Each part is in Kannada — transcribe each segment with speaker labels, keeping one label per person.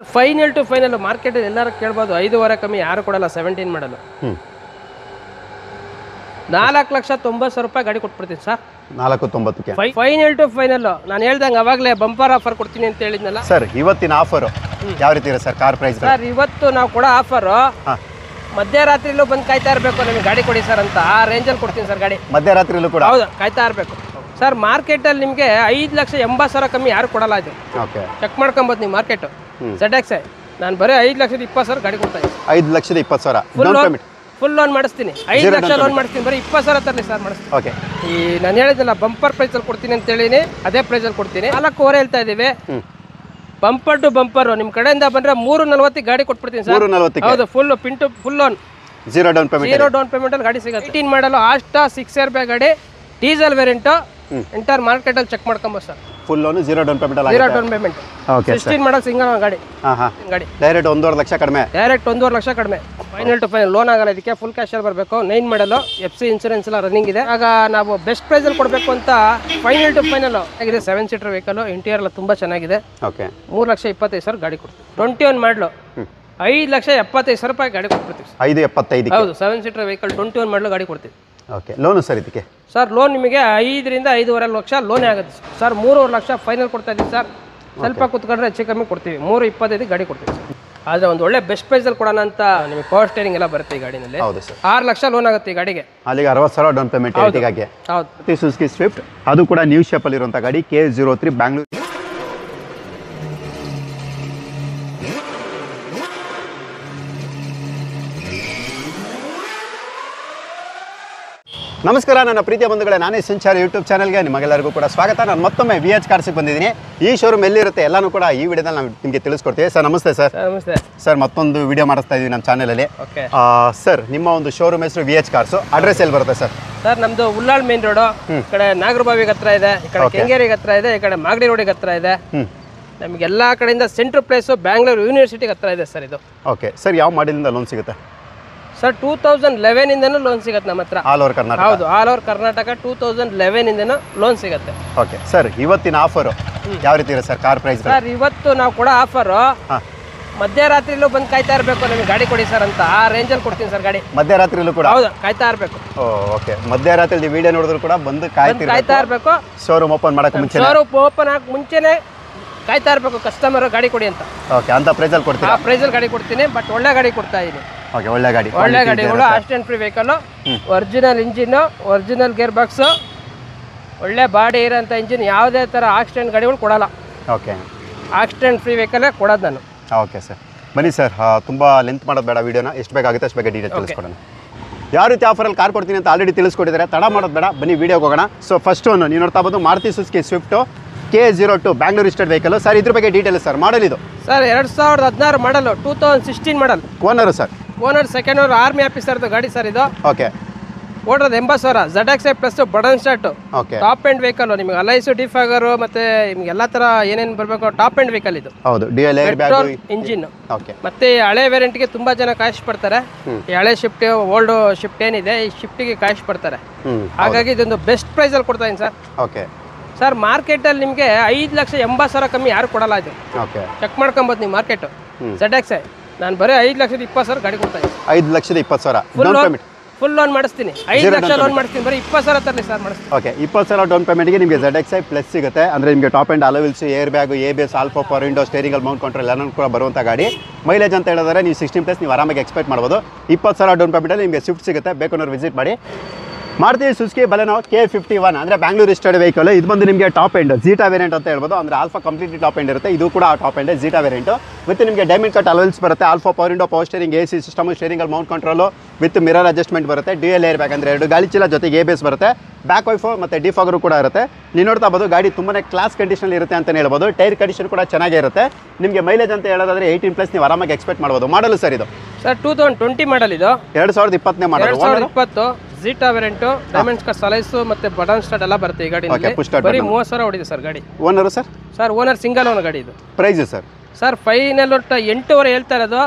Speaker 1: ಫೈನಲ್ ಟು ಫೈನಲ್ ಮಾರ್ಕೆಟ್ ಎಲ್ಲರೂ ಕೇಳ್ಬೋದು 5,500 ಕಮ್ಮಿ ಯಾರು ಕೊಡಲ್ಲ 17 ಮಾಡಲು 4,90,000 ಗಾಡಿ ಕೊಟ್ಬಿಡ್ತೀನಿ ಸರ್
Speaker 2: 490ಕ್ಕೆ
Speaker 1: ಫೈನಲ್ ಟು ಫೈನಲ್ ನಾನು ಹೇಳ್ದಂಗೆ ಅವಾಗಲೇ ಬಂಪರ್ ಆಫರ್ ಕೊಡ್ತೀನಿ ಅಂತ ಹೇಳಿದ್ನಲ್ಲ
Speaker 2: ಸರ್ ಇವತ್ತಿನ ಆಫರ್ ಯಾವ ರೀತಿ ಇದೆ ಸರ್ ಕಾರ್ ಪ್ರೈಸ್
Speaker 1: ಸರ್ ಇವತ್ತು ನಾವು ಕೊಡೋ ಆಫರ್ ಮಧ್ಯರಾತ್ರಿಲೂ ಬಂದು ಕಾಯ್ತಾ ಇರಬೇಕು ನಿಮಗೆ ಗಾಡಿ ಕೊಡಿ ಸರ್ ಅಂತ ಆ ರೇಂಜಲ್ಲಿ ಕೊಡ್ತೀನಿ ಸರ್ ಗಾಡಿ
Speaker 2: ಮಧ್ಯರಾತ್ರಿಲೂ ಕೂಡ
Speaker 1: ಹೌದು ಕಾಯ್ತಾ ಇರಬೇಕು ಸರ್ ಮಾರ್ಕೆಟಲ್ಲಿ ನಿಮಗೆ 5,80,000 ಕಮ್ಮಿ ಯಾರು ಕೊಡಲ್ಲ ಇದು
Speaker 2: ಓಕೆ
Speaker 1: ಚೆಕ್ ಮಾಡ್ಕೊಬೋದು ನೀವು ಮಾರ್ಕೆಟು ZX ನಾನು ಬರೀ 5,20,000 ಗಾಡಿ ಕೊಡ್ತಾ ಇದ್ದೀನಿ
Speaker 2: 5,20,000
Speaker 1: ಫುಲ್ ಲೋನ್ ಮಾಡಿಸ್ತೀನಿ 5 ಲಕ್ಷ ಲೋನ್ ಮಾಡಿಸ್ತೀನಿ ಬರೀ 20,000 ತರಲಿ ಸರ್ ಮಾಡಿಸ್ತೀನಿ
Speaker 2: ಓಕೆ
Speaker 1: ಈ ನಾನು ಹೇಳಿದ್ನಲ್ಲ ಬಂಪರ್ ಪ್ರೈಸಲ್ಲಿ ಕೊಡ್ತೀನಿ ಅಂತ ಹೇಳಿನಿ ಅದೇ ಪ್ರೈಸಲ್ಲಿ ಕೊಡ್ತೀನಿ 4,400 ಹೇಳ್ತಾ ಇದ್ದೀವಿ ಬಂಪರ್ ಟು ಬಂಪರ್ ನಿಮ್ಮ ಕಡೆಯಿಂದ ಬಂದರೆ 3,40 ಗಾಡಿ ಕೊಟ್ಬಿಡ್ತೀನಿ ಸರ್
Speaker 2: 340
Speaker 1: ಹೌದು ಫುಲ್ ಲೋನ್
Speaker 2: ಜೀರೋ ಡೌನ್
Speaker 1: ಪೇಮೆಂಟಲ್ಲಿ ಗಾಡಿ ಸಿಗುತ್ತೆ 18 ಮಾಡಲು ಆಸ್ಟಾ 6 ಇಯರ್ ಬ್ಯಾಗ್ ಗಾಡಿ ಡೀಸೆಲ್ ವೇರಿಯಂಟು ಎಂಟರ್ ಮಾರ್ಕೆಟಲ್ಲಿ ಚೆಕ್ ಮಾಡ್ಕೊಂಬೋದು sir
Speaker 2: full loan zero down payment ಅಲ್ಲ
Speaker 1: zero down payment
Speaker 2: okay
Speaker 1: 16 model single ಗಾಡಿ ಗಾಡಿ
Speaker 2: ಡೈರೆಕ್ಟ್ 1.5 ಲಕ್ಷ ಕಡಿಮೆ
Speaker 1: ಡೈರೆಕ್ಟ್ 1.5 ಲಕ್ಷ ಕಡಿಮೆ ಫೈನಲ್ ಟು ಫೈನಲ್ ಲೋನ್ ಆಗಲ್ಲ ಇದಕ್ಕೆ ಫುಲ್ ಕ್ಯಾಶಲ್ಲಿ ಬರಬೇಕು 9 ಮಾಡಲು FC ಇನ್ಸೂರೆನ್ಸ್ ಎಲ್ಲ ರನ್ನಿಂಗ್ ಇದೆ ಆಗ ನಾವು ಬೆಸ್ಟ್ ಪ್ರೈಸಲ್ಲಿ ಕೊಡಬೇಕು ಅಂತ ಫೈನಲ್ ಟು ಫೈನಲ್ ಆಗಿದೆ 7 ಸೀಟರ್ ವೆಹಿಕಲ್ ಇಂಟೀರಿಯರ್ ಎಲ್ಲ ತುಂಬ ಚೆನ್ನಾಗಿದೆ
Speaker 2: ಓಕೆ
Speaker 1: 3,25,000 ಗಾಡಿ ಕೊಡ್ತೀವಿ 21 ಮಾಡಲು 5,75,000 ಗಾಡಿ ಕೊಟ್ಬಿಡ್ತೀವಿ
Speaker 2: 5.75
Speaker 1: ಹೌದು 7 ಸೀಟರ್ ವೆಹಿಕಲ್ 21 ಮಾಡಲು ಗಾಡಿ ಕೊಡ್ತೀವಿ
Speaker 2: ಓಕೆ ಲೋನು ಸರ್ ಇದಕ್ಕೆ
Speaker 1: ಸರ್ ಲೋನ್ ನಿಮಗೆ 5ರಿಂದ 5.5 ಲಕ್ಷ ಲೋನೇ ಆಗುತ್ತೆ ಸರ್ 3.5 ಲಕ್ಷ ಫೈನಲ್ ಕೊಡ್ತಾ ಇದ್ದೀವಿ ಸರ್ ಸ್ವಲ್ಪ ಕುತ್ಕೊಂಡ್ರೆ ಹೆಚ್ಚು ಕಮ್ಮಿ ಕೊಡ್ತೀವಿ 3,25 ಗಾಡಿ ಕೊಡ್ತೀವಿ ಆದರೆ ಒಂದು ಒಳ್ಳೆ ಬೆಸ್ಟ್ ಪ್ರೈಸಲ್ಲಿ ಕೊಡೋಣ ಅಂತ ನಿಮಗೆ ಪವರ್ ಸ್ಟೇರಿಂಗ್ ಎಲ್ಲ ಬರುತ್ತೆ ಈ ಗಾಡಿನಲ್ಲಿ
Speaker 2: ಹೌದು ಸರ್
Speaker 1: 6 ಲಕ್ಷ ಲೋನ್ ಆಗುತ್ತೆ ಈ ಗಾಡಿಗೆ
Speaker 2: ಅಲ್ಲಿಗೆ 60,000 ಡೌನ್ ಪೇಮೆಂಟ್ ಹೌದು ಸುಜುಕಿ ಸ್ವಿಫ್ಟ್ ಅದು ಕೂಡ ನ್ಯೂ ಶೇಪಲ್ಲಿ ಇರುವಂಥ ಗಾಡಿ K03 ಬ್ಯಾಂಗ್ಳೂರ್ ನಮಸ್ಕಾರ ನನ್ನ ಪ್ರೀತಿಯ ಬಂಧುಗಳೇ ನಾನೇ ಸಂಚಾರ ಯೂಟ್ಯೂಬ್ ಚಾನಲ್ಗೆ ನಿಮಗೆಲ್ಲರಿಗೂ ಕೂಡ ಸ್ವಾಗತ ನಾನು ಮತ್ತೊಮ್ಮೆ VH ಕಾರ್ಸಿಗೆ ಬಂದಿದ್ದೀನಿ ಈ ಶೋರೂಮ್ ಎಲ್ಲಿರುತ್ತೆ ಎಲ್ಲನೂ ಕೂಡ ಈ ವಿಡಿಯೋದಲ್ಲಿ ನಾವು ನಿಮಗೆ ತಿಳಿಸ್ಕೊಡ್ತೀವಿ ಸರ್ ನಮಸ್ತೆ ಸರ್
Speaker 1: ನಮಸ್ತೆ
Speaker 2: ಸರ್ ಮತ್ತೊಂದು ವಿಡಿಯೋ ಮಾಡಿಸ್ತಾ ಇದ್ದೀವಿ ನಮ್ಮ ಚಾನಲಲ್ಲಿ ಸರ್ ನಿಮ್ಮ ಒಂದು ಶೋರೂಮ್ ಹೆಸರು VH ಕಾರ್ಸು ಅಡ್ರೆಸ್ ಎಲ್ಲಿ ಬರುತ್ತೆ ಸರ್
Speaker 1: ಸರ್ ನಮ್ಮದು ಉಳ್ಳಾಳ್ ಮೇನ್ ರೋಡು ಈ ಕಡೆ ನಾಗರಬಾವಿಗೆ ಹತ್ರ ಇದೆ ಈ ಕಡೆ ಕೆಂಗೇರಿಗೆ ಹತ್ರ ಇದೆ ಈ ಕಡೆ ಮಾಗಡಿ ರೋಡಿಗೆ ಹತ್ರ ಇದೆ ನಮಗೆ ಎಲ್ಲ ಕಡೆಯಿಂದ ಸೆಂಟ್ರ್ ಪ್ಲೇಸು ಬ್ಯಾಂಗ್ಳೂರು ಯೂನಿವರ್ಸಿಟಿಗೆ ಹತ್ರ ಇದೆ ಸರ್ ಇದು
Speaker 2: ಓಕೆ ಸರ್ ಯಾವ ಮಾಡೆಲಿಂದ ಲೋನ್ ಸಿಗುತ್ತೆ
Speaker 1: ಸರ್ 2011 ಇಂದನೂ ಲೋನ್ ಸಿಗುತ್ತೆ ನಮ್ಮ ಹತ್ರ
Speaker 2: ಆಲ್ ಓವರ್ ಕರ್ನಾಟಕ
Speaker 1: ಹೌದು ಆಲ್ ಓವರ್ ಕರ್ನಾಟಕ 2011 ಇಂದನೂ ಲೋನ್ ಸಿಗುತ್ತೆ
Speaker 2: ಓಕೆ ಸರ್ ಇವತ್ತಿನ ಆಫರು ಯಾವ ರೀತಿ ಇದೆ ಸರ್ ಕಾರ್ ಪ್ರೈಸ್
Speaker 1: ಸರ್ ಇವತ್ತು ನಾವು ಕೊಡೋ ಆಫರು ಮಧ್ಯರಾತ್ರಿಲೂ ಬಂದು ಕಾಯ್ತಾ ಇರಬೇಕು ನಿಮಗೆ ಗಾಡಿ ಕೊಡಿ ಸರ್ ಅಂತ ಆ ರೇಂಜಲ್ಲಿ ಕೊಡ್ತೀನಿ ಸರ್ ಗಾಡಿ
Speaker 2: ಮಧ್ಯರಾತ್ರಿಲೂ ಕೂಡ
Speaker 1: ಹೌದು ಕಾಯ್ತಾ ಇರಬೇಕು
Speaker 2: ಓಕೆ ಮಧ್ಯರಾತ್ರಿ ವಿಡಿಯೋ ನೋಡಿದ್ರು ಕೂಡ ಬಂದು
Speaker 1: ಕಾಯ್ತಾ ಇರಬೇಕು
Speaker 2: ಶೋರೂಮ್ ಓಪನ್ ಮಾಡಕ್ಕೆ ಮುಂಚೆ
Speaker 1: ಶೋರೂಮ್ ಓಪನ್ ಆಗಕ್ಕೆ ಮುಂಚೆನೇ ಕಾಯ್ತಾ ಇರಬೇಕು ಕಸ್ಟಮರ್ ಗಾಡಿ ಕೊಡಿ ಅಂತ
Speaker 2: ಓಕೆ ಅಂತ ಪ್ರೈಸಲ್ಲಿ ಕೊಡ್ತೀನಿ
Speaker 1: ಆ ಪ್ರೈಸಲ್ಲಿ ಗಾಡಿ ಕೊಡ್ತೀನಿ ಬಟ್ ಒಳ್ಳೆ ಗಾಡಿ ಕೊಡ್ತಾ ಇದ್ದೀನಿ
Speaker 2: ಓಕೆ ಒಳ್ಳೆ
Speaker 1: ಗಾಡಿಗಳು accident free vehicle original engine original gear box ಒಳ್ಳೆ ಬಾಡಿ ಇರೋಂಥ ಇಂಜಿನ್ ಯಾವುದೇ ಥರ ಆಕ್ಸಿಡೆಂಟ್ ಗಾಡಿಗಳು ಕೊಡಲ್ಲ
Speaker 2: ಓಕೆ
Speaker 1: ಆಕ್ಸಿಡೆಂಟ್ ಫ್ರೀ ವೆಹಿಕಲ್ಲೇ ಕೊಡೋದು ನಾನು
Speaker 2: ಓಕೆ ಸರ್ ಬನ್ನಿ ಸರ್ ತುಂಬ ಲೆಂತ್ ಮಾಡೋದು ಬೇಡ ವಿಡಿಯೋನ ಎಷ್ಟು ಬೇಕಾಗುತ್ತೆ ಅಷ್ಟು ಬೇಗ ಡೀಟೇಲ್ ತಿಳಿಸ್ಕೊಡೋಣ ಯಾವ ರೀತಿ ಆಫರಲ್ಲಿ ಕಾರ್ ಕೊಡ್ತೀನಿ ಅಂತ ಆಲ್ರೆಡಿ ತಿಳಿಸ್ಕೊಟ್ಟಿದ್ದಾರೆ ತಡ ಮಾಡೋದು ಬೇಡ ಬನ್ನಿ ವಿಡಿಯೋಗೆ ಹೋಗೋಣ ಸೊ ಫಸ್ಟ್ ಒಂದು ನೀವು ನೋಡ್ತಾ ಬಂದು Maruti Suzuki Swift K02 Bangalore registered vehicle sir ಇದ್ರ ಬಗ್ಗೆ ಡೀಟೇಲ್ ಸರ್ ಮಾಡಲ್ ಇದು
Speaker 1: sir 2016 model 2016 model
Speaker 2: owner sir
Speaker 1: owner second owner army ಆಫೀಸರ್ದು ಗಾಡಿ ಸರ್ ಇದು
Speaker 2: ಓಕೆ
Speaker 1: ಓಡೋದು 80,000 ZX plus button start
Speaker 2: okay
Speaker 1: top end vehicle ನಿಮಗೆ ಅಲೈಸು ಡಿಫಾಗರು ಮತ್ತೆ ನಿಮ್ಗೆ ಎಲ್ಲ ಥರ ಏನೇನು ಬರಬೇಕು ಟಾಪ್ ಎಂಡ್ ವೆಹಿಕಲ್ ಇದು
Speaker 2: ಹೌದು dual air bag
Speaker 1: engine
Speaker 2: okay
Speaker 1: ಮತ್ತೆ ಹಳೆ ವೇರಿಯಂಟ್ಗೆ ತುಂಬಾ ಜನ ಕಾಯಿಸ್ ಪಡ್ತಾರೆ ಈ ಹಳೆ ಶಿಫ್ಟ್ ಓಲ್ಡ್ ಶಿಫ್ಟ್ ಏನಿದೆ ಈ ಶಿಫ್ಟಿಗೆ ಕಾಯಿಸ್ ಪಡ್ತಾರೆ ಹಾಗಾಗಿ ಇದೊಂದು ಬೆಸ್ಟ್ ಪ್ರೈಸಲ್ಲಿ ಕೊಡ್ತಾ ಇದ್ದೀನಿ ಸರ್
Speaker 2: ಓಕೆ
Speaker 1: ಸರ್ ಮಾರ್ಕೆಟಲ್ಲಿ ನಿಮಗೆ 5,80,000 ಕಮ್ಮಿ ಯಾರು ಕೊಡಲ್ಲ ಇದು
Speaker 2: ಓಕೆ
Speaker 1: ಚೆಕ್ ಮಾಡ್ಕೊಬೋದು ನೀವು ಮಾರ್ಕೆಟು ZX ನಾನು ಬರೀ 5,20,000 ಗಾಡಿ ಕೊಡ್ತಾ ಇದ್ದೀನಿ
Speaker 2: 5,20,000 ಡೌನ್ ಪೇಮೆಂಟ್
Speaker 1: ಫುಲ್ ಲೋನ್ ಮಾಡಿಸ್ತೀನಿ 5 ಲಕ್ಷ ಲೋನ್ ಮಾಡಿಸ್ತೀನಿ ಬರೀ 20,000 ತರಲಿ ಸರ್ ಮಾಡಿಸ್ತೀನಿ
Speaker 2: ಓಕೆ 20,000 ಡೌನ್ ಪೇಮೆಂಟ್ಗೆ ನಿಮಗೆ ZX ಪ್ಲಸ್ ಸಿಗುತ್ತೆ ಅಂದರೆ ನಿಮಗೆ top and alloy wheels air bag ABS all four power window ಸ್ಟೇರಿಂಗಲ್ ಮೌಂಟ್ ಕಂಟ್ರೋಲ್ ಎಲ್ಲನೂ ಕೂಡ ಬರುವಂಥ ಗಾಡಿ ಮೈಲೇಜ್ ಅಂತ ಹೇಳಿದ್ರೆ ನೀವು 16+ ನೀವು ಆರಾಮಾಗಿ ಎಕ್ಸ್ಪೆಕ್ಟ್ ಮಾಡ್ಬೋದು 20,000 ಡೌನ್ ಪೇಮೆಂಟಲ್ಲಿ ನಿಮಗೆ ಸ್ವಿಫ್ಟ್ ಸಿಗುತ್ತೆ ಬೇಕು ವಿಸಿಟ್ ಮಾಡಿ ಮಾರುತಿ ಸುಜುಕಿ ಬಲೆನೋ K51 ಅಂದರೆ ಬ್ಯಾಂಗ್ಳೂರ್ ರಿಜಿಸ್ಟರ್ಡ್ ವೆಹಿಕಲ್ ಇದು ಬಂದು ನಿಮಗೆ ಟಾಪ್ ಎಂಡ್ ಜೀಟಾ ವೇರಿಯಂಟ್ ಅಂತ ಹೇಳ್ಬೋದು ಅಂದರೆ ಆಲ್ಫಾ ಕಂಪ್ಲೀಟ್ಲಿ ಟಾಪ್ ಎಂಡ್ ಇರುತ್ತೆ ಇದು ಕೂಡ top end Zeta variant with ನಿಮಗೆ ಡೈಮಂಡ್ ಕಟ್ ಅಲೋವಿಲ್ಸ್ ಬರುತ್ತೆ all four power window power steering AC system ಸ್ಟೇರಿಂಗಲ್ mount control with mirror adjustment ಬರುತ್ತೆ ಡ್ಯುಯಲ್ ಏರ್ ಬ್ಯಾಗ್ ಅಂದರೆ 2 ಗಾಳಿ ಚೀಲ ಜೊತೆಗೆ ABS ಬರುತ್ತೆ ಬ್ಯಾಕ್ ವೈಫು ಮತ್ತು ಡಿಫಾಗರು ಕೂಡ ಇರುತ್ತೆ ನೀವು ನೋಡ್ತಾ ಬೋದು ಗಾಡಿ ತುಂಬಾ ಕ್ಲಾಸ್ ಕಂಡೀಷನ್ ಇರುತ್ತೆ ಅಂತಲೇ ಹೇಳ್ಬೋದು ಟೈರ್ ಕಂಡೀಷನ್ ಕೂಡ ಚೆನ್ನಾಗೇ ಇರುತ್ತೆ ನಿಮಗೆ ಮೈಲೇಜ್ ಅಂತ ಹೇಳೋದಾದ್ರೆ 18+ ನೀವು ಆರಾಮಾಗಿ ಎಕ್ಸ್ಪೆಕ್ಟ್ ಮಾಡ್ಬೋದು ಮಾಡಲು ಸರ್ ಇದು
Speaker 1: ಸರ್ 2020 ಮಾಡಲ್ ಇದು
Speaker 2: 2020ನೇ ಮಾಡಲ್
Speaker 1: 2020 ಜೀಟಾ ವೇರಿಯಂಟು ಡೈಮಂಡ್ ಕಟ್ ಸಲೈಸು ಮತ್ತೆ ಬಟನ್ ಸ್ಟಾರ್ಟ್ ಎಲ್ಲ ಬರುತ್ತೆ ಈ ಗಾಡಿ ಬರೀ 30,000 ಹೊಡಿದೆ ಸರ್ ಗಾಡಿ
Speaker 2: owner sir
Speaker 1: owner single owner ಗಾಡಿ ಇದು
Speaker 2: ಪ್ರೈಸ್
Speaker 1: ಸರ್ ಫೈನಲ್ 8,500 ಹೇಳ್ತಾ ಇರೋದು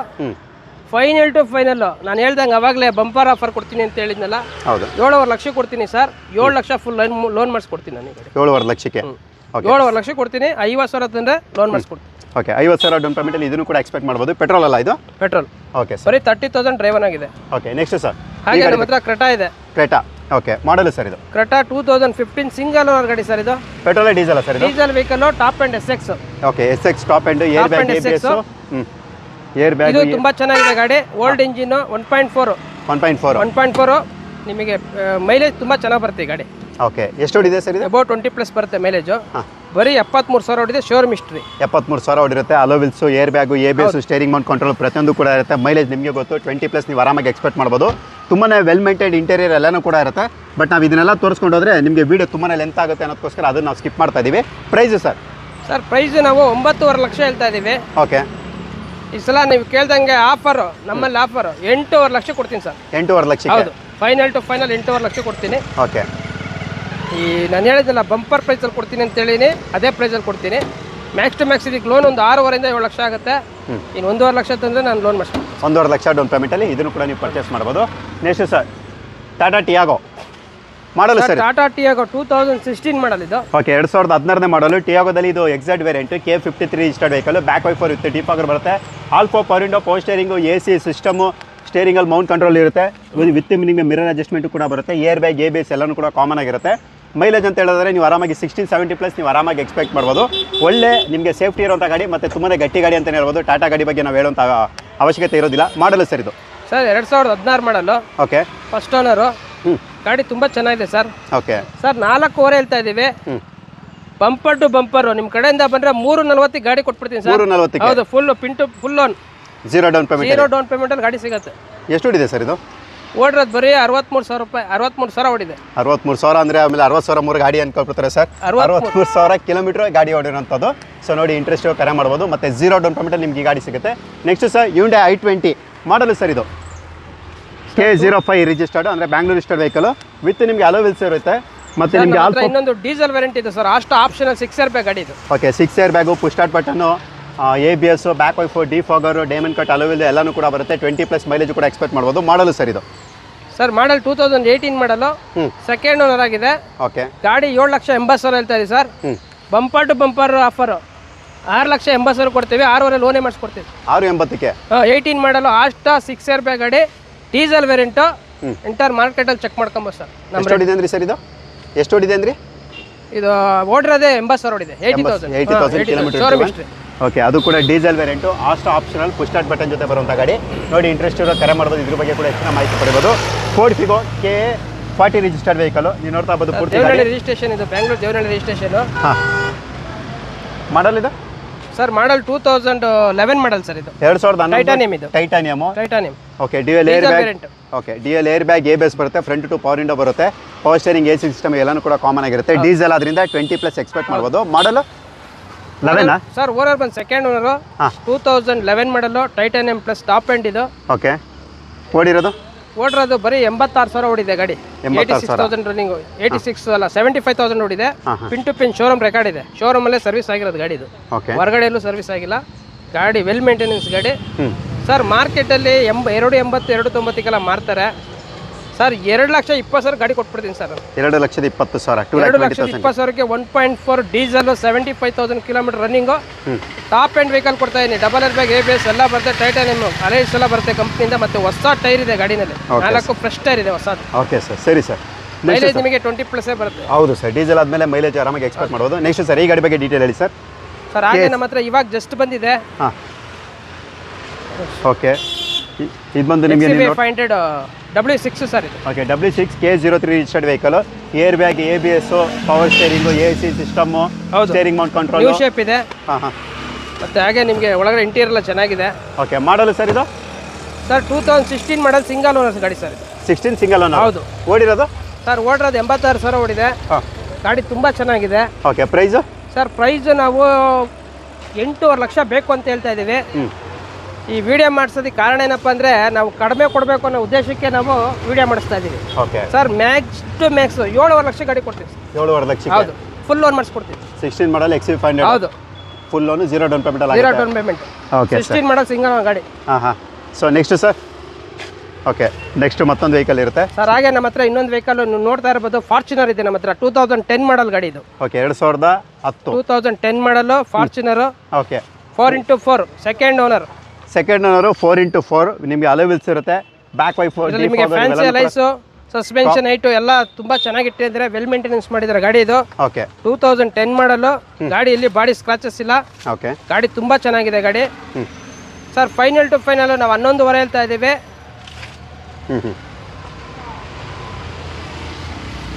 Speaker 1: ಫೈನಲ್ ಟು ಫೈನಲ್ ನಾನು ಹೇಳ್ದಂಗೆ ಅವಾಗಲೇ ಬಂಪರ್ ಆಫರ್ ಕೊಡ್ತೀನಿ ಅಂತ ಹೇಳಿದ್ನಲ್ಲ
Speaker 2: ಹೌದು
Speaker 1: 7,500,000 ಲಕ್ಷ ಕೊಡ್ತೀನಿ ಸರ್ 7 ಲಕ್ಷ ಫುಲ್ ಲೋನ್ ಮಾಡಿಸ್ಕೊಡ್ತೀನಿ ನಾನು
Speaker 2: 7,500,000 ಲಕ್ಷಕ್ಕೆ
Speaker 1: 7,500,000 ಲಕ್ಷ ಕೊಡ್ತೀನಿ 50,000 ತಂದರೆ ಲೋನ್ ಮಾಡಿಸ್ಕೊಡ್ತೀನಿ
Speaker 2: ಓಕೆ 50,000 ಡೌನ್ ಪೇಮೆಂಟಲ್ಲಿ ಇದನ್ನು ಕೂಡ ಎಕ್ಸ್ಪೆಕ್ಟ್ ಮಾಡ್ಬೋದು. ಪೆಟ್ರೋಲ್ ಅಲ್ಲ ಇದು?
Speaker 1: ಪೆಟ್ರೋಲ್.
Speaker 2: Okay sir.
Speaker 1: ಬರೀ 30,000 ಡ್ರೈವನ್ ಆಗಿದೆ.
Speaker 2: ಓಕೆ ನೆಕ್ಸ್ಟ್ ಸರ್
Speaker 1: ಹಾಗೆ ನಮ್ಮ ಹತ್ರ ಕ್ರೆಟಾ ಇದೆ.
Speaker 2: ಕ್ರೆಟಾ. ಓಕೆ ಮಾಡಲ್ ಸರ್ ಇದು?
Speaker 1: ಕ್ರೆಟಾ 2015 ಸಿಂಗಲ್ ಓನರ್ ಗಾಡಿ ಸರ್ ಇದು.
Speaker 2: ಪೆಟ್ರೋಲ್ ಡೀಸೆಲ್ ಸರ್ ಇದು?
Speaker 1: Diesel vehicle top and SX.
Speaker 2: Okay SX top and air bag ABS. Air bag
Speaker 1: ಇದು ತುಂಬಾ ಚೆನ್ನಾಗಿದೆ ಗಾಡಿ. ಓಲ್ಡ್ ಇಂಜಿನ್ 1.4 ನಿಮಗೆ ಮೈಲೇಜ್ ತುಂಬಾ ಚೆನ್ನಾಗಿ ಬರುತ್ತೆ ಗಾಡಿ.
Speaker 2: ಓಕೆ ಎಷ್ಟು ಹೊಡಿದೆ ಸರ್ ಇದು?
Speaker 1: ಅಬೌಟ್ 20+ ಬರುತ್ತೆ ಮೈಲೇಜ್. ಬರೀ 73,000 ಹೊಡಿದೆ. ಶೋರೂಮ್ ಹಿಸ್ಟ್ರಿ 73,000
Speaker 2: ಹೊಡಿರುತ್ತೆ. Alloy wheels, air bag, ABS, steering mount control ಪ್ರತಿಯೊಂದು ಕೂಡ ಇರುತ್ತೆ. ಮೈಲೇಜ್ ನಿಮಗೆ ಗೊತ್ತು 20+ ನೀವು ಆರಾಮಾಗಿ ಎಕ್ಸ್ಪೆಕ್ಟ್ ಮಾಡ್ಬೋದು. ತುಂಬಾ ವೆಲ್ ಮೇಂಟೈನ್ಡ್ ಇಂಟೀರಿಯರ್ ಎಲ್ಲನೂ ಕೂಡ ಇರುತ್ತೆ. ಬಟ್ ನಾವು ಇದನ್ನೆಲ್ಲ ತೋರಿಸ್ಕೊಂಡು ಹೋದ್ರೆ ನಿಮಗೆ ವೀಡಿಯೋ ತುಂಬಾ ಲೆಂತ್ ಆಗುತ್ತೆ ಅನ್ನೋದಕ್ಕೋಸ್ಕರ ಅದನ್ನು ನಾವು ಸ್ಕಿಪ್ ಮಾಡ್ತಾ ಇದ್ದೀವಿ. ಪ್ರೈಸ್ ಸರ್
Speaker 1: ಪ್ರೈಸ್ ನಾವು 9.5 ಲಕ್ಷ ಹೇಳ್ತಾ ಇದ್ದೀವಿ.
Speaker 2: ಓಕೆ
Speaker 1: ಈ ಸಲ ನೀವು ಕೇಳ್ದಂಗೆ ಆಫರ್, ನಮ್ಮಲ್ಲಿ ಆಫರ್ 8.5 ಲಕ್ಷ ಕೊಡ್ತೀನಿ ಸರ್.
Speaker 2: 8.5 ಲಕ್ಷ?
Speaker 1: ಹೌದು, ಫೈನಲ್ ಟು ಫೈನಲ್ 8.5 ಲಕ್ಷ ಕೊಡ್ತೀನಿ.
Speaker 2: ಓಕೆ
Speaker 1: ಈ ನಾನು ಹೇಳಿದ್ನಲ್ಲ ಬಂಪರ್ ಪ್ರೈಸಲ್ಲಿ ಕೊಡ್ತೀನಿ ಅಂತ ಹೇಳಿನಿ, ಅದೇ ಪ್ರೈಸಲ್ಲಿ ಕೊಡ್ತೀನಿ. ಮ್ಯಾಕ್ಸ್ ಟು ಮ್ಯಾಕ್ಸ್ ಇದಕ್ಕೆ ಲೋನ್ ಒಂದು 6.5 7 ಲಕ್ಷ ಆಗುತ್ತೆ. ಇನ್ನು 1.5 ಲಕ್ಷ ತಂದರೆ ನಾನು ಲೋನ್ ಮಾಡ್ತೀನಿ.
Speaker 2: 1.5 ಲಕ್ಷ ಡೌನ್ ಪೇಮೆಂಟಲ್ಲಿ ಇದನ್ನು ಕೂಡ ನೀವು ಪರ್ಚೇಸ್ ಮಾಡ್ಬೋದು. Next sir Tata Tiago model sir?
Speaker 1: Tata Tiago 2016 model ಇದು.
Speaker 2: ಓಕೆ 2016ನೇ ಮಾಡಲು. ಟಿಯಾಗೋದಲ್ಲಿ ಇದು exact variant K53 registered vehicle. Back wiper with defogger ಬರುತ್ತೆ. All four power window, power steering, AC system, ಸ್ಟೇರಿಂಗಲ್ಲಿ ಮೌಂಟ್ ಕಂಟ್ರೋಲ್ ಇರುತ್ತೆ. ವಿತ್ ನಿಮಗೆ ಮಿರರ್ ಅಡ್ಜಸ್ಟ್ಮೆಂಟ್ ಕೂಡ ಬರುತ್ತೆ. ಏರ್ ಬ್ಯಾಗ್ ABS ಎಲ್ಲನೂ ಕೂಡ ಕಾಮನ್ ಆಗಿರುತ್ತೆ. ಮೈಲೇಜ್ ಅಂತ ಹೇಳಿದ್ರೆ ನೀವು ಆರಾಮಾಗಿ 16-17+ ನೀವು ಆರಾಮಾಗಿ ಎಕ್ಸ್ಪೆಕ್ಟ್ ಮಾಡ್ಬೋದು. ಒಳ್ಳೆ ನಿಮಗೆ ಸೇಫ್ಟಿ ಇರುವಂಥ ಗಾಡಿ ಮತ್ತು ತುಂಬಾ ಗಟ್ಟಿ ಗಾಡಿ ಅಂತಲೇ ಹೇಳ್ಬೋದು. ಟಾಟಾ ಗಾಡಿ ಬಗ್ಗೆ ನಾವು ಹೇಳುವಂಥ ಅವಶ್ಯಕತೆ ಇರೋದಿಲ್ಲ. ಮಾಡಲು ಸರ್ ಇದು?
Speaker 1: ಸರ್ 2016 ಮಾಡಲು.
Speaker 2: Okay
Speaker 1: first owner. ಗಾಡಿ ತುಂಬ ಚೆನ್ನಾಗಿದೆ ಸರ್.
Speaker 2: ಓಕೆ
Speaker 1: ಸರ್ 4.5 ಹೇಳ್ತಾ ಇದ್ದೀವಿ. ಬಂಪರ್ ಟು ಬಂಪರ್ ನಿಮ್ಮ ಕಡೆಯಿಂದ ಬಂದರೆ 340 ಗಾಡಿ ಕೊಟ್ಬಿಡ್ತೀನಿ ಸರ್.
Speaker 2: 340?
Speaker 1: ಹೌದು, ಫುಲ್ ಲೋನ್,
Speaker 2: ಝೀರೋ ಡೌನ್
Speaker 1: ಪೇಮೆಂಟಲ್ಲಿ ಗಾಡಿ ಸಿಗುತ್ತೆ.
Speaker 2: ಎಷ್ಟು ಹೊಡಿದೆ ಸರ್ ಇದು?
Speaker 1: ಓಡಿರೋದು ಬರೀ 63,000 ರೂಪಾಯಿ. 63,000 ಹೊಡಿದೆ. 63,000
Speaker 2: ಅಂದರೆ ಆಮೇಲೆ 60,000 ಮೂರು ಗಾಡಿ ಅನ್ಕೊಳ್ಬಿಡ್ತಾರೆ ಸರ್. 63,000 ಕಿಲೋಮೀಟರ್ ಗಾಡಿ ಓಡಿರೋಂಥದ್ದು. ಸೊ ನೋಡಿ, ಇಂಟ್ರೆಸ್ಟ್ ಕರೆ ಮಾಡ್ಬೋದು. ಮತ್ತು ಝೀರೋ ಡೌನ್ ಪೇಮೆಂಟಲ್ಲಿ ನಿಮ್ಗೆ ಈ ಗಾಡಿ ಸಿಗುತ್ತೆ. ನೆಕ್ಸ್ಟ್ ಸರ್ Hyundai i20 ಮಾಡಲು ಸರ್ ಇದು? K05 ರಿಜಿಸ್ಟರ್ಡ್, ಅಂದರೆ ಬ್ಯಾಂಗ್ಳೂರ್ ರಿಜಿಸ್ಟರ್ಡ್ ವೆಹಿಕಲ್. ವಿತ್ ನಿಮಗೆ ಅಲೋವಿಲ್ಸ್ ಇರುತ್ತೆ. ಮತ್ತು ನಿಮಗೆ
Speaker 1: ಇನ್ನೊಂದು ಡೀಸೆಲ್ ವೇರಿಯಂಟ್ ಇದೆ ಸರ್. ಅಷ್ಟು ಆಪ್ಷನಲ್ 6 ಏರ್ ಬ್ಯಾಗ್ ಗಾಡಿ ಇದು.
Speaker 2: Okay 6 air bag, push start button, ABS, back wiper, defogger, diamond cut, ಅಲೋವಿಲ್ ಎಲ್ಲನೂ ಕೂಡ ಬರುತ್ತೆ. 20+ ಮೈಲೇಜ್ ಕೂಡ ಎಕ್ಸ್ಪೆಕ್ಟ್ ಮಾಡ್ಬೋದು. ಮಾಡಲು ಸರ್ ಇದು?
Speaker 1: ಸರ್ ಮಾಡಲ್ 2018 ಮಾಡಲು. ಸೆಕೆಂಡ್ ಓನರ್ ಆಗಿದೆ.
Speaker 2: ಓಕೆ
Speaker 1: ಗಾಡಿ 7,80,000 ಹೇಳ್ತಾ ಇದೆ sir. Bumper to bumper offer 6,80,000 ಕೊಡ್ತೀವಿ. 6.5 ಲೋನೇ ಮಾಡಿಸ್ಕೊಡ್ತೀವಿ.
Speaker 2: 6.80ಕ್ಕೆ
Speaker 1: 18 ಮಾಡಲು ಆಸ್ಟಾ 6 ಏರ್ ಬ್ಯಾಗ್ ಗಾಡಿ, ಡೀಸೆಲ್ ವೇರಿಯಂಟು. ಎಂಟರ್ ಮಾರ್ಕೆಟಲ್ಲಿ ಚೆಕ್ ಮಾಡ್ಕೊಂಬೋದು ಸರ್.
Speaker 2: ಎಷ್ಟು ಹೊಡಿದೆ ಅಂದ್ರಿ ಸರ್ ಇದು? ಎಷ್ಟು ಹೊಡಿದೆ ಅಂದ್ರಿ?
Speaker 1: ಇದು ಓಡಿರೋದೇ 80,000 ಹೊಡಿದೆ.
Speaker 2: 80,000 ಕಿಲೋಮೀಟರ್. ಓಕೆ ಅದು ಕೂಡ diesel variant. Asta optional, push start button ಜೊತೆ ಬರುವಂಥ ಗಾಡಿ. ನೋಡಿ, ಇಂಟ್ರೆಸ್ಟ್ ಇರೋ ಕರೆ ಮಾಡ್ಬೋದು. ಇದ್ರ ಬಗ್ಗೆ ಕೂಡ ಹೆಚ್ಚಿನ ಮಾಹಿತಿ ಪಡಿಬೋದು. Ford Figo K40 registered vehicle. ನೀವು ನೋಡ್ತಾ ಇರ್ಬೋದು ಪೂರ್ತಿ
Speaker 1: ರಿಜಿಸ್ಟ್ರೇಷನ್ ಇದು. ಬ್ಯಾಂಗ್ಳೂರ್ ದೇವನಹಳ್ಳಿ ರಿಜಿಸ್ಟ್ರೇಷನ್.
Speaker 2: ಹಾಂ ಮಾಡಲ್ ಇದು
Speaker 1: ಸರ್? ಮಾಡಲ್ 2011 ಮಾಡಲ್ ಸರ್ ಇದು.
Speaker 2: 2011
Speaker 1: ಟೈಟಾನಿಯಂ ಇದು.
Speaker 2: Titanium.
Speaker 1: Okay
Speaker 2: dual air bag. Okay dual air bag, ABS ಬರುತ್ತೆ. ಫ್ರಂಟ್ ಟು ಪವರ್ ವಿಂಡೋ ಬರುತ್ತೆ. ಪವರ್ ಸ್ಟೇರಿಂಗ್, AC ಸಿಸ್ಟಮ್ ಎಲ್ಲನೂ ಕೂಡ ಕಾಮನ್ ಆಗಿರುತ್ತೆ. ಡೀಸೆಲ್ ಆದ್ರಿಂದ 20+ ಎಕ್ಸ್ಪೆಕ್ಟ್ ಮಾಡ್ಬೋದು. Model 11
Speaker 1: sir? ಓನರ್ ಬಂದು second owner. 2011 model. Titanium plus top end ಇದು.
Speaker 2: ಓಕೆ ಓಡಿರೋದು
Speaker 1: ಬರೀ 86,000 ಹೊಡಿದೆ ಗಾಡಿ. 86,000 ರನ್ನಿಂಗ್. 86 ಅಲ್ಲ 75,000 ಹೊಡಿದೆ. Pin to pin showroom record ಇದೆ. ಶೋರೂಮ್ ಅಲ್ಲೇ ಸರ್ವಿಸ್ ಆಗಿರೋದು ಗಾಡಿ ಇದು. ಹೊರಗಡೆ ಎಲ್ಲೂ ಸರ್ವಿಸ್ ಆಗಿಲ್ಲ. ಗಾಡಿ ವೆಲ್ ಮೇಂಟೆನೆನ್ಸ್ ಗಾಡಿ ಸರ್. ಮಾರ್ಕೆಟಲ್ಲಿ 280 290 ಮಾರ್ತಾರೆ ಸರ್. 2,20,000 ಗಾಡಿ ಕೊಟ್ಬಿಡ್ತೀನಿ ಸರ್.
Speaker 2: 2,20,000
Speaker 1: 2,20,000ಕ್ಕೆ 1.4 diesel, 75,000 kilometre running. Top end vehicle ಕೊಡ್ತಾ ಇದೀನಿ. ಡಬಲ್ ಏರ್ ಬ್ಯಾಗ್, ABS ಎಲ್ಲ ಬರುತ್ತೆ. ಟೈಟಾನಿಯಂ ಅಲೈಸ್ ಎಲ್ಲ ಬರುತ್ತೆ ಕಂಪ್ನಿಯಿಂದ. ಮತ್ತೆ ಹೊಸ ಟೈರ್ ಇದೆ ಗಾಡಿನಲ್ಲಿ. 4 ಫ್ರೆಶ್ ಟೈರ್ ಇದೆ ಹೊಸದು.
Speaker 2: ಓಕೆ ಸರ್, ಸರಿ ಸರ್.
Speaker 1: ಮೈಲೇಜ್ ನಿಮಗೆ 20+ ಬರುತ್ತೆ.
Speaker 2: ಹೌದು ಸರ್, ಡೀಸೆಲ್ ಆದಮೇಲೆ ಮೈಲೇಜ್ ಆರಾಮಾಗಿ ಎಕ್ಸ್ಪೆಕ್ಟ್ ಮಾಡ್ಬೋದು. ನೆಕ್ಸ್ಟ್ ಸರ್, ಈ ಗಾಡಿ ಬಗ್ಗೆ ಡೀಟೇಲ್ ಹೇಳಿ ಸರ್.
Speaker 1: ಸರ್ ಹಾಗೆ ನಮ್ಮ ಹತ್ರ ಇವಾಗ ಜಸ್ಟ್ ಬಂದಿದೆ.
Speaker 2: ಹಾಂ ಓಕೆ ಇದು ಬಂದು ನಿಮಗೆ
Speaker 1: 500 W6 ಸರ್ ಇದು.
Speaker 2: Okay W6 K03 registered vehicle. Air bag, ABS, power steering, AC system, steering mount control,
Speaker 1: new shape ಇದೆ.
Speaker 2: ಹಾಂ ಹಾಂ.
Speaker 1: ಮತ್ತೆ ಹಾಗೆ ನಿಮಗೆ ಒಳಗಡೆ ಇಂಟೀರಿಯರ್ ಎಲ್ಲ ಚೆನ್ನಾಗಿದೆ.
Speaker 2: ಓಕೆ ಮಾಡಲು ಸರ್ ಇದು?
Speaker 1: ಸರ್ 2016 ಮಾಡಲ್ ಸಿಂಗಲ್ ಓನರ್ ಗಾಡಿ ಸರ್ ಇದು.
Speaker 2: 16 ಸಿಂಗಲ್ ಓನರ್.
Speaker 1: ಹೌದು.
Speaker 2: ಓಡಿರೋದು
Speaker 1: ಸರ್? ಓಡಿರೋದು 86,000 ಓಡಿದೆ. ಗಾಡಿ ತುಂಬ ಚೆನ್ನಾಗಿದೆ.
Speaker 2: Okay price?
Speaker 1: ಸರ್ ಪ್ರೈಸ್ ನಾವು 8.5 ಲಕ್ಷ ಬೇಕು ಅಂತ ಹೇಳ್ತಾ ಇದ್ದೀವಿ. ಈ ವಿಡಿಯೋ ಮಾಡಿಸೋದಕ್ಕೆ ಕಾರಣ ಏನಪ್ಪ ಅಂದರೆ ನಾವು ಕಡಿಮೆ ಕೊಡಬೇಕು ಅನ್ನೋ ಉದ್ದೇಶಕ್ಕೆ ನಾವು ವಿಡಿಯೋ ಮಾಡಿಸ್ತಾ ಇದ್ದೀವಿ.
Speaker 2: Okay
Speaker 1: sir max to max 7.5 lakh ಗಾಡಿ ಕೊಡ್ತೀವಿ.
Speaker 2: 7.5 ಲಕ್ಷ?
Speaker 1: ಹೌದು, ಫುಲ್ ಲೋನ್ ಮಾಡಿಸ್ಕೊಡ್ತೀವಿ.
Speaker 2: 16 model XV500.
Speaker 1: ಹೌದು,
Speaker 2: full loan, zero down payment ಅಲ್ಲ?
Speaker 1: Zero down payment.
Speaker 2: Okay
Speaker 1: 16 model single ಗಾಡಿ.
Speaker 2: ಹಾಂ ಹಾಂ. So next sir? Okay next ಮತ್ತೊಂದು ವೆಹಿಕಲ್ ಇರುತ್ತೆ
Speaker 1: ಸರ್. ಹಾಗೆ ನಮ್ಮ ಹತ್ರ ಇನ್ನೊಂದು ವೆಹಿಕಲ್ ನೀವು ನೋಡ್ತಾ ಇರ್ಬೋದು. ಫಾರ್ಚುನರ್ ಇದೆ ನಮ್ಮ ಹತ್ರ. 2010 ಮಾಡಲ್ ಗಾಡಿ ಇದು.
Speaker 2: ಓಕೆ 2010.
Speaker 1: 2010 ಮಾಡಲು Fortuner.
Speaker 2: Okay
Speaker 1: 4x4 second owner.
Speaker 2: Second owner 4x4 ನಿಮಗೆ ಅಲೋವಿಲ್ಸ್ ಇರುತ್ತೆ. ಬ್ಯಾಕ್ ವೈ 4
Speaker 1: ನಿಮಗೆ ಫ್ಯಾನ್ಸಿ ಲೈಸು ಸಸ್ಪೆನ್ಷನ್ ಐಟು ಎಲ್ಲ ತುಂಬಾ ಚೆನ್ನಾಗಿಟ್ಟಿದ್ದಾರೆ. ವೆಲ್ ಮೇಂಟೆನೆನ್ಸ್ ಮಾಡಿದ್ದಾರೆ ಗಾಡಿ ಇದು.
Speaker 2: ಓಕೆ
Speaker 1: 2010 ಮಾಡಲು ಗಾಡಿ ಇಲ್ಲಿ ಬಾಡಿ ಸ್ಕ್ರಾಚಸ್ ಇಲ್ಲ.
Speaker 2: ಓಕೆ
Speaker 1: ಗಾಡಿ ತುಂಬಾ ಚೆನ್ನಾಗಿದೆ ಗಾಡಿ. ಸರ್ ಫೈನಲ್ ಟು ಫೈನಲ್ ನಾವು 11.5 ಹೇಳ್ತಾ ಇದ್ದೀವಿ.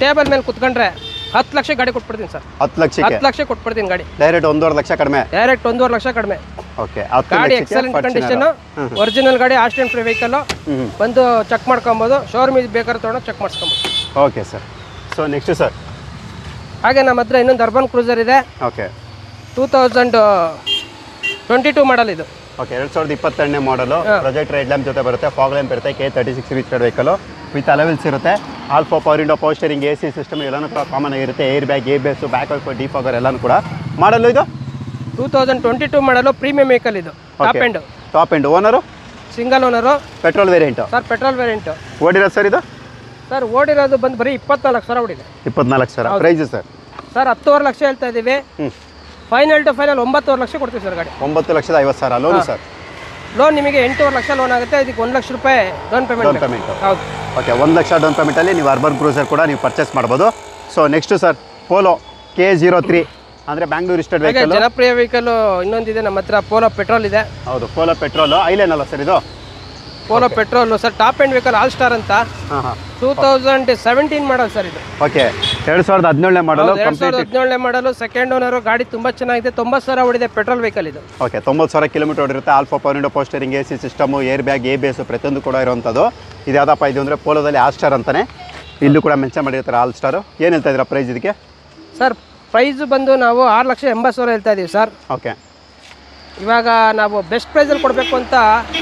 Speaker 1: ಟೇಬಲ್ ಮೇಲೆ ಕುತ್ಕೊಂಡ್ರೆ 10 ಲಕ್ಷ ಗಾಡಿ ಕೊಟ್ಬಿಡ್ತೀನಿ ಸರ್.
Speaker 2: 10 ಲಕ್ಷಕ್ಕೆ
Speaker 1: 10 ಲಕ್ಷ ಕೊಟ್ಬಿಡ್ತೀನಿ ಗಾಡಿ.
Speaker 2: ಡೈರೆಕ್ಟ್ 1.5 ಲಕ್ಷ ಕಡಿಮೆ.
Speaker 1: ಡೈರೆಕ್ಟ್ 1.5 ಲಕ್ಷ ಕಡಿಮೆ.
Speaker 2: ಓಕೆ
Speaker 1: ಗಾಡಿ ಎಕ್ಸಲೆಂಟ್ ಕಂಡೀಷನ್, ಒರಿಜಿನಲ್ ಗಾಡಿ, ಆಸ್ಟನ್ ಫ್ರೀ ವೆಹಿಕಲ್. ಬಂದು ಚೆಕ್ ಮಾಡ್ಕೊಬೋದು. ಶೋರೂಮ್ ಬೇಕಾದ್ರೆ ತೊಗೊಂಡು ಚೆಕ್ ಮಾಡಿಸ್ಕೊಬೋದು.
Speaker 2: Okay sir. So next sir,
Speaker 1: ಹಾಗೆ ನಮ್ಮ ಹತ್ರ ಇನ್ನೊಂದು ಅರ್ಬನ್ ಕ್ರೂಸರ್ ಇದೆ.
Speaker 2: ಓಕೆ
Speaker 1: 2022 ಮಾಡಲ್ ಇದು.
Speaker 2: ಓಕೆ 2022ನೇ ಮಾಡಲು. ಪ್ರೊಜೆಕ್ಟರ್ ಹೆಡ್ ಲ್ಯಾಂಪ್ ಜೊತೆ ಬರುತ್ತೆ, ಫಾಗ್ ಲ್ಯಾಂಪ್ ಇರುತ್ತೆ, K36 registered vehicle with alloy wheels ಇರುತ್ತೆ. All four power window, power steering, AC system ಎಲ್ಲನೂ ಕೂಡ ಕಾಮನ್ ಆಗಿರುತ್ತೆ. Air bag, ABS, back wiper, defogger ಎಲ್ಲನೂ ಕೂಡ. ಮಾಡಲು ಇದು
Speaker 1: 2022 ಮಾಡಲು ಪ್ರೀಮಿಯಂ ವೆಹಿಕಲ್ ಇದು.
Speaker 2: Top end owner
Speaker 1: single owner,
Speaker 2: petrol variant
Speaker 1: sir. Petrol variant
Speaker 2: ಓಡಿರೋದು ಸರ್ ಇದು?
Speaker 1: ಸರ್ ಓಡಿರೋದು ಬಂದು ಬರೀ 24 ಸಾವಿರ ಓಡಿದೆ.
Speaker 2: 24 ಸಾವಿರ. Price sir?
Speaker 1: ಸರ್ 10.5 ಲಕ್ಷ ಹೇಳ್ತಾ ಇದ್ದೀವಿ. ಫೈನಲ್ ಟು ಫೈನಲ್ 9.5 ಲಕ್ಷ ಕೊಡ್ತೀವಿ ಸರ್ ಗಾಡಿ.
Speaker 2: 9,50,000 ಲೋನ್ ಸರ್?
Speaker 1: ಲೋನ್ ನಿಮಗೆ 8.5 ಲಕ್ಷ ಲೋನ್ ಆಗುತ್ತೆ. ಇದಕ್ಕೆ 1 ಲಕ್ಷ ರೂಪಾಯಿ ಡೌನ್ ಪೇಮೆಂಟ್. ಹೌದು.
Speaker 2: ಓಕೆ 1 ಲಕ್ಷ ಡೌನ್ ಪೇಮೆಂಟಲ್ಲಿ ನೀವು ಅರ್ಬನ್ ಕ್ರೂಸರ್ ಕೂಡ ನೀವು ಪರ್ಚೇಸ್ ಮಾಡ್ಬೋದು. So next sir, polo K03 ಅಂದರೆ ಬ್ಯಾಂಗ್ಳೂರ್ ರಿಜಿಸ್ಟರ್ಡ್ ವೆಹಿಕಲ್.
Speaker 1: ಜನಪ್ರಿಯ ವೆಹಿಕಲ್ ಇನ್ನೊಂದಿದೆ ನಮ್ಮ ಹತ್ರ. ಪೋಲೋ ಪೆಟ್ರೋಲ್ ಇದೆ.
Speaker 2: ಹೌದು, ಪೋಲೋ ಪೆಟ್ರೋಲ್. ಐಲೇನ್ ಅಲ್ಲ ಸರ್ ಇದು?
Speaker 1: Polo petrol sir. Top end vehicle, all star ಅಂತ. 2017 ಮಾಡಲ್ ಸರ್ ಇದು.
Speaker 2: ಓಕೆ 2017ನೇ ಮಾಡಲು.
Speaker 1: 2017ನೇ ಮಾಡಲು, ಸೆಕೆಂಡ್ ಓನರು. ಗಾಡಿ ತುಂಬಾ ಚೆನ್ನಾಗಿದೆ. 90 ಸಾವಿರ ಓಡಿದೆ. ಪೆಟ್ರೋಲ್ ವೆಹಿಕಲ್ ಇದು.
Speaker 2: ಓಕೆ 90,000 ಕಿಲೋಮೀಟರ್ ಓಡಿರುತ್ತೆ. All four power window, power steering, AC system, air bag, ABS ಪ್ರತಿಯೊಂದು ಕೂಡ ಇರುವಂಥದ್ದು. ಇದು ಯಾವುದಪ್ಪ ಇದು ಅಂದರೆ ಪೋಲೋದಲ್ಲಿ ಆಲ್ ಸ್ಟಾರ್ ಅಂತಾನೆ ಇಲ್ಲೂ ಕೂಡ ಮೆನ್ಷನ್ ಮಾಡಿರ್ತಾರೆ, ಆಲ್ ಸ್ಟಾರು. ಏನು ಹೇಳ್ತಾ ಇದ್ದೀರಾ ಪ್ರೈಸ್ ಇದಕ್ಕೆ?
Speaker 1: ಸರ್ ಪ್ರೈಸ್ ಬಂದು ನಾವು 6,80,000 ಹೇಳ್ತಾ ಇದೀವಿ ಸರ್.
Speaker 2: ಓಕೆ
Speaker 1: ಇವಾಗ ನಾವು ಬೆಸ್ಟ್ ಪ್ರೈಸಲ್ಲಿ ಕೊಡಬೇಕು ಅಂತ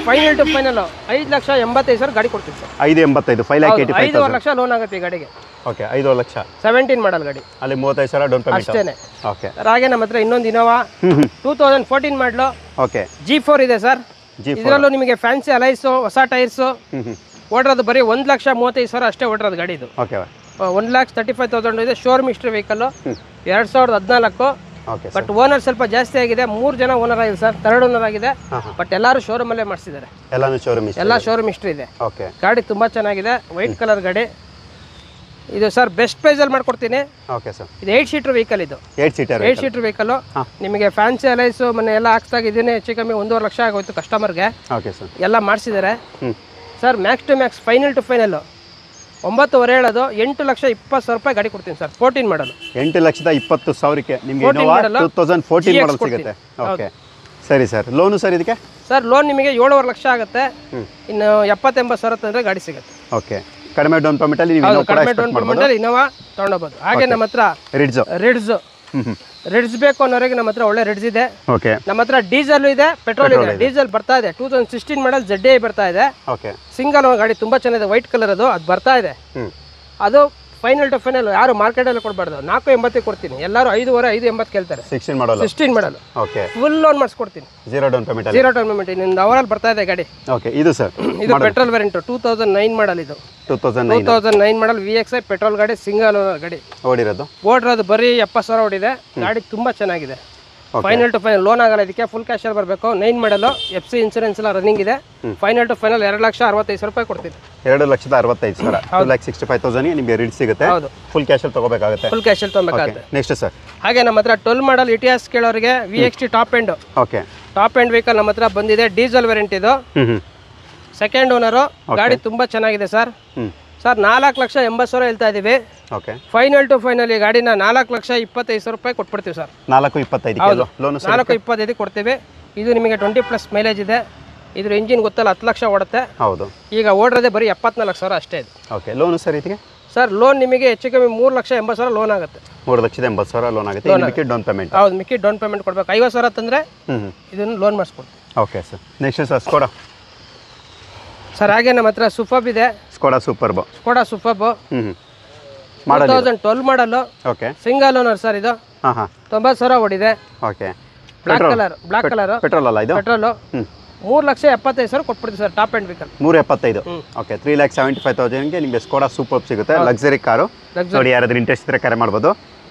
Speaker 1: ಫೈನಲ್ ಟು ಫೈನಲ್ 5,85,000 ಗಾಡಿ ಕೊಡ್ತೀವಿ ಸರ್.
Speaker 2: 585, 5,85,000.
Speaker 1: 5.5 ಲಕ್ಷ ಲೋನ್ ಆಗುತ್ತೆ ಈ ಗಾಡಿಗೆ.
Speaker 2: ಓಕೆ 5 ಲಕ್ಷ.
Speaker 1: 17 ಮಾಡಲ್ ಗಾಡಿ.
Speaker 2: ಅಲ್ಲಿ 35,000 ಡೌನ್ ಪೇಮೆಂಟ್
Speaker 1: ಅಷ್ಟೇನೆ.
Speaker 2: ಓಕೆ
Speaker 1: ಸರ್ ಹಾಗೆ ನಮ್ಮ ಹತ್ರ ಇನ್ನೊಂದು ಇನೋವಾ 2014 ಮಾಡಲು.
Speaker 2: ಓಕೆ
Speaker 1: G4 ಇದೆ ಸರ್. ಇದರಲ್ಲೂ ನಿಮಗೆ ಫ್ಯಾನ್ಸಿ ಅಲೈಸು, ಹೊಸ ಟೈರ್ಸು. ಓಡಿರೋದು ಬರೀ 1,35,000 ಅಷ್ಟೇ ಓಡಿರೋದು ಗಾಡಿ ಇದು.
Speaker 2: ಓಕೆ
Speaker 1: 1,35,000 ಇದೆ. Showroom history vehicle 2014.
Speaker 2: Okay
Speaker 1: but owner ಸ್ವಲ್ಪ ಜಾಸ್ತಿ ಆಗಿದೆ. 3 ಜನ ಓನರ್ ಆಗಿದೆ ಸರ್. 3rd ಓನರ್ ಆಗಿದೆ. ಬಟ್ ಎಲ್ಲರೂ ಶೋರೂಮ್ ಅಲ್ಲೇ ಮಾಡಿಸಿದ್ದಾರೆ.
Speaker 2: ಎಲ್ಲಾನು ಶೋರೂಮ್
Speaker 1: ಎಲ್ಲ ಶೋರೂಮ್ ಹಿಸ್ಟ್ರಿ ಇದೆ.
Speaker 2: ಓಕೆ
Speaker 1: ಗಾಡಿ ತುಂಬಾ ಚೆನ್ನಾಗಿದೆ. ವೈಟ್ ಕಲರ್ ಗಾಡಿ ಇದು ಸರ್. ಬೆಸ್ಟ್ ಪ್ರೈಸ್ ಅಲ್ಲಿ ಮಾಡ್ಕೊಡ್ತೀನಿ.
Speaker 2: Okay sir.
Speaker 1: ಇದು 8 ಸೀಟರ್ ವೆಹಿಕಲ್. ಇದು
Speaker 2: 8 ಸೀಟರ್
Speaker 1: ವೆಹಿಕಲ್. ನಿಮಗೆ ಫ್ಯಾನ್ಸಿ ಅಲೈಸು ಮೊನ್ನೆ ಎಲ್ಲ ಹಾಕ್ಸ್ದಾಗ ಇದನ್ನೇ ಹೆಚ್ಚು ಕಮ್ಮಿ 1.5 ಲಕ್ಷ ಆಗೋಯ್ತು ಕಸ್ಟಮರ್ಗೆ.
Speaker 2: Okay sir.
Speaker 1: ಎಲ್ಲ ಮಾಡಿಸಿದ್ದಾರೆ ಸರ್. Max to max final to final 9.5 ಹೇಳೋದು 8,20,000 ರೂಪಾಯಿ ಗಾಡಿ ಕೊಡ್ತೀನಿ ಸರ್. 14 ಮಾಡಲು
Speaker 2: 8,20,000ಕ್ಕೆ ನಿಮಗೆ ಇನೋವಾ 2014 ಮಾಡಲ್ ಸಿಗುತ್ತೆ. ಓಕೆ ಸರಿ ಸರ್. ಲೋನು ಸರ್ ಇದಕ್ಕೆ? ಸರ್
Speaker 1: ಲೋನ್ ನಿಮಗೆ 7.5 ಲಕ್ಷ ಆಗುತ್ತೆ. ಇನ್ನು 70-80,000 ತಂದರೆ ಗಾಡಿ ಸಿಗುತ್ತೆ.
Speaker 2: ಓಕೆ ಕಡಿಮೆ ಡೌನ್ ಪೇಮೆಂಟಲ್ಲಿ ನೀವು
Speaker 1: ಕಡಿಮೆ ಡೌನ್ ಪೇಮೆಂಟಲ್ಲಿ ಇನೋವಾ ತೊಗೊಂಡೋಗ್ಬೋದು. ಹಾಗೆ ನಮ್ಮ ಹತ್ರ ರಿಡ್ಸ್ ಬೇಕು ಅನ್ನೋರಿಗೆ ನಮ್ಮ ಹತ್ರ ಒಳ್ಳೆ ರಿಡ್ಸ್ ಇದೆ.
Speaker 2: ಓಕೆ
Speaker 1: ನಮ್ಮ ಹತ್ರ ಡೀಸೆಲ್ ಇದೆ, ಪೆಟ್ರೋಲ್ ಇದೆ. ಡೀಸೆಲ್ ಬರ್ತಾ ಇದೆ 2016 ಮಾಡಲ್ ZDI ಬರ್ತಾ ಇದೆ.
Speaker 2: ಓಕೆ
Speaker 1: ಸಿಂಗಲ್ ಗಾಡಿ ತುಂಬಾ ಚೆನ್ನಾಗಿದೆ. ವೈಟ್ ಕಲರ್ ಅದು ಬರ್ತಾ ಇದೆ. ಅದು ಫೈನಲ್ ಟು ಫೈನಲ್ ಯಾರು ಮಾರ್ಕೆಟಲ್ಲಿ ಕೊಡಬಾರ್ದು. 480 ಕೊಡ್ತೀನಿ. ಎಲ್ಲರೂ 5.5 580 ಕೇಳ್ತಾರೆ. 16 ಮಾಡಲ್.
Speaker 2: ಓಕೆ
Speaker 1: ಫುಲ್ ಲೋನ್ ಮಾಡಿಸ್ಕೊಡ್ತೀನಿ.
Speaker 2: 0 ಡೌನ್ ಪೇಮೆಂಟ್.
Speaker 1: ಇನ್ನೊಂದು ಅವರಲ್ಲಿ ಬರ್ತಾ ಇದೆ ಗಾಡಿ.
Speaker 2: ಓಕೆ ಇದು ಸರ್
Speaker 1: ಇದು ಪೆಟ್ರೋಲ್ ವೇರಿಯಂಟ್ 2009 ಮಾಡಲ್. ಇದು 2009 ಮಾಡಲ್ VXI ಪೆಟ್ರೋಲ್ ಗಾಡಿ. ಸಿಂಗಲ್ ಗಾಡಿ. ಓಡಿರೋದು ಬರೀ 70,000 ಓಡಿದೆ. ಗಾಡಿ ತುಂಬಾ ಚೆನ್ನಾಗಿದೆ. ಫೈನಲ್ ಟು ಫೈನಲ್ ಲೋನ್ ಆಗಲ್ಲ. ಇದಕ್ಕೆ ಫುಲ್ ಕ್ಯಾಶ್ ಅಲ್ಲಿ ಬರಬೇಕು. 9 ಮಾಡಲು FC ಇನ್ಸೂರೆನ್ಸ್ ಎಲ್ಲ ರನ್ನಿಂಗ್ ಇದೆ. ಫೈನಲ್ ಟು ಫೈನಲ್ 2,65,000 ರೂಪಾಯಿ ಕೊಡ್ತೀನಿ.
Speaker 2: 2,65,000 2,65,000 ನಿಮಗೆ ರಿಡ್ ಸಿಗುತ್ತೆ. ಫುಲ್ ಕ್ಯಾಶ್ ಅಲ್ಲಿ ತಗೋಬೇಕಾಗುತ್ತೆ.
Speaker 1: ಫುಲ್ ಕ್ಯಾಶ್ ಅಲ್ಲಿ ತಗೋಬೇಕಾಗುತ್ತೆ.
Speaker 2: ನೆಕ್ಸ್ಟ್ ಸರ್
Speaker 1: ಹಾಗೆ ನಮ್ಮ ಹತ್ರ 12 ಮಾಡಲ್ ಇಟಿಎಸ್ ಕೇಳೋರಿಗೆ VXT top end.
Speaker 2: Okay
Speaker 1: top end vehicle ನಮ್ಮ ಹತ್ರ ಬಂದಿದೆ. ಡೀಸೆಲ್ ವೇರಿಯಂಟ್ ಇದು. Second owner. ಗಾಡಿ ತುಂಬಾ ಚೆನ್ನಾಗಿದೆ ಸರ್. ಸರ್ 4,80,000 ಹೇಳ್ತಾ ಇದೀವಿ.
Speaker 2: ಓಕೆ
Speaker 1: ಫೈನಲ್ ಟು ಫೈನಲ್ ಈ ಗಾಡಿನ 4,25,000 ರೂಪಾಯಿ ಕೊಟ್ಬಿಡ್ತೀವಿ ಸರ್.
Speaker 2: 4,25,000 ಲೋನ್
Speaker 1: 4,25,000 ಕೊಡ್ತೀವಿ. ಇದು ನಿಮಗೆ 20+ ಮೈಲೇಜ್ ಇದೆ. ಇದ್ರ ಇಂಜಿನ್ ಗೊತ್ತಲ್ಲ 10 ಲಕ್ಷ ಓಡುತ್ತೆ.
Speaker 2: ಹೌದು.
Speaker 1: ಈಗ ಓಡಿರೋದೇ ಬರೀ 74,000 ಅಷ್ಟೇ ಇದು.
Speaker 2: ಓಕೆ ಲೋನ್ ಸರ್ ಇದಕ್ಕೆ?
Speaker 1: ಸರ್ ಲೋನ್ ನಿಮಗೆ ಹೆಚ್ಚು ಕಮ್ಮಿ 3,80,000 ಲೋನ್ ಆಗುತ್ತೆ.
Speaker 2: 3,80,000 ಲೋನ್ ಆಗುತ್ತೆ. ಮಿಕ್ಕಿ ಡೌನ್ ಪೇಮೆಂಟ್.
Speaker 1: ಹೌದು ಮಿಕ್ಕಿ ಡೌನ್ ಪೇಮೆಂಟ್ ಕೊಡಬೇಕು. 50,000 ತಂದ್ರೆ ಇದನ್ನು ಲೋನ್ ಮಾಡಿಸ್ಕೊಡ್ತೀವಿ.
Speaker 2: Okay sir. Next sir Skoda.
Speaker 1: Sir ಹಾಗೆ ನಮ್ಮ ಹತ್ರ ಸೂಪರ್ಬ್ ಇದೆ.
Speaker 2: Skoda superb.
Speaker 1: 2012 ಮಾಡಲು.
Speaker 2: ಓಕೆ
Speaker 1: ಸಿಂಗಲ್ ಓನರ್ ಸರ್ ಇದು. 90,000 ಓಡಿದೆ.
Speaker 2: Okay
Speaker 1: black colour.
Speaker 2: ಪೆಟ್ರೋಲ್ ಅಲ್ಲ ಇದು?
Speaker 1: ಪೆಟ್ರೋಲ್. 3,75,000 ಕೊಟ್ಬಿಡ್ತೀವಿ sir. Top end vehicle
Speaker 2: 375. Okay 3,75,000ಗೆ ನಿಮಗೆ ಸ್ಕೋಡಾ ಸೂಪರ್ಬ್ ಸಿಗುತ್ತೆ. ಲಕ್ಸರಿ ಕಾರು ನೋಡಿ. ಯಾರಾದ್ರೂ ಇಂಟ್ರೆಸ್ಟ್ ಇದ್ರೆ ಕರೆ ಮಾಡ್ಬೋದು.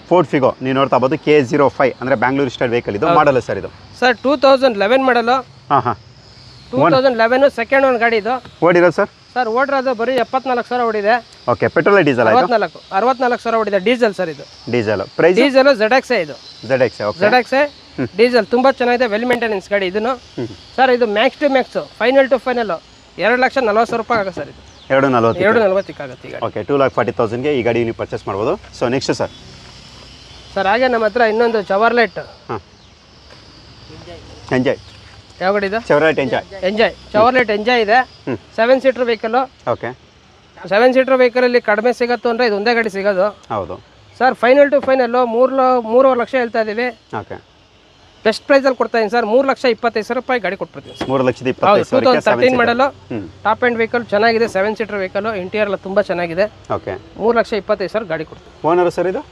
Speaker 2: ಫೋರ್ಡ್ ಫಿಗೋ ನೀವು ನೋಡ್ತಾ ಇರ್ಬೋದು. K05 ಅಂದರೆ ಬ್ಯಾಂಗ್ಳೂರ್ ರಿಜಿಸ್ಟರ್ಡ್ ವೆಹಿಕಲ್. ಇದು ಮಾಡಲ್ಲ ಸರ್ ಇದು?
Speaker 1: ಸರ್ 2011 ಮಾಡಲು.
Speaker 2: ಹಾಂ ಹಾಂ
Speaker 1: 2011 ಸೆಕೆಂಡ್ ಓನ್ ಗಾಡಿ ಇದು.
Speaker 2: ಓಡಿರೋದು ಸರ್?
Speaker 1: ಸರ್ ಓಡಿರೋದು ಬರೀ 74,000 ಓಡಿದೆ.
Speaker 2: Okay, petrol diesel?
Speaker 1: 64,000 ಓಡಿದೆ. ಡೀಸೆಲ್ ಸರ್ ಇದು.
Speaker 2: Diesel price?
Speaker 1: ಡೀಸೆಲ್ ZX ಇದು.
Speaker 2: ZX. ಓಕೆ,
Speaker 1: ZX ಡೀಸೆಲ್ ತುಂಬ ಚೆನ್ನಾಗಿದೆ, ವೆಲ್ ಮೇಂಟೆನೆನ್ಸ್ ಗಾಡಿ ಇದನ್ನು. ಸರ್ ಇದು max to max final to final 2,40,000 ರೂಪಾಯಿ ಆಗುತ್ತೆ ಸರ್ ಇದು. 2,40,000 ಆಗುತ್ತೆ ಈ ಗಾಡಿ.
Speaker 2: ಓಕೆ, 2,40,000ಗೆ ಈ ಗಾಡಿ ನೀವು ಪರ್ಚೇಸ್ ಮಾಡ್ಬೋದು. So next sir?
Speaker 1: ಸರ್ ಹಾಗೆ ನಮ್ಮ ಹತ್ರ ಇನ್ನೊಂದು ಚವರ್ಲೆಟ್.
Speaker 2: ಹಾಂ, ಎಂಜಾಯ್.
Speaker 1: ಯಾವ ಗಾಡಿ ಇದು?
Speaker 2: Chevrolet enjoy.
Speaker 1: ಚವರ್ಲೆಟ್ ಎಂಜಾಯ್ ಇದೆ. 7 ಸೀಟರ್ ವೆಹಿಕಲ್.
Speaker 2: ಓಕೆ,
Speaker 1: 7 ಸೀಟರ್ ವೆಹಿಕಲಲ್ಲಿ ಕಡಿಮೆ ಸಿಗುತ್ತೋ ಅಂದರೆ ಇದು ಒಂದೇ ಗಾಡಿ ಸಿಗೋದು.
Speaker 2: ಹೌದು
Speaker 1: sir. Final to final 3.5 lakh ಹೇಳ್ತಾ ಇದ್ದೀವಿ.
Speaker 2: ಓಕೆ,
Speaker 1: ಬೆಸ್ಟ್ ಪ್ರೈಸಲ್ಲಿ ಕೊಡ್ತಾ ಇದ್ದೀನಿ ಸರ್. 3,25,000 ರೂಪಾಯಿ ಗಾಡಿ ಕೊಟ್ಬಿಡ್ತೀನಿ ಸರ್.
Speaker 2: 3,25,000.
Speaker 1: 2013 ಮಾಡಲು ಟಾಪ್ ಎಂಡ್ ವೆಹಿಕಲ್ ಚೆನ್ನಾಗಿದೆ. 7 ಸೀಟರ್ ವೆಹಿಕಲ್, ಇಂಟೀರಿಯರ್ ಎಲ್ಲ ತುಂಬ ಚೆನ್ನಾಗಿದೆ.
Speaker 2: ಓಕೆ,
Speaker 1: 3,25,000 ಗಾಡಿ ಕೊಡ್ತೀನಿ.
Speaker 2: ಓನರ್ ಸರ್ ಇದು?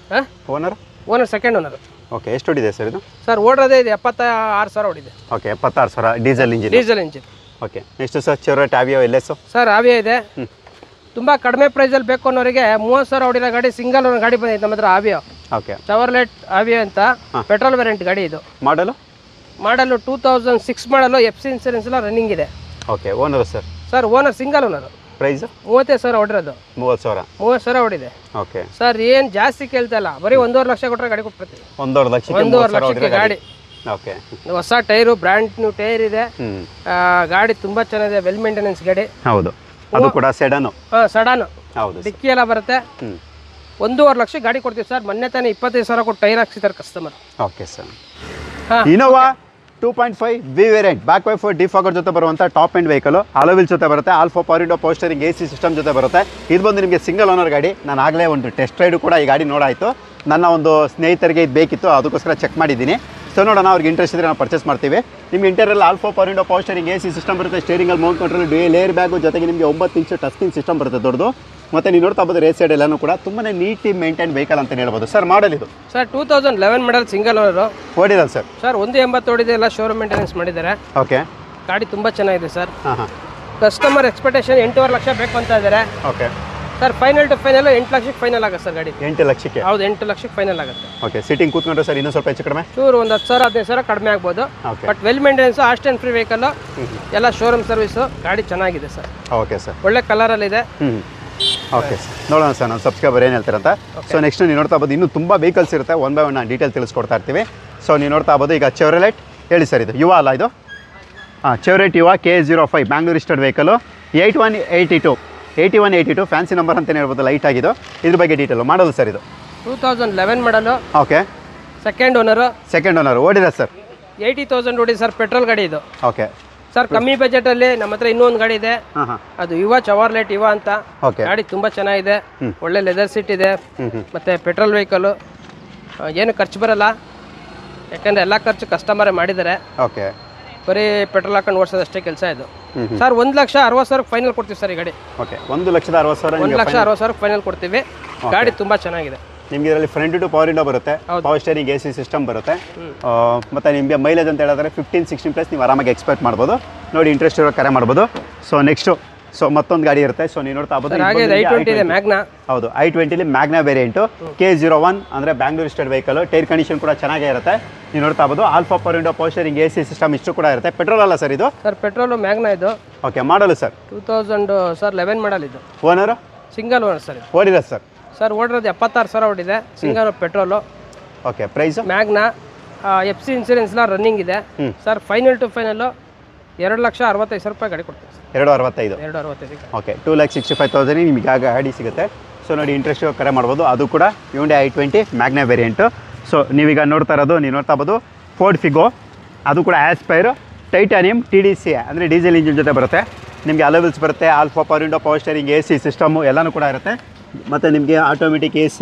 Speaker 2: Owner
Speaker 1: second owner.
Speaker 2: ಓಕೆ, ಎಷ್ಟು ಹೊಡಿದೆ ಸರ್ ಇದು?
Speaker 1: ಸರ್ ಓಡೋದೇ ಇದೆ 76,000 ಹೊಡಿದೆ.
Speaker 2: Okay, 76,000 diesel engine.
Speaker 1: Okay,
Speaker 2: next sir Chevrolet Aveo LS.
Speaker 1: Sir Aveo ಇದೆ. ತುಂಬ ಕಡಿಮೆ ಪ್ರೈಸಲ್ಲಿ ಬೇಕು ಅನ್ನೋರಿಗೆ 30,000 ಹೊಡಿರೋ ಗಾಡಿ ಸಿಂಗಲ್ ಓನರ್ ಗಾಡಿ ಬಂದಿದೆ ನಮ್ಮ ಹತ್ರ ಆವಿಯೋ.
Speaker 2: ಓಕೆ,
Speaker 1: ಚವರ್ಲೆಟ್ ಆವಿಯೋ ಅಂತ ಪೆಟ್ರೋಲ್ ವೇರಿಯಂಟ್ ಗಾಡಿ ಇದು.
Speaker 2: ಮಾಡಲು
Speaker 1: 2006 ಮಾಡಲು. FC ಇನ್ಸೂರೆನ್ಸ್ ಎಲ್ಲ ರನ್ನಿಂಗ್ ಇದೆ.
Speaker 2: Okay, owner sir?
Speaker 1: Sir owner single owner.
Speaker 2: Price?
Speaker 1: 35,000 ಹೊಡಿರೋದು.
Speaker 2: 30,000
Speaker 1: ಹೊಡಿದೆ.
Speaker 2: ಓಕೆ
Speaker 1: ಸರ್ ಏನು ಜಾಸ್ತಿ ಕೇಳ್ತಾ ಇಲ್ಲ, ಬರೀ 1.5 ಲಕ್ಷ ಕೊಟ್ಟರೆ ಗಾಡಿ ಕೊಟ್ಬಿಡ್ತೀವಿ.
Speaker 2: 1.5
Speaker 1: ಲಕ್ಷಕ್ಕೆ ಗಾಡಿ.
Speaker 2: ಓಕೆ,
Speaker 1: ಹೊಸ ಟೈರು, ಬ್ರ್ಯಾಂಡ್ ನ್ಯೂ ಟೈರ್ ಇದೆ. ಗಾಡಿ ತುಂಬಾ ಚೆನ್ನಾಗಿದೆ, ವೆಲ್ ಮೇಂಟೆನೆನ್ಸ್ ಗಾಡಿ.
Speaker 2: ಹೌದು, ಅದು ಕೂಡ ಸೆಡಾನು.
Speaker 1: ಸಡಾನು.
Speaker 2: ಹೌದು,
Speaker 1: ಡಿಕ್ಕಿ ಎಲ್ಲ ಬರುತ್ತೆ. 1.5 ಲಕ್ಷ ಗಾಡಿ ಕೊಡ್ತೀವಿ ಸರ್. ಮೊನ್ನೆ ತಾನೇ 25,000 ಕೊಟ್ಟು ಟೈರ್ ಹಾಕ್ಸಿದ್ದಾರೆ customer.
Speaker 2: Okay sir. Innova 2.5 V variant back wiper defogger ಜೊತೆ ಬರುವಂಥ ಟಾಪ್ ಎಂಡ್ ವೆಹಿಕಲ್. ಅಲೋವಿಲ್ ಜೊತೆ ಬರುತ್ತೆ. All four power window, power steering, AC system ಜೊತೆ ಬರುತ್ತೆ. ಇದು ಬಂದು ನಿಮಗೆ ಸಿಂಗಲ್ ಓನರ್ ಗಾಡಿ. ನಾನು ಆಗಲೇ ಒಂದು ಟೆಸ್ಟ್ ರೈಡು ಕೂಡ ಈ ಗಾಡಿ ನೋಡಾಯಿತು. ನನ್ನ ಒಂದು ಸ್ನೇಹಿತರಿಗೆ ಇದು ಬೇಕಿತ್ತು, ಅದಕ್ಕೋಸ್ಕರ ಚೆಕ್ ಮಾಡಿದ್ದೀನಿ. ಸೊ ನೋಡೋಣ, ಅವ್ರಿಗೆ ಇಂಟ್ರೆಸ್ಟ್ ಇದ್ದರೆ ನಾವು ಪರ್ಚೇಸ್ ಮಾಡ್ತೀವಿ. ನಿಮಗೆ interior all four power window, power steering, AC system ಬರುತ್ತೆ. ಸ್ಟೀರಿಂಗಲ್ಲಿ mount control, dual air bag, ಜೊತೆಗೆ ನಿಮಗೆ 9 ಇಂಚು ಟಚ್ ಸ್ಕ್ರೀನ್ ಸಿಸ್ಟಮ್ ಬರುತ್ತೆ ದೊಡ್ಡದು. ಮತ್ತು ನೀವು ನೋಡ್ತಾ ಬೋದು ರೇಸ್ ಸೈಡ್ ಎಲ್ಲನೂ ಕೂಡ ತುಂಬಾ ನೀಟಿ ಮೇಂಟೈನ್ ವೆಹಿಕಲ್ ಅಂತ ಹೇಳ್ಬೋದು. ಸರ್ ಮಾಡಲ್ ಇದು?
Speaker 1: Sir 2011 model single owner.
Speaker 2: ಓಡಿರಲ್ಲ ಸರ್?
Speaker 1: ಸರ್ 1.80 ಓಡಿದೆ. ಎಲ್ಲ ಶೋರೂಮ್ ಮೇಂಟೆನೆನ್ಸ್ ಮಾಡಿದ್ದಾರೆ.
Speaker 2: ಓಕೆ,
Speaker 1: ಗಾಡಿ ತುಂಬ ಚೆನ್ನಾಗಿದೆ ಸರ್.
Speaker 2: ಹಾಂ,
Speaker 1: ಕಸ್ಟಮರ್ ಎಕ್ಸ್ಪೆಕ್ಟೇಷನ್ 8.5 ಲಕ್ಷ ಬೇಕು ಅಂತ ಇದ್ದಾರೆ.
Speaker 2: Okay
Speaker 1: sir. Final to final 8 ಲಕ್ಷಕ್ಕೆ ಫೈನಲ್ ಆಗುತ್ತೆ ಸರ್ ಗಾಡಿ.
Speaker 2: 8 ಲಕ್ಷಕ್ಕೆ?
Speaker 1: ಹೌದು, 8 ಲಕ್ಷಕ್ಕೆ ಫೈನಲ್ ಆಗುತ್ತೆ.
Speaker 2: ಓಕೆ, ಸೀಟಿಂಗ್ ಕೂತ್ಕೊಂಡ್ರೆ ಸರ್ ಇನ್ನೂ ಸ್ವಲ್ಪ ಹೆಚ್ಚು ಕಡಿಮೆ?
Speaker 1: ಚೂರು ಒಂದು 10,000-15,000 ಕಡಿಮೆ ಆಗ್ಬೋದು. But well maintenance, Aston free vehicle, ಎಲ್ಲ ಶೋರೂಮ್ ಸರ್ವಿಸು. ಗಾಡಿ ಚೆನ್ನಾಗಿದೆ ಸರ್.
Speaker 2: ಓಕೆ ಸರ್,
Speaker 1: ಒಳ್ಳೆ ಕಲರಲ್ಲಿದೆ.
Speaker 2: ಓಕೆ ಸರ್, ನೋಡೋಣ ಸರ್ ನಮ್ಮ ಸಬ್ಸ್ಕ್ರೈಬರ್ ಏನು ಹೇಳ್ತಾರಂತ. ಸೊ ನೆಕ್ಸ್ಟ್ ನೀವು ನೋಡ್ತಾ ಬೋದು ಇನ್ನೂ ತುಂಬ ವೆಹಿಕಲ್ಸ್ ಇರುತ್ತೆ. ಒನ್ ಬೈ ಒನ್ ನಾನು ಡೀಟೇಲ್ ತಿಳಿಸ್ಕೊಡ್ತಾ ಇರ್ತೀವಿ. ಸೊ ನೀವು ನೋಡ್ತಾ ಬೋದು ಈಗ ಚೆವರ್ಲೆಟ್ ಹೇಳಿ ಸರ್, ಇದು ಯುವ ಅಲ್ಲ ಇದು? ಹಾಂ, ಚೆವರ್ಲೆಟ್ ಯುವ KA05 Bangalore registered vehicle. 8182 fancy number ಅಂತಲೇ ಹೇಳ್ಬೋದು, ಲೈಟ್ ಆಗಿದ್ದು. ಇದ್ರ ಬಗ್ಗೆ ಡೀಟೇಲು ಮಾಡಲು ಸರ್ ಇದು?
Speaker 1: 2011 ಮಾಡಲು.
Speaker 2: Okay,
Speaker 1: second owner.
Speaker 2: ಓಡಿರ ಸರ್?
Speaker 1: 80,000 ಓಡಿ ಸರ್. ಪೆಟ್ರೋಲ್ ಗಾಡಿ ಇದು.
Speaker 2: Okay
Speaker 1: sir. ಕಮ್ಮಿ ಬಜೆಟಲ್ಲಿ ನಮ್ಮ ಹತ್ರ ಇನ್ನೊಂದು ಗಾಡಿ ಇದೆ. ಅದು ಯುವ ಚವರ್ಲೆಟ್ ಯುವ ಅಂತ. ಗಾಡಿ ತುಂಬ ಚೆನ್ನಾಗಿದೆ. ಒಳ್ಳೆ ಲೆದರ್ ಸೀಟ್ ಇದೆ. ಮತ್ತು ಪೆಟ್ರೋಲ್ ವೆಹಿಕಲ್ಲು. ಏನು ಖರ್ಚು ಬರಲ್ಲ, ಯಾಕಂದರೆ ಎಲ್ಲ ಖರ್ಚು ಕಸ್ಟಮರೇ ಮಾಡಿದ್ದಾರೆ.
Speaker 2: ಓಕೆ,
Speaker 1: ಬರೀ ಪೆಟ್ರೋಲ್ ಹಾಕೊಂಡು ಓಡಿಸೋದಷ್ಟೇ ಕೆಲಸ ಇದು. ಸರ್ 1,60,000 ಫೈನಲ್ ಕೊಡ್ತೀವಿ ಸರ್ ಈ ಗಾಡಿ.
Speaker 2: ಓಕೆ, 1,60,000.
Speaker 1: 1,60,000 ಫೈನಲ್ ಕೊಡ್ತೀವಿ. ಗಾಡಿ ತುಂಬ ಚೆನ್ನಾಗಿದೆ.
Speaker 2: ನಿಮಗೆ ಇದರಲ್ಲಿ ಫ್ರಂಟ್ ಟು ಪವರ್ ವಿಂಡೋ ಬರುತ್ತೆ. ಪವರ್ ಸ್ಟೀರಿಂಗ್, AC ಸಿಸ್ಟಮ್ ಬರುತ್ತೆ. ಮತ್ತು ನಿಮಗೆ ಮೈಲೇಜ್ ಅಂತ ಹೇಳಿದ್ರೆ 15-16+ ನೀವು ಆರಾಮಾಗಿ ಎಕ್ಸ್ಪೆಕ್ಟ್ ಮಾಡ್ಬೋದು. ನೋಡಿ, ಇಂಟ್ರೆಸ್ಟ್ ಇರೋ ಕರೆ ಮಾಡ್ಬೋದು. ಸೊ ನೆಕ್ಸ್ಟು ಮತ್ತೊಂದು ಗಾಡಿ ಇರುತ್ತೆ. ಸೊ ನೀವು ನೋಡ್ತಾ ಬೋದು ಹೌದು, i20 ಮ್ಯಾಗ್ನಾ ವೇರಿಯಂಟು. K01 ಅಂದರೆ Bangalore registered vehicle. Tyre condition ಕೂಡ ಚೆನ್ನಾಗೇ ಇರುತ್ತೆ. ನೀವು ನೋಡ್ತಾ ಬೋದು all four power window, power steering, AC system ಇಷ್ಟು ಕೂಡ ಇರುತ್ತೆ. ಪೆಟ್ರೋಲ್ ಅಲ್ಲ ಸರ್ ಇದು?
Speaker 1: ಸರ್ ಪೆಟ್ರೋಲು ಮ್ಯಾಗ್ನಾ ಇದು.
Speaker 2: Okay, model sir?
Speaker 1: 2011 ಮಾಡಲ್ ಇದು.
Speaker 2: ಓನರು?
Speaker 1: Single owner sir.
Speaker 2: ಓಡಿರ ಸರ್?
Speaker 1: ಸರ್ ಓಡಿರೋದು 76,000 ಓಡಿದೆ. Single petrol.
Speaker 2: Okay, price?
Speaker 1: Magna FC insurance ಎಲ್ಲ ರನ್ನಿಂಗ್ ಇದೆ. ಸರ್ ಫೈನಲ್ ಟು ಫೈನಲು 2,65,000 ರೂಪಾಯಿ ಗಾಡಿ ಕೊಡ್ತೀವಿ ಸರ್.
Speaker 2: 265. ಓಕೆ, 2,65,000 ನಿಮಗೆ ಆಗ ಗಾಡಿ ಸಿಗುತ್ತೆ. ಸೊ ನೋಡಿ, ಇಂಟ್ರೆಸ್ಟ್ ಕರೆ ಮಾಡ್ಬೋದು. ಅದು ಕೂಡ Hyundai i20 Magna variant. So ನೀವೀಗ ನೋಡ್ತಾ ಇರೋದು, ನೀವು ನೋಡ್ತಾ ಬೋದು ಫೋರ್ಡ್ ಫಿಗೋ. ಅದು ಕೂಡ ಆಸ್ಪೈರ್ ಟೈಟಾನಿಯಂ TDC ಅಂದರೆ ಡೀಸೆಲ್ ಇಂಜಿನ್ ಜೊತೆ ಬರುತ್ತೆ. ನಿಮಗೆ ಅಲೋವಿಲ್ಸ್ ಬರುತ್ತೆ. All four power window, power steering, AC system ಎಲ್ಲನೂ ಕೂಡ ಇರುತ್ತೆ. ಮತ್ತು ನಿಮಗೆ ಆಟೋಮೆಟಿಕ್ AC,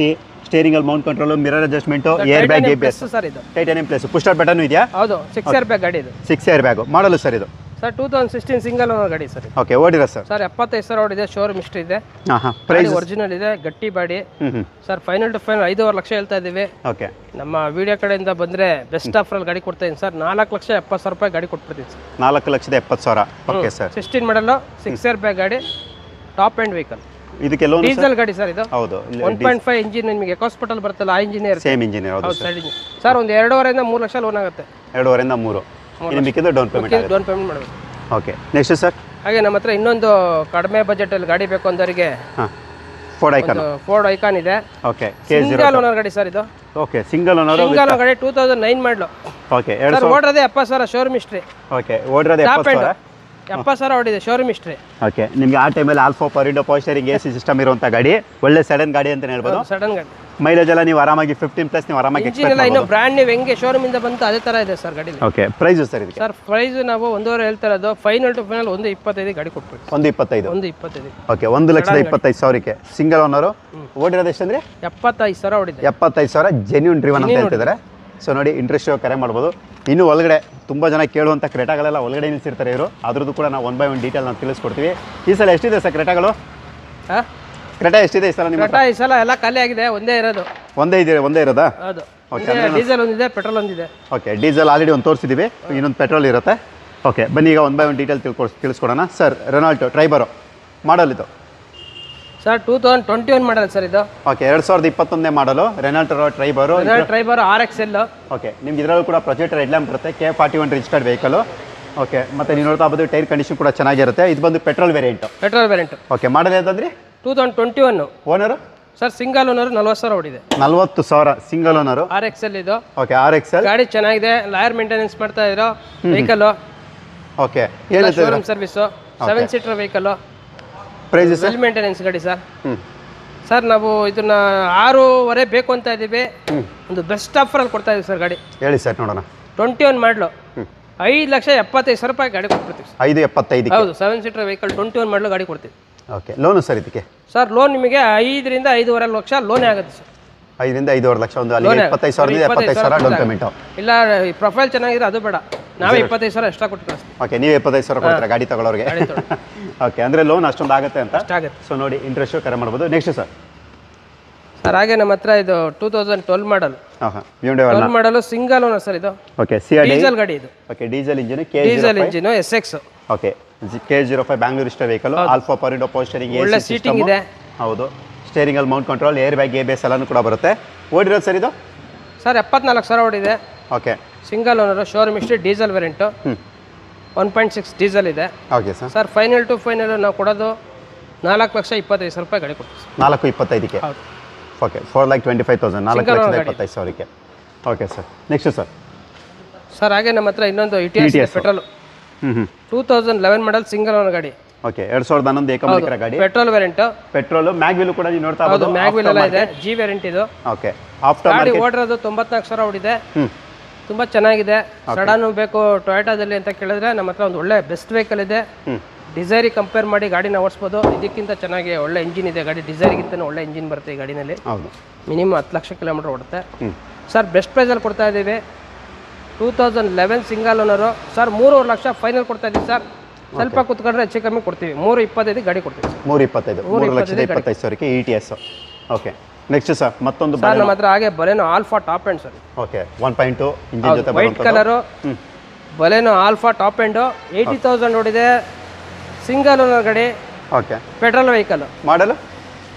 Speaker 2: ಸ್ಟೇರಿಂಗಲ್ಲಿ mount control, mirror adjustment, air bag, ABS.
Speaker 1: Sir ಇದು
Speaker 2: titanium plus push start button ಇದೆಯಾ?
Speaker 1: ಹೌದು, 6 ಏರ್ ಬ್ಯಾಗ್ ಗಾಡಿ ಇದು.
Speaker 2: 6 ಏರ್ ಬ್ಯಾಗು. ಮಾಡಲು ಸರ್ ಇದು?
Speaker 1: ಸರ್ 2016 ಸಿಂಗಲ್ ಓನರ್ ಗಾಡಿ ಸರ್.
Speaker 2: ಓಕೆ, ಓಡಿರ ಸರ್?
Speaker 1: ಸರ್ 75,000 ಓಡಿದೆ. ಶೋರೂಮ್ ಹಿಸ್ಟ್ರಿ ಇದೆ.
Speaker 2: ಪ್ರೈಸ್
Speaker 1: ಒರಿಜಿನಲ್ ಇದೆ, ಗಟ್ಟಿ ಬಾಡಿ. Sir final to final 5.5 lakh ಹೇಳ್ತಾ ಇದ್ದೀವಿ.
Speaker 2: ಓಕೆ,
Speaker 1: ನಮ್ಮ ವಿಡಿಯೋ ಕಡೆಯಿಂದ ಬಂದರೆ ಬೆಸ್ಟ್ ಆಫರಲ್ಲಿ ಗಾಡಿ ಕೊಡ್ತಾ ಇದ್ದೀನಿ ಸರ್. 4,70,000 ರೂಪಾಯಿ ಗಾಡಿ ಕೊಟ್ಬಿಡ್ತೀನಿ ಸರ್.
Speaker 2: 4,70,000. Okay sir.
Speaker 1: 16 ಮಾಡಲು 6 ಏರ್ ಬ್ಯಾಗ್ ಗಾಡಿ, ಟಾಪ್ ಎಂಡ್ ವೆಹಿಕಲ್.
Speaker 2: ಇದಕ್ಕೆ ಲೋನ್?
Speaker 1: ಡೀಸೆಲ್ ಗಾಡಿ ಸರ್ ಇದು.
Speaker 2: ಹೌದು,
Speaker 1: 1.5 ಇಂಜಿನ್. ನಿಮಗೆ ಹಾಸ್ಪಿಟಲ್ ಬರುತ್ತಲ್ಲ, ಆ ಇಂಜಿನಿಯರ್.
Speaker 2: Same engineer. ಹೌದು
Speaker 1: ಸರ್. ಒಂದು 2.5 ಇಂದ 3 ಲಕ್ಷ ಲೋನ್ ಆಗುತ್ತೆ.
Speaker 2: 2.5 ಇಂದ 3. ಇನ್ನು ಮಿಕ್ಕಿದ್ದು ಡೌನ್ ಪೇಮೆಂಟ್
Speaker 1: ಡೌನ್ ಪೇಮೆಂಟ್ ಮಾಡಬೇಕು.
Speaker 2: ಓಕೆ ನೆಕ್ಸ್ಟ್ ಸರ್
Speaker 1: ಹಾಗೆ ನಮ್ಮ ಹತ್ರ ಇನ್ನೊಂದು ಕಡಿಮೆ ಬಜೆಟಲ್ಲಿ ಗಾಡಿ ಬೇಕು ಅಂದವರಿಗೆ
Speaker 2: ಹಾಂ ಫೋರ್ಡ್ ಐಕಾನ್
Speaker 1: ಫೋರ್ಡ್ ಐಕಾನ್ ಇದೆ.
Speaker 2: ಓಕೆ
Speaker 1: ಸಿಂಗಲ್ ಓನರ್ ಗಾಡಿ ಸರ್ ಇದು.
Speaker 2: ಓಕೆ ಸಿಂಗಲ್ ಓನರ್
Speaker 1: ಗಾಡಿ 2009 ಮಾಡಲು.
Speaker 2: ಓಕೆ
Speaker 1: ಸರ್ ಓಡಿರೋದೇ 70,000 ಶೋರೂಮ್ ಹಿಸ್ಟ್ರಿ.
Speaker 2: ಓಕೆ ಓಡಿರೋದೇ 70,000
Speaker 1: 70,000 ಹೊಡಿದೆ ಶೋರೂಮ್ ಹಿಸ್ಟ್ರಿ.
Speaker 2: ಓಕೆ ನಿಮಗೆ ಆ ಟೈಮಲ್ಲಿ all four power window power steering AC system ಇರುವಂಥ ಗಾಡಿ, ಒಳ್ಳೆ ಸಡನ್ ಗಾಡಿ ಅಂತ ಹೇಳ್ಬೋದು.
Speaker 1: ಸಡನ್ ಗಾಡಿ
Speaker 2: ಮೈಲೇಜ್ ಎಲ್ಲ ನೀವು ಆರಾಮಾಗಿ 15+ ನೀವು ಆರಾಮಾಗಿ
Speaker 1: ಇಂಜಿನ್ ಎಲ್ಲ ಇನ್ನೂ ಬ್ರ್ಯಾಂಡ್ ನೀವು ಹೆಂಗೆ ಶೋರೂಮ್ ಇಂದ ಬಂತು ಅದೇ ತರ ಇದೆ ಸರ್ ಗಾಡಿ.
Speaker 2: ಓಕೆ ಪ್ರೈಸ್ ಸರ್ ಇದಕ್ಕೆ
Speaker 1: ಸರ್ ಪ್ರೈಸ್ ನಾವು 1.5 ಹೇಳ್ತಾ ಇರೋದು. ಫೈನಲ್ ಟು ಫೈನಲ್ 1.25 ಗಾಡಿ ಕೊಟ್ಬಿಟ್ಟು.
Speaker 2: 1.25
Speaker 1: 1.25
Speaker 2: ಓಕೆ 1,25,000ಕ್ಕೆ ಸಿಂಗಲ್ ಓನರು. ಓಡಿರೋದು ಎಷ್ಟಂದ್ರೆ
Speaker 1: 75,000 ಹೊಡಿದೆ.
Speaker 2: 75,000 ಜೆನ್ಯೂನ್ ಡ್ರಿವನ್ ಅಂತ ಹೇಳ್ತಿದ್ದಾರೆ. ಸೊ ನೋಡಿ ಇಂಟ್ರೆಸ್ಟ್ ಕರೆ ಮಾಡ್ಬೋದು. ಇನ್ನು ಒಳಗಡೆ ತುಂಬ ಜನ ಕೇಳುವಂಥ ಕ್ರೆಟಾಗಳೆಲ್ಲ ಒಳಗಡೆ ನಿಲ್ಲಿಸಿರ್ತಾರೆ ಇವರು, ಅದ್ರದ್ದು ಕೂಡ ನಾವು 1 by 1 ಡೀಟೇಲ್ ನಾವು ತಿಳಿಸ್ಕೊಡ್ತೀವಿ. ಈ ಸಲ ಎಷ್ಟಿದೆ ಸರ್ ಕ್ರೆಟಾಗಳು? ಕ್ರೆಟಾ ಎಷ್ಟಿದೆ ಈ ಸಲ ನಿಮ್ಮ?
Speaker 1: ಕ್ರೆಟಾ ಈ ಸಲ ಎಲ್ಲ ಖಾಲಿ ಆಗಿದೆ, ಒಂದೇ ಇರೋದು.
Speaker 2: ಒಂದೇ ಇರೋದಾ?
Speaker 1: ಹೌದು. ಡೀಸೆಲ್ ಒಂದಿದೆ, ಪೆಟ್ರೋಲ್ ಒಂದಿದೆ.
Speaker 2: ಓಕೆ ಡೀಸೆಲ್ ಆಲ್ರೆಡಿ ಒಂದು ತೋರಿಸಿದ್ದೀವಿ, ಇನ್ನೊಂದು ಪೆಟ್ರೋಲ್ ಇರುತ್ತೆ. ಓಕೆ ಬನ್ನಿ ಈಗ 1 by 1 ಡೀಟೇಲ್ ತಿಳಿಸ್ಕೊಡೋಣ. ಸರ್ ರೆನಾಲ್ಟೋ ಟ್ರೈಬರೋ ಮಾಡಲ್ ಇದು
Speaker 1: ಸರ್ 2021 ಮಾಡಲ್ ಸರ್ ಇದು.
Speaker 2: ಓಕೆ 2021 ಮಾಡಲು ರೆನಾಲ್ಟೋ ಟ್ರೈಬರೋ
Speaker 1: RXL.
Speaker 2: ಓಕೆ ನಿಮ್ಗೆ ಇದರಲ್ಲೂ ಕೂಡ ಪ್ರೊಜೆಕ್ಟರ್ ಹೆಡ್ ಲ್ಯಾಂಪ್ ಬರುತ್ತೆ, K41 ರಿಜಿಸ್ಟರ್ಡ್ ವೆಹಿಕಲ್. ಓಕೆ ಮತ್ತೆ ನೀವು ನೋಡ್ತಾ ಬಂದು ಟೈರ್ ಕಂಡೀಷನ್ ಕೂಡ ಚೆನ್ನಾಗಿರುತ್ತೆ. ಇದು ಬಂದು ಪೆಟ್ರೋಲ್ ವೇರಿಯಂಟ್. ಓಕೆ ಮಾಡಲ್ ಯಾವ್ದಂದ್ರಿ?
Speaker 1: 2021.
Speaker 2: ಓನರು
Speaker 1: ಸರ್ ಸಿಂಗಲ್ ಓನರ್ 40,000 ಹೊಡಿದೆ.
Speaker 2: 40,000 ಸಿಂಗಲ್ ಓನರು.
Speaker 1: RXL ಇದು.
Speaker 2: ಓಕೆ RXL
Speaker 1: ಗಾಡಿ ಚೆನ್ನಾಗಿದೆ, ಲಾಯರ್ ಮೇಂಟೆನೆನ್ಸ್ ಮಾಡ್ತಾ ಇರೋ vehicle.
Speaker 2: Okay
Speaker 1: showroom service, 7 seater vehicle.
Speaker 2: Price
Speaker 1: well maintenance ಗಾಡಿ ಸರ್. ಸರ್ ನಾವು ಇದನ್ನ 6.5 ಬೇಕು ಅಂತ ಇದ್ದೀವಿ. ಒಂದು ಬೆಸ್ಟ್ ಆಫರ್ ಅಲ್ಲಿ ಕೊಡ್ತಾ ಇದೀವಿ ಸರ್ ಗಾಡಿ.
Speaker 2: ಹೇಳಿ ಸರ್ ನೋಡೋಣ.
Speaker 1: 21 ಮಾಡಲು 5,75,000 ರೂಪಾಯಿ ಗಾಡಿ ಕೊಡ್ತೀವಿ.
Speaker 2: 5.75
Speaker 1: ಹೌದು, 7 ಸೀಟರ್ ವೆಹಿಕಲ್ 21 ಮಾಡಲು ಗಾಡಿ ಕೊಡ್ತೀವಿ.
Speaker 2: ಓಕೆ ಲೋನು ಸರ್ ಇದಕ್ಕೆ? ಸರ್
Speaker 1: ಲೋನ್ ನಿಮಗೆ 5 ರಿಂದ 5.5 ಲಕ್ಷ ಲೋನೇ ಆಗುತ್ತೆ ಸರ್.
Speaker 2: 5 ರಿಂದ 5.5 ಲಕ್ಷ. ಒಂದು ಅಲ್ಲಿ 25,000 75,000 ಡೌನ್ ಪೇಮೆಂಟ್.
Speaker 1: ಇಲ್ಲ ಪ್ರೊಫೈಲ್ ಚೆನ್ನಾಗಿದ್ರೆ ಅದು ಬೇಡ, ನಾವೇ 25,000 ಎಕ್ಸ್ಟ್ರಾ ಕೊಟ್ಟು ಕಳಿಸ್ತೀವಿ.
Speaker 2: ಓಕೆ ನೀವು 25,000 ಕೊಡ್ತೀರಾ ಗಾಡಿ ತಗೊಳ್ಳೋರಿಗೆ? ಓಕೆ ಅಂದರೆ ಲೋನ್ ಅಷ್ಟೊಂದು ಆಗುತ್ತೆ ಅಂತ.
Speaker 1: ಅಷ್ಟಾಗುತ್ತೆ.
Speaker 2: ಸೊ ನೋಡಿ ಇಂಟ್ರೆಸ್ಟ್ ಕರೆ ಮಾಡ್ಬೋದು. ನೆಕ್ಸ್ಟ್ ಸರ್
Speaker 1: ಹಾಗೆ ನಮ್ಮ ಹತ್ರ ಇದು 2012 ಮಾಡಲ್.
Speaker 2: ಹಾಂ Hyundai
Speaker 1: 12 ಮಾಡಲು ಸಿಂಗಲ್ ಓನರ್ ಸರ್ ಇದು.
Speaker 2: ಓಕೆ CRD
Speaker 1: ಡೀಸೆಲ್ ಗಾಡಿ ಇದು.
Speaker 2: Okay diesel engine,
Speaker 1: diesel engine SX.
Speaker 2: Okay K05 Bangalore register vehicle, alpha power window power steering,
Speaker 1: ಒಳ್ಳೆ ಸೀಟಿಂಗ್ ಇದೆ.
Speaker 2: ಹೌದು ಸ್ಟೇರಿಂಗ್ ಅಲ್ಲಿ mount control, air bag, ABS ಎಲ್ಲಾನು ಕೂಡ ಬರುತ್ತೆ. ಓಡಿರೋದು ಸರ್ ಇದು?
Speaker 1: ಸರ್ 74,000 ಓಡಿದೆ.
Speaker 2: Okay
Speaker 1: single owner, showroom history, diesel variant, 1.6 diesel ಇದೆ.
Speaker 2: Okay sir.
Speaker 1: Sir final to final ನಾವು ಕೊಡೋದು 4,25,000 ರೂಪಾಯಿ ಗಾಡಿ ಕೊಡ್ತೀವಿ ಸರ್.
Speaker 2: 4.25ಕ್ಕೆ.
Speaker 1: ಹೌದು.
Speaker 2: ಓಕೆ 4,25,000 4,25,000ಕ್ಕೆ. Okay sir next sir.
Speaker 1: Sir ಹಾಗೆ ನಮ್ಮ ಹತ್ರ ಇನ್ನೊಂದು ETS petrol 2011 model single owner ಗಾಡಿ.
Speaker 2: ಓಕೆ 2011 ಏಕಮಾಲಿಕರ ಗಾಡಿ,
Speaker 1: ಪೆಟ್ರೋಲ್ ವೇರಿಯಂಟ್.
Speaker 2: ಪೆಟ್ರೋಲ್ ಮ್ಯಾಗ್ವಿಲ್ ಕೂಡ ನೀವು ನೋಡ್ತಾ
Speaker 1: ಇರೋದು ಮ್ಯಾಗ್ವಿಲ್ ಎಲ್ಲ ಇದೆ, G ವೇರಿಯಂಟ್ ಇದು.
Speaker 2: ಓಕೆ ಆಫ್ಟರ್
Speaker 1: ಗಾಡಿ ಓಡಿರೋದು 94,000 ಓಡಿದೆ. ತುಂಬಾ ಚೆನ್ನಾಗಿದೆ. ಸಡನ್ ಬೇಕು ಟೊಯೋಟಾದಲ್ಲಿ ಅಂತ ಕೇಳಿದ್ರೆ ನಮ್ಮ ಹತ್ರ ಒಂದು ಒಳ್ಳೆ ಬೆಸ್ಟ್ ವೆಹಿಕಲ್ ಇದೆ. ಡಿಸೈರಿ ಕಂಪೇರ್ ಮಾಡಿ ಗಾಡಿನ ಓಡಿಸ್ಬೋದು. ಇದಕ್ಕಿಂತ ಚೆನ್ನಾಗಿ ಒಳ್ಳೆ ಇಂಜಿನ್ ಇದೆ ಗಾಡಿ, ಡಿಸೈರಿಗಿಂತ ಒಳ್ಳೆ ಇಂಜಿನ್ ಬರುತ್ತೆ ಈ ಗಾಡಿನಲ್ಲಿ.
Speaker 2: ಹೌದು
Speaker 1: ಮಿನಿಮಮ್ 10 ಲಕ್ಷ ಕಿಲೋಮೀಟರ್ ಓಡುತ್ತೆ ಸರ್. ಬೆಸ್ಟ್ ಪ್ರೈಸಲ್ಲಿ ಕೊಡ್ತಾ ಇದ್ದೀವಿ. 2011 single owner sir. 3.5 lakh final ಕೊಡ್ತಾ ಇದ್ದೀವಿ ಸರ್. ಸ್ವಲ್ಪ ಕುತ್ಕೊಂಡ್ರೆ ಹೆಚ್ಚು ಕಮ್ಮಿ ಕೊಡ್ತೀವಿ. 3.25 ಗಾಡಿ ಕೊಡ್ತೀವಿ.
Speaker 2: 3.25 3,25,000ಕ್ಕೆ ETS. ಓಕೆ ನೆಕ್ಸ್ಟ್ ಸರ್ ಮತ್ತೊಂದು
Speaker 1: ಸರ್ ನಮ್ಮ ಹತ್ರ ಹಾಗೆ Baleno Alpha top end sir.
Speaker 2: Okay 1.2 engine ಜೊತೆ
Speaker 1: white colour Baleno Alpha top end 80,000 ಓಡಿದೆ. ಸಿಂಗಲ್ ಓನರ್ ಗಾಡಿ.
Speaker 2: Okay
Speaker 1: petrol vehicle.
Speaker 2: ಮಾಡಲು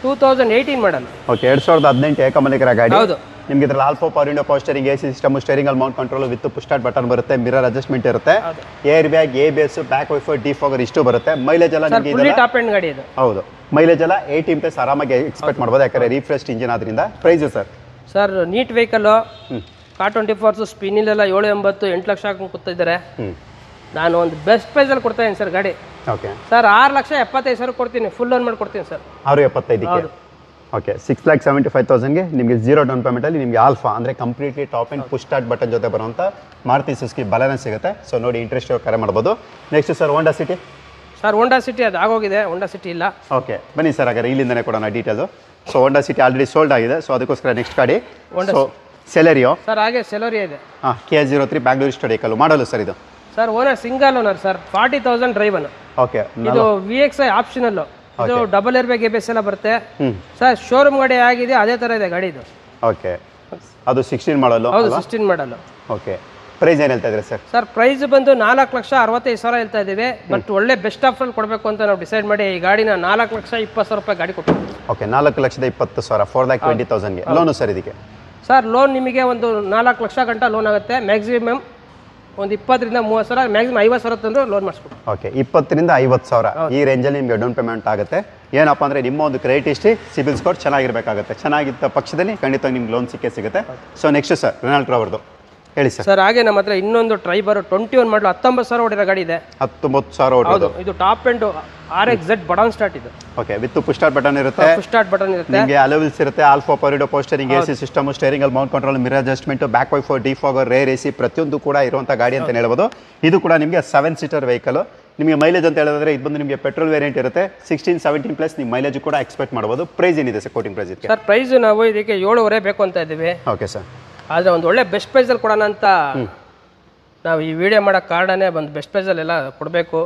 Speaker 1: 2018 ಮಾಡಲ್.
Speaker 2: ಓಕೆ 2018 ಏಕಮಾಲಿಕರ ಗಾಡಿ.
Speaker 1: ಹೌದು.
Speaker 2: ನಿಮ್ಗೆ ಇದ್ರಲ್ಲಿ all four power window power steering, AC system, steering ಅಲ್ಲಿ mount control with push start button ಬರುತ್ತೆ, ಮಿರರ್ ಅಡ್ಜಸ್ಟ್ಮೆಂಟ್ ಇರುತ್ತೆ, air bag, ABS, back wiper, defogger ಇಷ್ಟು ಬರುತ್ತೆ. ಮೈಲೇಜ್ ಎಲ್ಲ ನಿಮಗೆ
Speaker 1: ಫುಲ್ಲಿ ಟಾಪ್ ಎಂಡ್ ಗಾಡಿ ಇದು.
Speaker 2: ಹೌದು ಮೈಲೇಜ್ ಎಲ್ಲ 18+ ಆರಾಮಾಗಿ ಎಕ್ಸ್ಪೆಕ್ಟ್ ಮಾಡ್ಬೋದು, ಯಾಕಂದ್ರೆ ರಿಫ್ರೆಶ್ ಇಂಜಿನ್ ಆದ್ರಿಂದ. Price
Speaker 1: sir neat vehicle, car 24 ಸ್ಪಿನಿಲೆಲ್ಲ 780 8 ಲಕ್ಷ ಹಾಕೊಂಡು ಕೂತಿದ್ದಾರೆ. ನಾನು ಒಂದು ಬೆಸ್ಟ್ ಪ್ರೈಸಲ್ಲಿ ಕೊಡ್ತಾ ಇದ್ದೀನಿ ಸರ್ ಗಾಡಿ.
Speaker 2: ಓಕೆ
Speaker 1: ಸರ್ 6,75,000 ಕೊಡ್ತೀನಿ, ಫುಲ್ ಲೋನ್ ಮಾಡ್ಕೊಡ್ತೀನಿ ಸರ್.
Speaker 2: 6.75ಕ್ಕೆ. ಓಕೆ 6,75,000ಗೆ ನಿಮಗೆ 0 ಡೌನ್ ಪೇಮೆಂಟಲ್ಲಿ ನಿಮಗೆ ಆಲ್ಫಾ ಅಂದರೆ completely top and push start button ಜೊತೆ ಬರುವಂಥ ಮಾರುತಿ ಸುಜುಕಿ ಬಲೆನೋ ಸಿಗುತ್ತೆ. ಸೊ ನೋಡಿ ಇಂಟ್ರೆಸ್ಟ್ ಕರೆ ಮಾಡ್ಬೋದು. Next sir Honda City.
Speaker 1: Sir Honda City ಅದು ಆಗೋಗಿದೆ, ಹೋಂಡಾ ಸಿಟಿ ಇಲ್ಲ.
Speaker 2: ಓಕೆ ಬನ್ನಿ ಸರ್ ಹಾಗಾದ್ರೆ ಇಲ್ಲಿಂದನೇ ಕೊಡೋಣ details. So Honda City already sold ಆಗಿದೆ, ಸೊ ಅದಕ್ಕೋಸ್ಕರ ನೆಕ್ಸ್ಟ್ ಗಾಡಿ ಸೊ ಸೆಲೆರಿಯೋ.
Speaker 1: ಸರ್ ಹಾಗೆ ಸೆಲೋರಿಯೋ ಇದೆ.
Speaker 2: ಹಾಂ K03 ಬ್ಯಾಂಗ್ಳೂರ್ ರಿಜಿಸ್ಟರ್ಡ್ ವೆಹಿಕಲ್. ಮಾಡಲು ಸರ್ ಇದು?
Speaker 1: Sir owner single owner sir. 40,000 driven.
Speaker 2: Okay
Speaker 1: ಇದು VXI ಆಪ್ಷನಲ್ಲು. ಇದು ಡಬಲ್ ಏರ್ ಬ್ಯಾಗ್, ABS ಎಲ್ಲ ಬರುತ್ತೆ ಸರ್. ಶೋರೂಮ್ ಗಾಡಿ ಆಗಿದೆ, ಅದೇ ಥರ ಇದೆ ಗಾಡಿ ಇದು.
Speaker 2: ಓಕೆ ಅದು 16 ಮಾಡಲು.
Speaker 1: ಹೌದು 16 ಮಾಡಲು.
Speaker 2: ಓಕೆ ಪ್ರೈಸ್ ಏನು ಹೇಳ್ತಾ ಇದ್ದೀರಾ ಸರ್?
Speaker 1: ಸರ್ ಪ್ರೈಸ್ ಬಂದು 4,65,000 ಹೇಳ್ತಾ ಇದ್ದೀವಿ. ಬಟ್ ಒಳ್ಳೆ ಬೆಸ್ಟ್ ಆಫರ್ ಕೊಡಬೇಕು ಅಂತ ನಾವು ಡಿಸೈಡ್ ಮಾಡಿ ಈ ಗಾಡಿನ 4,20,000 ರೂಪಾಯಿ ಗಾಡಿ ಕೊಡ್ತೀವಿ.
Speaker 2: ಓಕೆ 4,20,000 4,20,000ಗೆ. ಲೋನು ಸರ್ ಇದಕ್ಕೆ?
Speaker 1: ಸರ್ ಲೋನ್ ನಿಮಗೆ ಒಂದು 4 ಲಕ್ಷ ಗಂಟ ಲೋನ್ ಆಗುತ್ತೆ ಮ್ಯಾಕ್ಸಿಮಮ್. ಒಂದು 20 ರಿಂದ 30 ಸಾವಿರ ಮ್ಯಾಕ್ಸಿಮಮ್ 50 ಸಾವಿರ ತಂದು ಲೋನ್ ಮಾಡಿಸ್ಕೊಡ್ತೀವಿ.
Speaker 2: ಓಕೆ, 20 ರಿಂದ 50 ಸಾವಿರ ಈ ರೇಂಜಲ್ಲಿ ನಿಮಗೆ ಡೌನ್ ಪೇಮೆಂಟ್ ಆಗುತ್ತೆ. ಏನಪ್ಪ ಅಂದರೆ ನಿಮ್ಮ ಒಂದು ಕ್ರೆಡಿಟ್ ಹಿಸ್ಟ್ರಿ ಸಿಬಿಲ್ ಸ್ಕೋರ್ ಚೆನ್ನಾಗಿರಬೇಕಾಗುತ್ತೆ. ಚೆನ್ನಾಗಿದ್ದ ಪಕ್ಷದಲ್ಲಿ ಖಂಡಿತ ನಿಮ್ಗೆ ಲೋನ್ ಸಿಗುತ್ತೆ. ಸೊ ನೆಕ್ಸ್ಟ್ ಸರ್ ರೆನಾಲ್ಟ್ ಅವ್ರದ್ದು ಹೇಳಿ ಸರ್.
Speaker 1: ಸರ್ ಹಾಗೆ ನಮ್ಮ ಹತ್ರ ಇನ್ನೊಂದು ಟ್ರೈಬರ್ 21 ಮಾಡಲು 19 ಸಾವಿರ ಹೊಡಿರೋ ಗಾಡಿ ಇದೆ.
Speaker 2: 19,000 ಹೊಡೆದು.
Speaker 1: ಇದು top end RXZ button start ಇದು.
Speaker 2: Okay, with push start button ಇರುತ್ತೆ.
Speaker 1: ಪುಷ್ ಸ್ಟಾರ್ಟ್ ಬಟನ್ ಇರುತ್ತೆ.
Speaker 2: ನಿಮಗೆ ಅಲೋವಿಲ್ಸ್ ಇರುತ್ತೆ, all four powered power steering, AC system, steering ಅಲ್ಲಿ mount control, mirror adjustment, back wiper, defogger, rear AC ಪ್ರತಿಯೊಂದು ಕೂಡ ಇರುವಂಥ ಗಾಡಿ ಅಂತ ಹೇಳ್ಬೋದು. ಇದು ಕೂಡ ನಿಮಗೆ 7 ಸೀಟರ್ ವೆಹಿಕಲ್. ನಿಮಗೆ ಮೈಲೇಜ್ ಅಂತ ಹೇಳಿದ್ರೆ ಇದು ಬಂದು ನಿಮಗೆ ಪೆಟ್ರೋಲ್ ವೇರಿಯಂಟ್ ಇರುತ್ತೆ. 16-17 ಪ್ಲಸ್ ನಿಮ್ಮ ಮೈಲೇಜ್ ಕೂಡ ಎಕ್ಸ್ಪೆಕ್ಟ್ ಮಾಡ್ಬೋದು. ಪ್ರೈಸ್ ಏನಿದೆ ಸರ್ ಕೋಟಿಂಗ್ ಪ್ರೈಸ್ ಇದಕ್ಕೆ?
Speaker 1: ಸರ್ ಪ್ರೈಸ್ ನಾವು ಇದಕ್ಕೆ 7.5 ಬೇಕು ಅಂತ ಇದ್ದೀವಿ.
Speaker 2: Okay sir.
Speaker 1: ಆದರೆ ಒಂದು ಒಳ್ಳೆ ಬೆಸ್ಟ್ ಪ್ರೈಸಲ್ಲಿ ಕೊಡೋಣ ಅಂತ ನಾವು ಈ ವಿಡಿಯೋ ಮಾಡೋ ಕಾರಣನೇ ಬಂದು ಬೆಸ್ಟ್ ಪ್ರೈಸಲ್ಲೆಲ್ಲ ಕೊಡಬೇಕು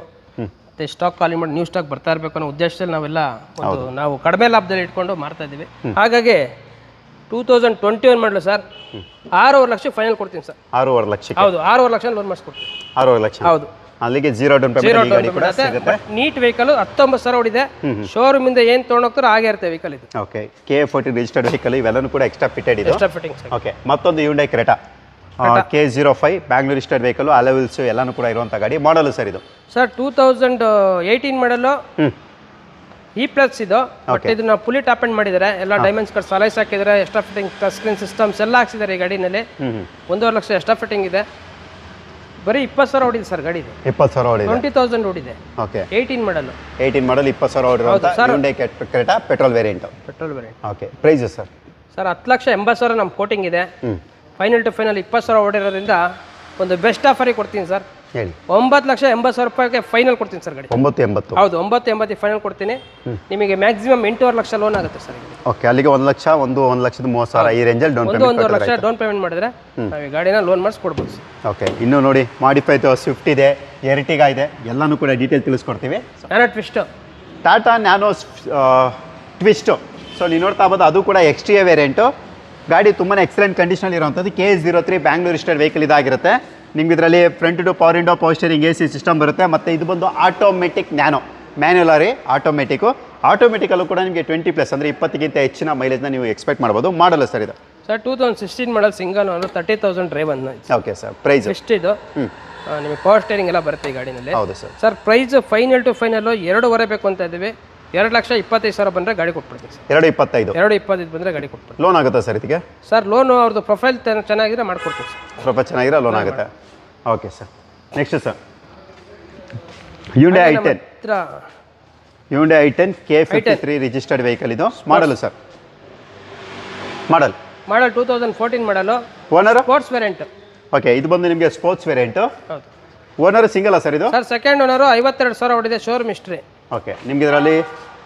Speaker 1: ಮತ್ತು ಸ್ಟಾಕ್ ಖಾಲಿ ಮಾಡಿ ನ್ಯೂ ಸ್ಟಾಕ್ ಬರ್ತಾ ಇರಬೇಕು ಅನ್ನೋ ಉದ್ದೇಶದಲ್ಲಿ ನಾವೆಲ್ಲ ಒಂದು ನಾವು ಕಡಿಮೆ ಲಾಭದಲ್ಲಿ ಇಟ್ಕೊಂಡು ಮಾಡ್ತಾ ಇದ್ದೀವಿ. ಹಾಗಾಗಿ 2021 ಮಾಡಲು ಸರ್ 6.5 ಲಕ್ಷ ಫೈನಲ್ ಕೊಡ್ತೀನಿ ಸರ್.
Speaker 2: 6.5 ಲಕ್ಷ? ಹೌದು,
Speaker 1: 6.5 ಲಕ್ಷ ಲೋನ್ ಮಾಡಿಸ್ಕೊಡ್ತೀನಿ.
Speaker 2: 6.5 ಲಕ್ಷ? ಹೌದು. ಅಲ್ಲಿಗೆ zero down payment.
Speaker 1: Neat vehicle 19 ಸಾವಿರ ಹೊಡಿದೆ. ಶೋರೂಮ್ ಇಂದ ಏನು ತೊಗೊಂಡೋಗ್ತಾರೋ ಹಾಗೆ ಇರುತ್ತೆ ವೆಹಿಕಲ್ ಇದು.
Speaker 2: ಓಕೆ, K40 ರಿಜಿಸ್ಟರ್ಡ್ ವೆಹಿಕಲ್ ಇವೆಲ್ಲನೂ ಕೂಡ ಎಕ್ಸ್ಟ್ರಾ ಫಿಟೆಡ್ ಇದೆ.
Speaker 1: Extra fittings.
Speaker 2: ಓಕೆ, ಮತ್ತೊಂದು Hyundai Creta K05 Bangalore registered vehicle, alloy wheels ಎಲ್ಲಾನು ಕೂಡ ಇರುವಂಥ ಗಾಡಿ. ಮಾಡಲು ಸರ್ ಇದು?
Speaker 1: ಸರ್ 2018 ಮಾಡಲು E+ ಇದು. ಬಟ್ ಇದನ್ನ ಫುಲ್ಲಿ ಟಾಪ್ ಎಂಡ್ ಮಾಡಿದ್ದಾರೆ. ಎಲ್ಲ ಡೈಮಂಡ್ಸ್ ಕಟ್ ಸಲೈಸ್ ಹಾಕಿದ್ದಾರೆ. Extra fitting touch screen systems ಎಲ್ಲ ಹಾಕ್ಸಿದ್ದಾರೆ ಈ ಗಾಡಿನಲ್ಲಿ. 1.5 ಲಕ್ಷ ಎಕ್ಸ್ಟ್ರಾ ಫಿಟ್ಟಿಂಗ್ ಇದೆ. ಬರೀ 20 ಸಾವಿರ ಹೊಡಿದೆ ಸರ್ ಗಾಡಿ.
Speaker 2: 20 ಸಾವಿರ ಹೊಡಿದೆ.
Speaker 1: 20,000 ಹೊಡಿದೆ.
Speaker 2: ಓಕೆ,
Speaker 1: 18 ಮಾಡಲು
Speaker 2: 20 ಸಾವಿರ ಹೊಡಿರುವಂಥ Hyundai Creta petrol variant.
Speaker 1: Petrol variant.
Speaker 2: Okay, price sir?
Speaker 1: Sir 10,80,000 ನಮ್ಮ ಕೋಟಿಂಗ್ ಇದೆ. ಫೈನಲ್ ಟು ಫೈನಲ್ 20 ಸಾವಿರ ಹೊಡಿರೋದ್ರಿಂದ ಒಂದು ಬೆಸ್ಟ್ ಆಫರಿಗೆ ಕೊಡ್ತೀನಿ ಸರ್.
Speaker 2: ಹೇಳಿ.
Speaker 1: 9,80,000 ರೂಪಾಯಿಗೆ ಫೈನಲ್ ಕೊಡ್ತೀನಿ ಸರ್ ಗಾಡಿ.
Speaker 2: 980?
Speaker 1: ಹೌದು, 980 ಫೈನಲ್ ಕೊಡ್ತೀನಿ. ನಿಮಗೆ ಮ್ಯಾಕ್ಸಿಮಮ್ 8.5 ಲಕ್ಷ ಲೋನ್ ಆಗುತ್ತೆ ಸರ್.
Speaker 2: ಓಕೆ, ಅಲ್ಲಿಗೆ 1 ಲಕ್ಷ 1,30,000 ಈ ರೇಂಜಲ್ಲಿ down payment.
Speaker 1: 1 lakh down payment ಮಾಡಿದ್ರೆ ನಾವು ಈ ಗಾಡಿನ ಲೋನ್ ಮಾಡಿಸ್ಕೊಡ್ಬೋದು ಸರ್.
Speaker 2: ಓಕೆ, ಇನ್ನು ನೋಡಿ ಮಾಡಿಫೈಡ್ ಸ್ವಿಫ್ಟ್ ಇದೆ, ಎರ್ಟಿಗಾ ಇದೆ, ಎಲ್ಲನೂ ಕೂಡ ಡೀಟೇಲ್ ತಿಳಿಸ್ಕೊಡ್ತೀವಿ.
Speaker 1: Nano twist,
Speaker 2: Tata Nano twist. So ನೀವು ನೋಡ್ತಾ ಇರ್ಬೋದು, ಅದು ಕೂಡ XTA ವೇರಿಯಂಟು. ಗಾಡಿ ತುಂಬಾ ಎಕ್ಸಲೆಂಟ್ ಕಂಡೀಷನಲ್ಲಿ ಇರುವಂಥದ್ದು. K03 ಬ್ಯಾಂಗ್ಳೂರ್ ರಿಜಿಸ್ಟರ್ಡ್ ವೆಹಿಕಲ್ ಇದಾಗಿರುತ್ತೆ. ನಿಮ್ಗೆ ಇದರಲ್ಲಿ front to power window, power steering, AC system ಬರುತ್ತೆ. ಮತ್ತು ಇದು ಬಂದು ಆಟೋಮೆಟಿಕ್ ನ್ಯಾನೋ, ಮ್ಯಾನ್ಯುಯಲ್ ಆರಿ ಆಟೋಮೆಟಿಕಲ್ಲೂ ಕೂಡ ನಿಮಗೆ 20+ ಅಂದರೆ 20ಗಿಂತ ಹೆಚ್ಚಿನ ಮೈಲೇಜ್ನ ನೀವು ಎಕ್ಸ್ಪೆಕ್ಟ್ ಮಾಡ್ಬೋದು. ಮಾಡಲ್ಲ ಸರ್ ಇದು?
Speaker 1: Sir 2016 model single owner 30,000 drive ಅನ್ನು.
Speaker 2: ಓಕೆ ಸರ್, ಪ್ರೈಸ್
Speaker 1: ಎಷ್ಟು ಇದು? ನಿಮಗೆ ಪವರ್ ಸ್ಟೇರಿಂಗ್ ಎಲ್ಲ ಬರುತ್ತೆ ಈ ಗಾಡಿನಲ್ಲಿ.
Speaker 2: ಹೌದು sir.
Speaker 1: Sir price final to final 2.5 ಬೇಕು ಅಂತ ಇದ್ದೀವಿ. 2,25,000 ಬಂದರೆ ಗಾಡಿ ಕೊಟ್ಬಿಡ್ತೀವಿ ಸರ್.
Speaker 2: 2.25?
Speaker 1: 2.25 ಬಂದರೆ ಗಾಡಿ ಕೊಟ್ಬಿಡ್ತೀವಿ.
Speaker 2: ಲೋನ್ ಆಗುತ್ತಾ ಸರ್ ಇದಕ್ಕೆ?
Speaker 1: ಸರ್ ಲೋನು ಅವ್ರದ್ದು ಪ್ರೊಫೈಲ್ ಚೆನ್ನಾಗಿದ್ರೆ ಮಾಡ್ಕೊಡ್ತೀವಿ ಸರ್.
Speaker 2: ಪ್ರೊಫೈಲ್ ಚೆನ್ನಾಗಿರೋ ಲೋನ್ ಆಗುತ್ತೆ. Okay sir. Next sir Hyundai i10. Hyundai i10 K53 registered vehicle ಇದು. Model sir? ಮಾಡಲ್
Speaker 1: 2014 ಮಾಡಲು.
Speaker 2: Owner
Speaker 1: sports variant.
Speaker 2: ಓಕೆ, ಇದು ಬಂದು ನಿಮಗೆ ಸ್ಪೋರ್ಟ್ಸ್ ವೇರಿಯಂಟು.
Speaker 1: ಹೌದು.
Speaker 2: ಓನರ್ ಸಿಂಗಲ್ ಸರ್ ಇದು?
Speaker 1: ಸರ್ ಸೆಕೆಂಡ್ ಓನರು 52,000 ಹೊಡಿದೆ. Showroom history.
Speaker 2: ಓಕೆ, ನಿಮ್ಗೆ ಇದರಲ್ಲಿ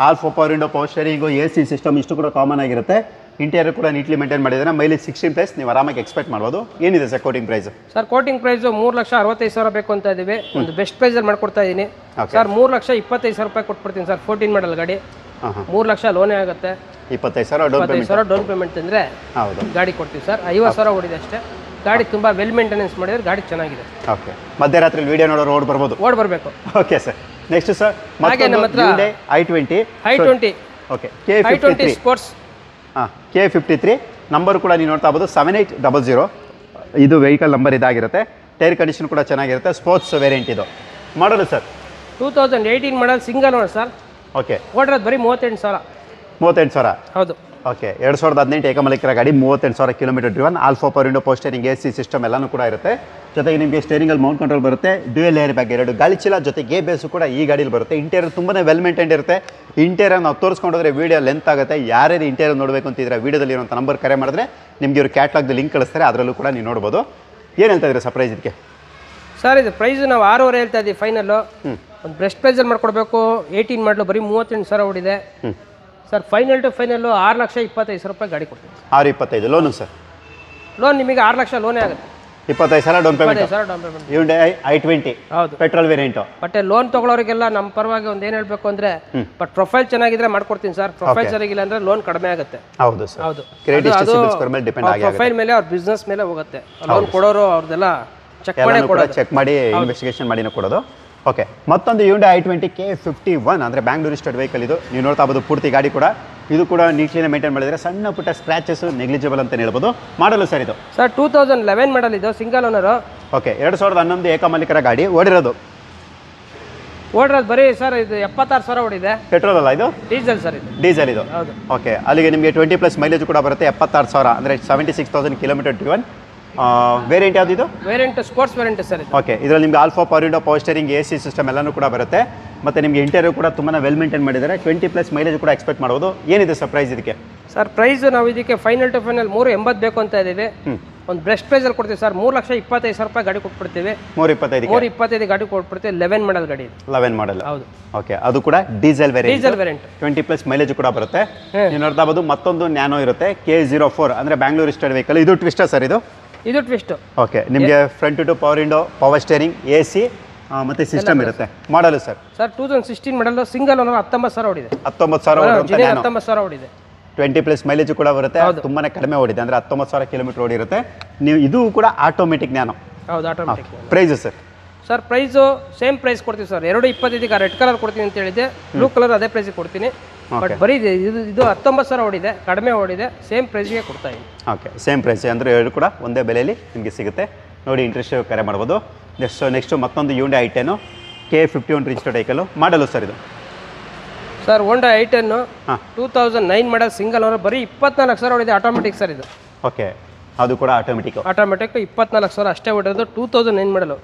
Speaker 2: all four power window, power steering, AC system ಇಷ್ಟು ಕೂಡ ಕಾಮನ್ ಆಗಿರುತ್ತೆ. ಇಂಟೀರಿಯರ್ ಕೂಡ ನೀಟ್ಲಿ ಮೇಂಟೈನ್ ಮಾಡಿದರೆ ಮೈಲೇಜ್ 16+ ನೀವು ಆರಾಮಾಗಿ ಎಕ್ಸ್ಪೆಕ್ಟ್ ಮಾಡ್ಬೋದು. ಏನಿದೆ sir coating price? Sir
Speaker 1: coating price 3,65,000 ಬೇಕು ಅಂತ ಇದ್ದೀವಿ. ಒಂದು ಬೆಸ್ಟ್ ಪ್ರೈಸಲ್ಲಿ ಮಾಡ್ಕೊಡ್ತಾ ಇದ್ದೀನಿ ಸರ್. 3,25,000 ರೂಪಾಯಿ ಕೊಟ್ಬಿಡ್ತೀನಿ ಸರ್. 14 ಮಾಡಲ್ ಗಾಡಿ. 3 ಲಕ್ಷ ಲೋನೇ ಆಗುತ್ತೆ.
Speaker 2: 25,000
Speaker 1: ಡೌನ್ ಪೇಮೆಂಟ್ ಅಂದರೆ
Speaker 2: ಹೌದು
Speaker 1: ಗಾಡಿ ಕೊಡ್ತೀವಿ ಸರ್. 50,000 ಹೊಡಿದೆ ಅಷ್ಟೇ. ಗಾಡಿ ತುಂಬ ವೆಲ್ ಮೇಂಟೆನೆನ್ಸ್ ಮಾಡಿದ್ರೆ ಗಾಡಿ ಚೆನ್ನಾಗಿದೆ.
Speaker 2: ಓಕೆ, ಮಧ್ಯರಾತ್ರಿ ವಿಡಿಯೋ ನೋಡೋರು ಓಡ್ ಬರಬೇಕು. Okay sir. ನೆಕ್ಸ್ಟ್ ಸರ್
Speaker 1: ಹಾಗೆ ನಮ್ಮ ಹತ್ರ
Speaker 2: i20. Okay, K53
Speaker 1: sports.
Speaker 2: K53 number ಕೂಡ ನೀವು ನೋಡ್ತಾ ಇರ್ಬೋದು 7800. ಇದು ವೆಹಿಕಲ್ ನಂಬರ್ ಇದಾಗಿರುತ್ತೆ. ಟೈರ್ ಕಂಡೀಷನ್ ಕೂಡ ಚೆನ್ನಾಗಿರುತ್ತೆ. ಸ್ಪೋರ್ಟ್ಸ್ ವೇರಿಯಂಟ್ ಇದು. Model sir?
Speaker 1: 2018 model single owner sir.
Speaker 2: Okay,
Speaker 1: ಓಡಿರೋದು ಬರೀ 38,000.
Speaker 2: 38,000?
Speaker 1: ಹೌದು.
Speaker 2: ಓಕೆ, 2018 ಏಕಮಾಲಿಕರ ಗಾಡಿ, 38,000 kilometre driven. All four power window, power steering, AC system ಎಲ್ಲನೂ ಕೂಡ ಇರುತ್ತೆ. ಜೊತೆಗೆ ನಿಮಗೆ ಸ್ಟೇರಿಂಗಲ್ಲಿ ಮೌಂಟ್ ಕಂಟ್ರೋಲ್ ಬರುತ್ತೆ. ಡ್ಯೂಯಲ್ ಏರ್ ಬ್ಯಾಗ್, 2 ಗಾಳಿ ಚೀಲ, ಜೊತೆಗೆ ಗೇ ಬೇಸು ಕೂಡ ಈ ಗಾಡೀಲಿ ಬರುತ್ತೆ. ಇಂಟೀರಿಯರ್ ತುಂಬಾ ವೆಲ್ ಮೇಂಟೈನ್ಡ್ ಇರುತ್ತೆ. ಇಂಟೀರಿಯರ್ ನಾವು ತೋರಿಸ್ಕೊಂಡ್ರೆ ವಿಡಿಯೋ ಲೆಂತ್ ಆಗುತ್ತೆ. ಯಾರ್ಯಾರು ಇಂಟೀರಿಯರ್ ನೋಡಬೇಕು ಅಂತಿದ್ರೆ ವಿಡಿಯೋದಲ್ಲಿ ಇರುವಂಥ ನಂಬರ್ ಕರೆ ಮಾಡಿದ್ರೆ ನಿಮಗೆ ಇವರು ಕ್ಯಾಟ್ಲಾಗ್ದು ಲಿಂಕ್ ಕಳಿಸ್ತಾರೆ. ಅದರಲ್ಲೂ ಕೂಡ ನೀವು ನೋಡ್ಬೋದು. ಏನು ಹೇಳ್ತಾ ಇದ್ದೀರಾ ಸರ್ಪ್ರೈಸ್ ಇದಕ್ಕೆ?
Speaker 1: ಸರ್ ಇದು ಪ್ರೈಸ್ ನಾವು 6.5 ಹೇಳ್ತಾ ಇದ್ದೀವಿ ಫೈನಲ್ಲು. ಒಂದು ಬೆಸ್ಟ್ ಪ್ರೈಸಲ್ಲಿ ಮಾಡ್ಕೊಡ್ಬೇಕು. 18 ಮಾಡಲು ಬರೀ 38,000 ಹೊಡಿದೆ ಸರ್. ಫೈನಲ್ ಟು ಫೈನಲ್ಲು 6,25,000 ರೂಪಾಯಿ ಗಾಡಿ ಕೊಡ್ತೀವಿ.
Speaker 2: 6.25 ಲೋನು ಸರ್?
Speaker 1: ಲೋನ್ ನಿಮಗೆ 6 ಲಕ್ಷ ಲೋನೇ ಆಗುತ್ತೆ.
Speaker 2: 25,000 ಡೌನ್ ಪೇಮೆಂಟ್. ಹ್ಯುಂಡೈ i20
Speaker 1: ಹೌದು,
Speaker 2: ಪೆಟ್ರೋಲ್ ವೇರಿಯಂಟು.
Speaker 1: ಬಟ್ ಲೋನ್ ತೊಗೊಳೋರಿಗೆಲ್ಲ ನಮ್ಮ ಪರವಾಗಿ ಒಂದು ಏನು ಹೇಳಬೇಕು ಅಂದರೆ, ಬಟ್ ಪ್ರೊಫೈಲ್ ಚೆನ್ನಾಗಿದ್ರೆ ಮಾಡ್ಕೊಡ್ತೀನಿ ಸರ್. ಪ್ರೊಫೈಲ್ ಚೆನ್ನಾಗಿಲ್ಲ ಅಂದರೆ ಲೋನ್ ಕಡಿಮೆ ಆಗುತ್ತೆ.
Speaker 2: ಹೌದು ಸರ್.
Speaker 1: ಹೌದು,
Speaker 2: ಕ್ರೆಡಿಟ್ ಸಿಬಿಲ್ ಸ್ಕೋರ್ ಮೇಲೆ ಡಿಪೆಂಡ್ ಆಗುತ್ತೆ.
Speaker 1: ಪ್ರೊಫೈಲ್ ಮೇಲೆ ಅವ್ರ ಬಿಸ್ನೆಸ್ ಮೇಲೆ ಹೋಗುತ್ತೆ. ಲೋನ್ ಕೊಡೋರು ಅವ್ರದ್ದೆಲ್ಲ
Speaker 2: ಚೆಕ್ ಮಾಡಿ ಇನ್ವೆಸ್ಟಿಗೇಷನ್ ಮಾಡಿನೂ ಕೊಡೋದು. ಓಕೆ, ಮತ್ತೊಂದು ಹ್ಯುಂಡೈ i20 K51 ಅಂದರೆ ಬ್ಯಾಂಗ್ಳೂರ್ ರಿಜಿಸ್ಟರ್ಡ್ ವೆಹಿಕಲ್ ಇದು. ನೀವು ನೋಡ್ತಾ ಇರ್ಬೋದು ಪೂರ್ತಿ ಗಾಡಿ ಕೂಡ ಇದು ಕೂಡ ನೀಟ್ಲಿನೇ ಮೇಂಟೈನ್ ಮಾಡಿದರೆ, ಸಣ್ಣ ಪುಟ್ಟ ಸ್ಕ್ರ್ಯಾಚಸ್ ನೆಗ್ಲಿಜಿಬಲ್ ಅಂತ ಹೇಳ್ಬೋದು. ಮಾಡಲು ಸರ್ ಇದು
Speaker 1: ಸರ್ 2011 ಮಾಡಲ್ ಇದು, ಸಿಂಗಲ್ ಓನರು.
Speaker 2: ಓಕೆ, 2011 ಏಕಮಾಲಿಕರ ಗಾಡಿ. ಓಡಿರೋದು
Speaker 1: ಬರೀ ಸರ್ ಇದು 76,000 ಓಡಿದೆ.
Speaker 2: ಪೆಟ್ರೋಲ್ ಅಲ್ಲ ಇದು?
Speaker 1: ಡೀಸೆಲ್ ಸರ್ ಇದು.
Speaker 2: ಡೀಸೆಲ್ ಇದು.
Speaker 1: ಹೌದು.
Speaker 2: ಓಕೆ, ಅಲ್ಲಿಗೆ ನಿಮಗೆ 20+ ಮೈಲೇಜ್ ಕೂಡ ಬರುತ್ತೆ. 76,000 ಅಂದರೆ 76,000 ಕಿಲೋಮೀಟರ್ ಡ್ರಿವನ್. ವೇರಿಯಂಟ್ ಯಾವುದು ಇದು?
Speaker 1: ವೇರಿಯಂಟ್ ಸ್ಪೋರ್ಟ್ಸ್ ವೇರಿಯಂಟ್ ಸರ್ ಇದು.
Speaker 2: ಓಕೆ, ಇದರಲ್ಲಿ ನಿಮಗೆ alpha power window, power steering, AC system ಎಲ್ಲನೂ ಕೂಡ ಬರುತ್ತೆ. ಮತ್ತು ನಿಮಗೆ ಇಂಟೀರಿಯರ್ ಕೂಡ ತುಂಬಾ ವೆಲ್ ಮೇಂಟೈನ್ ಮಾಡಿದ್ದಾರೆ. 20+ ಮೈಲೇಜ್ ಕೂಡ ಎಕ್ಸ್ಪೆಕ್ಟ್ ಮಾಡ್ಬೋದು. ಏನಿದೆ ಸರ್ ಪ್ರೈಸ್ ಇದಕ್ಕೆ?
Speaker 1: ಸರ್ ಪ್ರೈಸ್ ನಾವು ಇದಕ್ಕೆ ಫೈನಲ್ ಟು ಫೈನಲ್ 380 ಬೇಕು ಅಂತ ಇದ್ದೀವಿ. ಒಂದು ಬೆಸ್ಟ್ ಪ್ರೈಸಲ್ಲಿ ಕೊಡ್ತೀವಿ ಸರ್. 3,25,000 ರೂಪಾಯಿ ಗಾಡಿ ಕೊಟ್ಬಿಡ್ತೀವಿ. 325 ಗಾಡಿ ಕೊಟ್ಬಿಡ್ತೀವಿ. 11 ಮಾಡಲ್ ಗಾಡಿ. 11
Speaker 2: ಮಾಡಲ್.
Speaker 1: ಹೌದು.
Speaker 2: ಓಕೆ, ಅದು ಕೂಡ ಡೀಸೆಲ್
Speaker 1: ವೇರಿಯಂಟ್.
Speaker 2: 20+ ಮೈಲೇಜ್ ಕೂಡ ಬರುತ್ತೆ. ನೀವು ನೋಡ್ತಾ ಇರ್ಬೋದು ಮತ್ತೊಂದು ನ್ಯಾನೋ ಇರುತ್ತೆ, K04 ಅಂದರೆ ಬ್ಯಾಂಗ್ಳೂರ್ ರಿಜಿಸ್ಟರ್ಡ್ ವೆಹಿಕಲ್. ಇದು ಟ್ವಿಸ್ಟರ್ ಸರ್ ಇದು?
Speaker 1: ಇದು ಟ್ವಿಸ್ಟ್.
Speaker 2: ಓಕೆ, ನಿಮಗೆ front to power window, power steering, AC ಮತ್ತೆ ಸಿಸ್ಟಮ್ ಇರುತ್ತೆ. Model sir?
Speaker 1: Sir 2016 model, single owner, 19,000 ಓಡಿದೆ.
Speaker 2: 19,000
Speaker 1: ಓಡಿದೆ.
Speaker 2: 20+ ಮೈಲೇಜ್ ಕೂಡ ಬರುತ್ತೆ. ತುಂಬಾನೇ ಕಡಿಮೆ ಓಡಿದೆ, ಅಂದರೆ 19,000 ಕಿಲೋಮೀಟರ್ ಓಡಿರುತ್ತೆ. ನೀವು ಇದು ಕೂಡ ಆಟೋಮೆಟಿಕ್ ನ್ಯಾನೋ.
Speaker 1: ಹೌದು, automatic.
Speaker 2: Price sir?
Speaker 1: Sir price same price ಕೊಡ್ತೀವಿ ಸರ್. 225 ರೆಡ್ ಕಲರ್ ಕೊಡ್ತೀನಿ ಅಂತ ಹೇಳಿದೆ. ಬ್ಲೂ ಕಲರ್ ಅದೇ ಪ್ರೈಸಿಗೆ ಕೊಡ್ತೀನಿ. ಬಟ್ ಬರೀ ಇದು 19,000 ಓಡಿದೆ, ಕಡಿಮೆ ಓಡಿದೆ. ಸೇಮ್ ಪ್ರೈಸ್ಗೆ ಕೊಡ್ತಾ ಇದ್ದೀನಿ.
Speaker 2: ಓಕೆ, ಸೇಮ್ ಪ್ರೈಸ್ ಅಂದರೆ ಎರಡು ಕೂಡ ಒಂದೇ ಬೆಲೆಯಲ್ಲಿ ನಿಮಗೆ ಸಿಗುತ್ತೆ. ನೋಡಿ, ಇಂಟ್ರೆಸ್ಟ್ ಕರೆ ಮಾಡ್ಬೋದು. ನೆಕ್ಸ್ಟ್ ಮತ್ತೊಂದು Hyundai i10 K51 registered vehicle. ಮಾಡಲು ಸರ್ ಇದು?
Speaker 1: ಸರ್ Honda i10 2009 ಮಾಡಲ್, ಸಿಂಗಲ್ ಓನರ್, ಬರೀ 24,000 ಓಡಿದೆ. ಆಟೋಮೆಟಿಕ್ ಸರ್ ಇದು.
Speaker 2: ಓಕೆ, ಅದು ಕೂಡ ಆಟೋಮೆಟಿಕ್.
Speaker 1: 24,000 ಅಷ್ಟೇ ಓಡಿರೋದು. 2009 ಮಾಡಲು.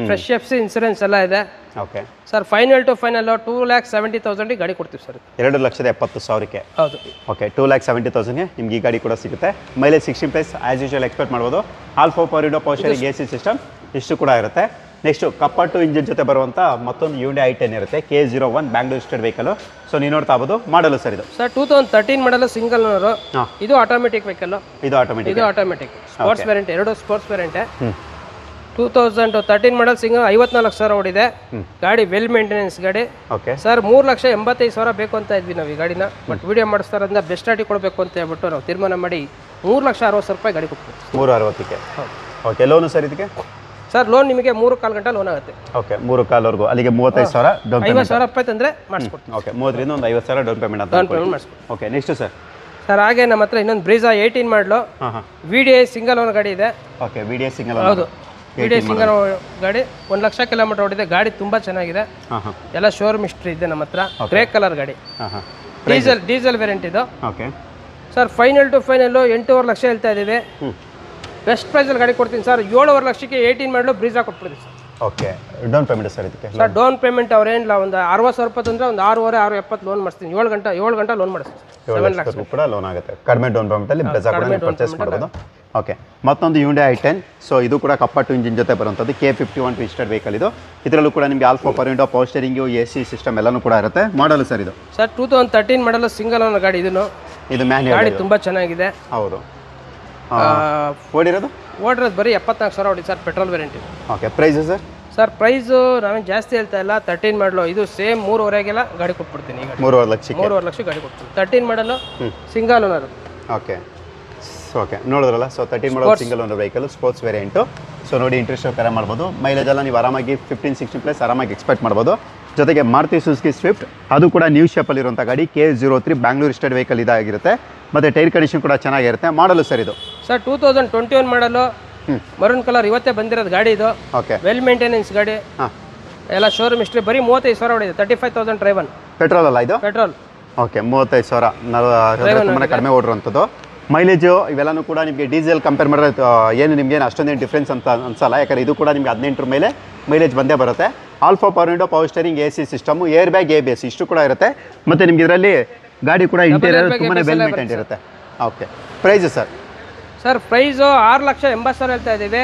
Speaker 1: ಫ್ರೆಶ್ FC ಇನ್ಸೂರೆನ್ಸ್ ಎಲ್ಲ ಇದೆ.
Speaker 2: Okay
Speaker 1: sir, final to final 2,70,000 ಗಾಡಿ ಕೊಡ್ತೀವಿ ಸರ್.
Speaker 2: 2,70,000ಕ್ಕೆ.
Speaker 1: ಹೌದು.
Speaker 2: ಓಕೆ, 2,70,000ಗೆ ನಿಮ್ಗೆ ಈ ಗಾಡಿ ಕೂಡ ಸಿಗುತ್ತೆ. ಮೈಲೇಜ್ 16+ ಆಸ್ ಯೂಶುವಲ್ ಎಕ್ಸ್ಪೆಕ್ಟ್ ಮಾಡ್ಬೋದು. Alpha power window, power steering, AC system ಇಷ್ಟು ಕೂಡ ಇರುತ್ತೆ. ನೆಕ್ಸ್ಟು ಕಪ್ಪಟ್ಟು ಇಂಜಿನ್ ಜೊತೆ ಬರುವಂಥ ಮತ್ತೊಂದು Hyundai i10 ಇರುತ್ತೆ, K01 Bangalore registered vehicle. So ನೀವು ನೋಡ್ತಾ ಇರ್ಬೋದು. ಮಾಡಲು ಸರ್ ಇದು?
Speaker 1: ಸರ್ 2013 ಮಾಡಲು, ಸಿಂಗಲ್ ಓನರು. ಇದು ಆಟೋಮೆಟಿಕ್ ವೆಹಿಕಲ್.
Speaker 2: ಇದು ಆಟೋಮೆಟಿಕ್.
Speaker 1: ಸ್ಪೋರ್ಟ್ಸ್ ವೇರಿಯಂಟ್, ಎರಡು ಸ್ಪೋರ್ಟ್ಸ್ ವೇರಿಯಂಟ್. 2013 ಮಾಡಲ್, ಸಿಂಗಲ್, 54,000 ಓಡಿದೆ. ಗಾಡಿ ವೆಲ್ ಮೇಂಟೆನೆನ್ಸ್ ಗಾಡಿ.
Speaker 2: ಓಕೆ
Speaker 1: ಸರ್, 3,85,000 ಬೇಕು ಅಂತ ಇದ್ವಿ ನಾವು ಈ ಗಾಡಿನ. ಬಟ್ ವಿಡಿಯೋ ಮಾಡಿಸ್ತಾರಿಂದ ಬೆಸ್ಟ್ ರೇಟಿಗೆ ಕೊಡಬೇಕು ಅಂತ ಹೇಳ್ಬಿಟ್ಟು ನಾವು ತೀರ್ಮಾನ ಮಾಡಿ 3,60,000 ರೂಪಾಯಿ ಗಾಡಿ ಕೊಡ್ತೀವಿ.
Speaker 2: 360ಕ್ಕೆ. ಓಕೆ, ಲೋನು ಸರ್ ಇದಕ್ಕೆ?
Speaker 1: ಸರ್ ಲೋನ್ ನಿಮಗೆ 3.25 ಗಂಟೆ ಲೋನ್ ಆಗುತ್ತೆ.
Speaker 2: ಓಕೆ, 3.25ವರೆಗೂ. ಅಲ್ಲಿಗೆ 35,000 ಡೌನ್ ಪೇಮೆಂಟ್.
Speaker 1: 50,000 ರೂಪಾಯಿ ತಂದರೆ ಮಾಡಿಸ್ಕೊಡ್ತೀವಿ.
Speaker 2: ಓಕೆ, 30ರಿಂದ ಒಂದು 50,000 ಡೌನ್ ಪೇಮೆಂಟ್ ಅಂತ
Speaker 1: ಮಾಡಿಸ್ಕೊಡ್ತೀವಿ.
Speaker 2: Okay, next sir?
Speaker 1: ಸರ್ ಹಾಗೆ ನಮ್ಮ ಹತ್ರ ಇನ್ನೊಂದು ಬ್ರೀಜಾ 18 ಮಾಡಲು, VDI ಸಿಂಗಲ್ ಓನರ್ ಗಾಡಿ ಇದೆ.
Speaker 2: Okay, VDI single.
Speaker 1: ಹೌದು, VDI ಸಿಂಗಲ್ ಗಾಡಿ. 1,00,000 ಕಿಲೋಮೀಟರ್ ಓಡಿದೆ. ಗಾಡಿ ತುಂಬ ಚೆನ್ನಾಗಿದೆ. ಎಲ್ಲ ಶೋರೂಮ್ ಹಿಸ್ಟ್ರಿ ಇದೆ ನಮ್ಮ ಹತ್ರ. ಗ್ರೇ ಕಲರ್ ಗಾಡಿ. ಡೀಸೆಲ್ ವೇರಿಯಂಟ್ ಇದು.
Speaker 2: Okay
Speaker 1: sir, final to final 8.5 lakh ಹೇಳ್ತಾ ಇದ್ದೀವಿ. ಬೆಸ್ಟ್ ಪ್ರೈಸಲ್ಲಿ ಗಾಡಿ ಕೊಡ್ತೀನಿ ಸರ್. 7.5 ಲಕ್ಷಕ್ಕೆ 18 ಮಾಡಲು ಬ್ರೀಜಾ ಕೊಟ್ಬಿಡ್ತೀವಿ sir.
Speaker 2: Okay, down payment sir ಇದಕ್ಕೆ?
Speaker 1: ಸರ್ ಡೌನ್ ಪೇಮೆಂಟ್ ಅವ್ರೇನಿಲ್ಲ, ಒಂದು 60,000 ರೂಪಾಯಿ ತಂದರೆ ಒಂದು 6.5-6.70 ಲೋನ್ ಮಾಡಿಸ್ತೀನಿ. 7 ಗಂಟೆ ಲೋನ್ ಮಾಡಿಸ್ತೀನಿ. 7 ಲಕ್ಷ
Speaker 2: ಕೂಡ ಲೋನ್ ಆಗುತ್ತೆ. ಕಡಿಮೆ ಡೌನ್ ಪೇಮೆಂಟಲ್ಲಿ ಬ್ರೆಜಾ ಕೂಡ ಪರ್ಚೇಸ್ ಮಾಡ್ಬೋದು. ಓಕೆ, ಮತ್ತೊಂದು Hyundai i10. ಸೊ ಇದು ಕೂಡ ಕಪ್ಪಟ್ಟು ಇಂಜಿನ್ ಜೊತೆ ಬರುವಂಥದ್ದು, K51 ರಿಜಿಸ್ಟರ್ಡ್ ವೆಹಿಕಲ್ ಇದು. ಇದರಲ್ಲೂ ಕೂಡ ನಿಮಗೆ alpha power window, power steering, AC system ಎಲ್ಲನೂ ಕೂಡ ಇರುತ್ತೆ. ಮಾಡಲು ಸರ್ ಇದು?
Speaker 1: ಸರ್ 2013 ಮಾಡಲು, ಸಿಂಗಲ್ ಓನರ್ ಗಾಡಿ. ಇದು ಮ್ಯಾನ್ಯುಯಲ್ ಗಾಡಿ, ತುಂಬ ಚೆನ್ನಾಗಿದೆ.
Speaker 2: ಹೌದು. ಓಡಿರೋದು
Speaker 1: ಬರೀ 74,000 ಓಡಿ ಸರ್. ಪೆಟ್ರೋಲ್ ವೇರಿಯಂಟ್ ಇದು.
Speaker 2: Okay, price sir?
Speaker 1: Sir price ನಾವೇನು ಜಾಸ್ತಿ ಹೇಳ್ತಾ ಇಲ್ಲ. 13 ಮಾಡಲು ಇದು ಸೇಮ್ 3.5 ಗಂಟೆ ಗಾಡಿ ಕೊಟ್ಬಿಡ್ತೀನಿ. ಈಗ
Speaker 2: 3.5 ಲಕ್ಷಕ್ಕೆ
Speaker 1: 3.5 ಲಕ್ಷ ಗಾಡಿ ಕೊಡ್ತೀನಿ. 13 ಮಾಡಲು, ಸಿಂಗಲ್ ಓನರ್.
Speaker 2: ಓಕೆ ಓಕೆ, ನೋಡಿದ್ರಲ್ಲ. ಸೊ 13 ಮಾಡಲ್ single owner vehicle, sports variant. So ನೋಡಿ, ಇಂಟ್ರೆಸ್ಟ್ ಕರೆ ಮಾಡ್ಬೋದು. ಮೈಲೇಜ್ ಎಲ್ಲ ನೀವು ಆರಾಮಾಗಿ 15-16+ ಆರಾಮಾಗಿ ಎಕ್ಸ್ಪೆಕ್ಟ್ ಮಾಡ್ಬೋದು. ಜೊತೆಗೆ ಮಾರುತಿ ಸುಜುಕಿ ಸ್ವಿಫ್ಟ್, ಅದು ಕೂಡ ನ್ಯೂ ಶೇಪಲ್ಲಿರುವಂಥ ಗಾಡಿ, K03 ಬ್ಯಾಂಗ್ಳೂರ್ ರಿಜಿಸ್ಟರ್ಡ್ ವೆಹಿಕಲ್ ಇದಾಗಿರುತ್ತೆ. ಮತ್ತು ಟೈರ್ ಕಂಡೀಷನ್ ಕೂಡ ಚೆನ್ನಾಗಿರುತ್ತೆ. ಮಾಡಲು ಸರ್ ಇದು?
Speaker 1: ಸರ್ 2021 ಮಾಡಲು, ಮರೂನ್ ಕಲರ್, ಇವತ್ತೇ ಬಂದಿರೋದು ಗಾಡಿ ಇದು. ಓಕೆ, ವೆಲ್ ಮೇಂಟೆನೆನ್ಸ್ ಗಾಡಿ. ಎಲ್ಲ ಶೋರೂಮ್ ಹಿಸ್ಟ್ರಿ. ಬರೀ 35,000 ಹೊಡಿದೆ. 35,000 ಡ್ರೈವನ್. ಪೆಟ್ರೋಲ್
Speaker 2: ಅಲ್ಲ ಇದು?
Speaker 1: ಪೆಟ್ರೋಲ್.
Speaker 2: ಓಕೆ, 35,000 ತುಂಬಾ ಕಡಿಮೆ ಓಡಿರುವಂಥದ್ದು. ಮೈಲೇಜು ಇವೆಲ್ಲನೂ ಕೂಡ ನಿಮಗೆ ಡೀಸೆಲ್ ಕಂಪೇರ್ ಮಾಡಿದ್ರೆ ಏನು ನಿಮಗೇನು ಅಷ್ಟೊಂದೇನು ಡಿಫ್ರೆನ್ಸ್ ಅಂತ ಅನ್ಸಲ್ಲ. ಯಾಕಂದರೆ ಇದು ಕೂಡ ನಿಮಗೆ 18 ಮೇಲೆ ಮೈಲೇಜ್ ಬಂದೇ ಬರುತ್ತೆ. All four power window, power steering, AC system, air bag, ABS ಇಷ್ಟು ಕೂಡ ಇರುತ್ತೆ. ಮತ್ತು ನಿಮ್ಗೆ ಇದರಲ್ಲಿ ಗಾಡಿ ಕೂಡ ಇಂಟೀರಿಯರ್ ತುಂಬಾ ವೆಲ್ ಮೇಂಟೈನ್ ಇರುತ್ತೆ. Okay, price sir? Sir
Speaker 1: price 6,80,000 ಹೇಳ್ತಾ ಇದ್ದೀವಿ.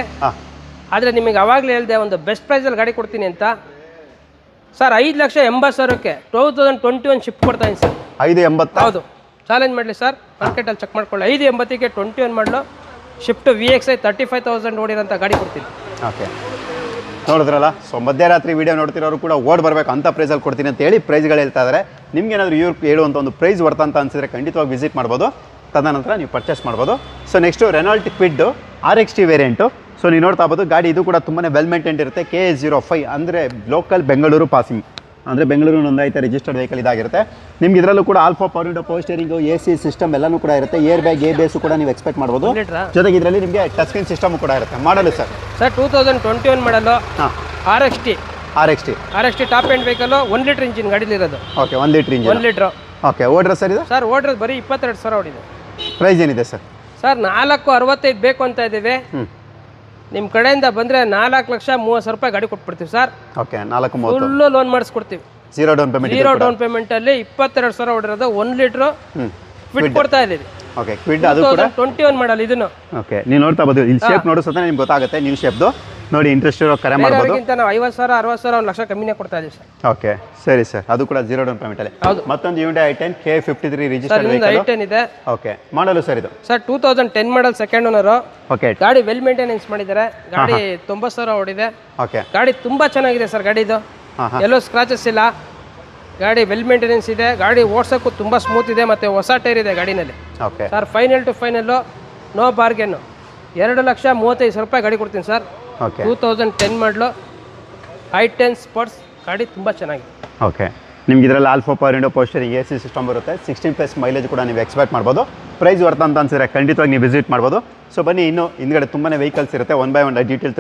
Speaker 1: ಆದರೆ ನಿಮಗೆ ಅವಾಗಲೇ ಹೇಳಿದೆ ಒಂದು ಬೆಸ್ಟ್ ಪ್ರೈಸಲ್ಲಿ ಗಾಡಿ ಕೊಡ್ತೀನಿ ಅಂತ. ಸರ್ 5,80,000ಕ್ಕೆ 2021 ಶಿಫ್ಟ್ ಕೊಡ್ತಾಯಿನಿ ಸರ್.
Speaker 2: 5,80,000?
Speaker 1: ಹೌದು, ಚಾಲೆಂಜ್ ಮಾಡಲಿ ಸರ್. ಮಾರ್ಕೆಟಲ್ಲಿ ಚೆಕ್ ಮಾಡ್ಕೊಳ್ಳಿ. 5,80,ಕ್ಕೆ 21 ಮಾಡಲು ಶಿಫ್ಟ್ VXI 35,000 ಓಡಿರೋಂಥ ಗಾಡಿ ಕೊಡ್ತೀನಿ.
Speaker 2: ಓಕೆ, ನೋಡಿದ್ರಲ್ಲ. ಸೊ ಮಧ್ಯರಾತ್ರಿ ವೀಡಿಯೋ ನೋಡ್ತಿರೋರು ಕೂಡ ಓಡ್ ಬರಬೇಕು ಅಂತ ಪ್ರೈಸಲ್ಲಿ ಕೊಡ್ತೀನಿ ಅಂತ ಹೇಳಿ ಪ್ರೈಸ್ಗಳು ಹೇಳ್ತಾ ಇದ್ದಾರೆ. ನಿಮ್ಗೇನಾದರೂ ಇವ್ರು ಹೇಳುವಂಥ ಒಂದು ಪ್ರೈಸ್ ವರ್ತ ಅಂತ ಅನಿಸಿದ್ರೆ ಖಂಡಿತವಾಗಿ ವಿಸಿಟ್ ಮಾಡ್ಬೋದು. ತದನಂತರ ನೀವು ಪರ್ಚೇಸ್ ಮಾಡ್ಬೋದು. So next Renault Kwid RXT variant. So ನೀವು ನೋಡ್ತಾ ಇರ್ಬೋದು ಗಾಡಿ. ಇದು ಕೂಡ ತುಂಬಾ ವೆಲ್ ಮೇಂಟೈನ್ಡ್ ಇರುತ್ತೆ. K05 ಅಂದರೆ ಲೋಕಲ್ ಬೆಂಗಳೂರು ಪಾಸಿಂಗ್. ಅಂದರೆ ಬೆಂಗಳೂರು ನೋಂದಾಯಿತ ರಿಜಿಸ್ಟರ್ಡ್ ವೆಹಿಕಲ್ ಇದಾಗಿರುತ್ತೆ. ನಿಮ್ಗೆ ಇದರಲ್ಲೂ ಕೂಡ alpha power window, power steering, AC system ಎಲ್ಲನೂ ಕೂಡ ಇರುತ್ತೆ. ಏರ್ ಬ್ಯಾಗ್, ABS ಕೂಡ ನೀವು ಎಕ್ಸ್ಪೆಕ್ಟ್ ಮಾಡ್ಬೋದು. ಜೊತೆಗೆ ಇದರಲ್ಲಿ ನಿಮಗೆ ಟಚ್ ಸ್ಕ್ರೀನ್ ಸಿಸ್ಟಮ್ ಕೂಡ ಇರುತ್ತೆ. ಮಾಡಲು ಸರ್
Speaker 1: 2021 ಮಾಡಲು
Speaker 2: ಹಾಂ
Speaker 1: RXT top end vehicle 1 litre engine ಗಾಡಿಲಿರೋದು.
Speaker 2: Okay 1 litre engine.
Speaker 1: 1 litre.
Speaker 2: Okay ಓಡ್ರ ಸರ್ ಇದು?
Speaker 1: ಸರ್ ಓಡ್ರದ್ದು ಬರೀ 22,000 ಓಡಿದೆ.
Speaker 2: ಪ್ರೈಸ್ ಏನಿದೆ ಸರ್?
Speaker 1: ಸರ್ 465 ಬೇಕು ಅಂತ ಇದ್ದೀವಿ. ನಿಮ್ಮ ಕಡೆಯಿಂದ ಬಂದರೆ 4,30,000 ರೂಪಾಯಿ ಗಾಡಿ ಕೊಟ್ಬಿಡ್ತೀವಿ ಸರ್.
Speaker 2: ಓಕೆ 430
Speaker 1: ಫುಲ್ಲು ಲೋನ್ ಮಾಡಿಸ್ಕೊಡ್ತೀವಿ.
Speaker 2: ಝೀರೋ ಡೌನ್
Speaker 1: ಪೇಮೆಂಟಲ್ಲಿ 22,000 ಓಡಿರೋದು 1 ಲೀಟ್ರು ಫಿಟ್ ಕೊಡ್ತಾ ಇದ್ದೀವಿ.
Speaker 2: ಓಕೆ ಕ್ವಿಡ್ ಅದು ಕೂಡ
Speaker 1: 21 ಮಾಡಲ್ ಇದನ್ನು.
Speaker 2: ಓಕೆ ನೀವು ನೋಡ್ತಾ ಬೋದು, ಇಲ್ಲಿ ಶೇಪ್ ನೋಡಿಸೋತ ನಿಮ್ಗೆ ಗೊತ್ತಾಗುತ್ತೆ ನ್ಯೂ ಶೇಪ್ದು. ನೋಡಿ ಇಂಟ್ರೆಸ್ಟ್ ಇರೋ ಕರೆ ಮಾಡ್ಬೋದು.
Speaker 1: ನಾವು 50,000 60,000 1 ಲಕ್ಷ ಕಮ್ಮಿನೇ ಕೊಡ್ತಾ ಇದ್ದೀವಿ ಸರ್.
Speaker 2: ಓಕೆ ಸರಿ ಸರ್, ಅದು ಕೂಡ ಝೀರೋ ಡೌನ್ ಪೇಮೆಂಟಲ್ಲಿ.
Speaker 1: ಹೌದು.
Speaker 2: ಮತ್ತೊಂದು Hyundai i10 K53 registered vehicle.
Speaker 1: i10 ಇದೆ.
Speaker 2: ಓಕೆ ಮಾಡಲು ಸರ್ ಇದು?
Speaker 1: Sir 2010 model second owner.
Speaker 2: Okay
Speaker 1: ಗಾಡಿ ವೆಲ್ ಮೇಂಟೆನೆನ್ಸ್ ಮಾಡಿದ್ದಾರೆ. ಗಾಡಿ 90,000 ಓಡಿದೆ.
Speaker 2: ಓಕೆ
Speaker 1: ಗಾಡಿ ತುಂಬಾ ಚೆನ್ನಾಗಿದೆ ಸರ್. ಗಾಡಿದು ಎಲ್ಲೋ ಸ್ಕ್ರಾಚಸ್ ಇಲ್ಲ. ಗಾಡಿ ವೆಲ್ ಮೇಂಟೆನೆನ್ಸ್ ಇದೆ. ಗಾಡಿ ಓಡ್ಸೋಕ್ಕೂ ತುಂಬ ಸ್ಮೂತ್ ಇದೆ ಮತ್ತು ಹೊಸ ಟೈರ್ ಇದೆ ಗಾಡಿನಲ್ಲಿ.
Speaker 2: Okay
Speaker 1: sir final to final no bargain 2,35,000 ರೂಪಾಯಿ ಗಾಡಿ ಕೊಡ್ತೀನಿ ಸರ್.
Speaker 2: ಓಕೆ
Speaker 1: 2010 ಮಾಡಲು i10 ಸ್ಪೋರ್ಟ್ಸ್ ಗಾಡಿ ತುಂಬ ಚೆನ್ನಾಗಿದೆ.
Speaker 2: ಓಕೆ ನಿಮ್ಗೆ ಇದರಲ್ಲಿ all four power window, power steering, AC system ಬರುತ್ತೆ. 16+ ಮೈಲೇಜ್ ಕೂಡ ನೀವು ಎಕ್ಸ್ಪೆಕ್ಟ್ ಮಾಡ್ಬೋದು. ಪ್ರೈಸ್ ವರ್ತ್ ಅಂತ ಅನ್ಸಿದ್ರೆ ಖಂಡಿತವಾಗಿ ನೀವು ವಿಸಿಟ್ ಮಾಡ್ಬೋದು. ಸೊ ಬನ್ನಿ, ಇನ್ನು ಹಿಂದ್ಗಡೆ ತುಂಬಾ ವೆಹಿಕಲ್ಸ್ ಇರುತ್ತೆ. 1 by 1 ಡೀಟೇಲ್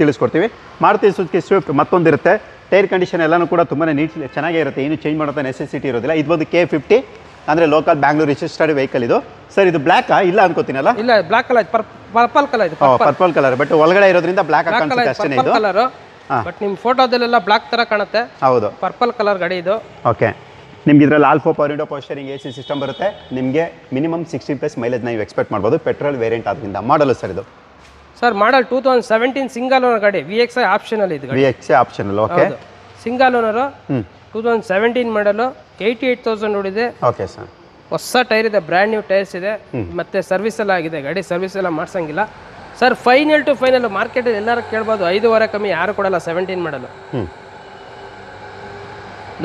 Speaker 2: ತಿಳಿಸ್ಕೊಡ್ತೀವಿ. ಮಾರುತಿ ಸುಜುಕಿ ಸ್ವಿಫ್ಟ್ ಮತ್ತೊಂದಿರುತ್ತೆ. ಟೈರ್ ಕಂಡೀಷನ್ ಎಲ್ಲನೂ ಕೂಡ ತುಂಬಾ ನೀಟ್ಲಿ ಚೆನ್ನಾಗೇ ಇರುತ್ತೆ. ಏನು ಚೇಂಜ್ ಮಾಡೋದು ನೆಸೆಸಿಟಿ ಇರೋದಿಲ್ಲ. ಇದು ಒಂದು K50 ಅಂದರೆ ಲೋಕಲ್ ಬ್ಯಾಂಗ್ಳೂರ್ ರಿಜಿಸ್ಟರ್ಡ್ ವೆಹಿಕಲ್ ಇದು. ಸರ್ ಇದು ಬ್ಲ್ಯಾಕಾ? ಇಲ್ಲ ಅನ್ಕೋತೀನಲ್ಲ.
Speaker 1: ಇಲ್ಲ ಬ್ಲ್ಯಾಕ್ ಕಲರ್, ಪರ್ಪಲ್ ಕಲರ್ ಇದು.
Speaker 2: ಪರ್ಪಲ್ ಕಲರ್, ಬಟ್ ಒಳಗಡೆ ಇರೋದ್ರಿಂದ ಬ್ಲ್ಯಾಕ್ ಕಾಣಿಸುತ್ತೆ ಅಷ್ಟೇ ಇದು
Speaker 1: ಕಲರ್. ಬಟ್ ನಿಮ್ಮ ಫೋಟೋದಲ್ಲೆಲ್ಲ ಬ್ಲ್ಯಾಕ್ ತರ ಕಾಣುತ್ತೆ.
Speaker 2: ಹೌದು,
Speaker 1: ಪರ್ಪಲ್ ಕಲರ್ ಗಾಡಿ ಇದು.
Speaker 2: ಓಕೆ ನಿಮ್ಗೆ ಇದರಲ್ಲಿ all four power window, power steering, AC system ಬರುತ್ತೆ. ನಿಮಗೆ ಮಿನಿಮಮ್ 16+ ಮೈಲೇಜ್ ನೀವು ಎಕ್ಸ್ಪೆಕ್ಟ್ ಮಾಡ್ಬೋದು. ಪೆಟ್ರೋಲ್ ವೇರಿಯಂಟ್ ಆದ್ರಿಂದ. ಮಾಡಲು ಸರ್ ಇದು?
Speaker 1: ಸರ್ ಮಾಡಲ್ 2017 ಸಿಂಗಲ್ ಓನರ್ ಗಾಡಿ. VXI ಆಪ್ಷನಲ್ ಇದು.
Speaker 2: VXI optional. Okay
Speaker 1: single owner. 2017 ಮಾಡಲು 88,000 ಓಡಿದೆ.
Speaker 2: Okay sir.
Speaker 1: ಹೊಸ ಟೈರ್ ಇದೆ, ಬ್ರ್ಯಾಂಡ್ ನ್ಯೂ ಟೈರ್ಸ್ ಇದೆ. ಮತ್ತೆ ಸರ್ವಿಸ್ ಎಲ್ಲ ಆಗಿದೆ. ಗಾಡಿ ಸರ್ವಿಸ್ ಎಲ್ಲ ಮಾಡ್ಸಂಗಿಲ್ಲ ಸರ್. ಫೈನಲ್ ಟು ಫೈನಲ್ ಮಾರ್ಕೆಟಲ್ಲಿ ಎಲ್ಲರೂ ಕೇಳ್ಬೋದು, 5,500 ಕಮ್ಮಿ ಯಾರು ಕೊಡಲ್ಲ. 17 ಮಾಡಲು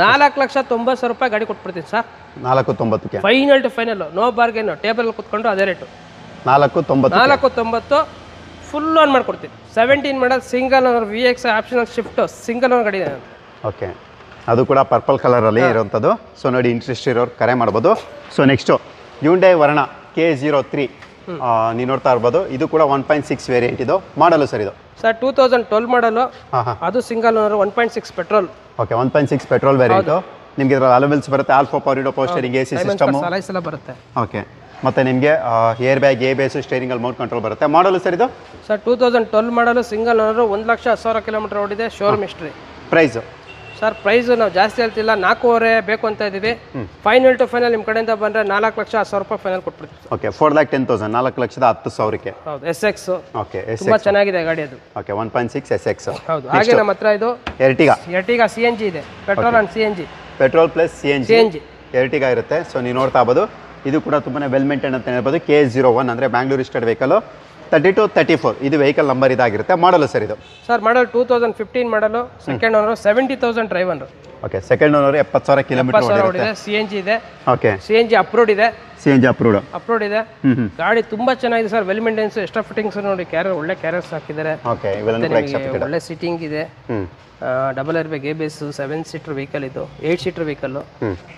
Speaker 1: 4,90,000 ರೂಪಾಯಿ ಗಾಡಿ ಕೊಟ್ಬಿಡ್ತೀನಿ ಸರ್.
Speaker 2: 490ಕ್ಕೆ
Speaker 1: final to final, no bargain. Table ಕುತ್ಕೊಂಡು ಅದೇ ರೇಟು
Speaker 2: 490
Speaker 1: ಫುಲ್ ಲೋನ್ ಮಾಡ್ಕೊಡ್ತೀನಿ. 17 model single owner, VXI optional Swift single owner ಗಾಡಿ.
Speaker 2: ಓಕೆ ಅದು ಕೂಡ ಪರ್ಪಲ್ ಕಲರಲ್ಲಿ ಇರೋಂಥದ್ದು. ಸೊ ನೋಡಿ, ಇಂಟ್ರೆಸ್ಟ್ ಇರೋರು ಕರೆ ಮಾಡ್ಬೋದು. ಸೊ ನೆಕ್ಸ್ಟು Hyundai ವರ್ಣ K03 ನೀವು ನೋಡ್ತಾ ಇರ್ಬೋದು. ಇದು ಕೂಡ 1.6 ವೇರಿಯಂಟ್. ಇದು ಮಾಡಲು ಸರ್ ಇದು?
Speaker 1: Sir 2012 model. ಅದು single owner, 1.6 petrol.
Speaker 2: Okay 1.6 petrol variant. ನಿಮಗೆ ಇದರಲ್ಲಿ ಅಲವೆಲ್ಸ್ ಬರುತ್ತೆ. All four power window, power steering, AC system
Speaker 1: ಎಲ್ಲ ಬರುತ್ತೆ.
Speaker 2: ಓಕೆ ಮತ್ತು ನಿಮಗೆ ಏರ್ ಬ್ಯಾಗ್, ABS, ಸ್ಟೇರಿಂಗಲ್ಲಿ ಮೌಂಟ್ ಕಂಟ್ರೋಲ್ ಬರುತ್ತೆ. ಮಾಡಲು ಸರ್ ಇದು?
Speaker 1: Sir 2012 model single owner, 1,10,000 kilometre ಓಡಿದೆ. Showroom history.
Speaker 2: Price?
Speaker 1: Sir price ನಾವು ಜಾಸ್ತಿ ಹೇಳ್ತಿಲ್ಲ, 4,500 ಬೇಕು ಅಂತ ಇದ್ದೀವಿ. ಫೈನಲ್ ಟು ಫೈನಲ್ ನಿಮ್ಮ ಕಡೆಯಿಂದ ಬಂದರೆ 4,10,000 ರೂಪಾಯಿ ಫೈನಲ್ ಕೊಟ್ಬಿಡ್ತೀವಿ.
Speaker 2: ಓಕೆ 4,10,000, 4,10,000.
Speaker 1: ಹೌದು. SX.
Speaker 2: ಓಕೆ
Speaker 1: ತುಂಬ ಚೆನ್ನಾಗಿದೆ ಗಾಡಿ ಅದು.
Speaker 2: Okay 1.6 SX.
Speaker 1: ಹೌದು. ಹಾಗೆ ನಮ್ಮ ಹತ್ರ ಇದು ಎರ್ಟಿಗಾ CNG ಇದೆ. Petrol and CNG.
Speaker 2: Petrol plus CNG Ertiga ಇರುತ್ತೆ. ಸೊ ನೀವು ನೋಡ್ತಾ ಇರ್ಬೋದು, ಇದು ಕೂಡ ತುಂಬಾ ವೆಲ್ ಮೇಂಟೈನ್ ಅಂತ ಹೇಳ್ಬೋದು. K01 ಅಂದರೆ ಬ್ಯಾಂಗ್ಳೂರ್ ರಿಜಿಸ್ಟರ್ಡ್ ವೆಹಿಕಲ್. 3234 ಇದು ವೆಹಿಕಲ್ ನಂಬರ್ ಇದಾಗಿರುತ್ತೆ. ಮಾಡಲು ಸರ್ ಇದು?
Speaker 1: ಸರ್ ಮಾಡಲ್ 2015 ಮಾಡಲು, second owner, 70,000 driver.
Speaker 2: Okay second owner, 70,000 kilometre
Speaker 1: ಓಡಿದೆ. CNG ಇದೆ.
Speaker 2: ಓಕೆ
Speaker 1: CNG ಅಪ್ರೂವ್ಡ್ ಇದೆ.
Speaker 2: ಅಪ್ರೂವ್ಡ್
Speaker 1: ಇದೆ. ಗಾಡಿ ತುಂಬಾ ಚೆನ್ನಾಗಿದೆ sir. Well maintenance, extra fittings ನೋಡಿ. ಒಳ್ಳೆ ಕ್ಯಾರರ್ಸ್ ಹಾಕಿದ್ದಾರೆ.
Speaker 2: ಓಕೆ
Speaker 1: ಒಳ್ಳೆ ಸೀಟಿಂಗ್ ಇದೆ. Double air bag, ABS, 7 seater vehicle ಇದು. 8 ಸೀಟರ್ ವೆಹಿಕಲ್.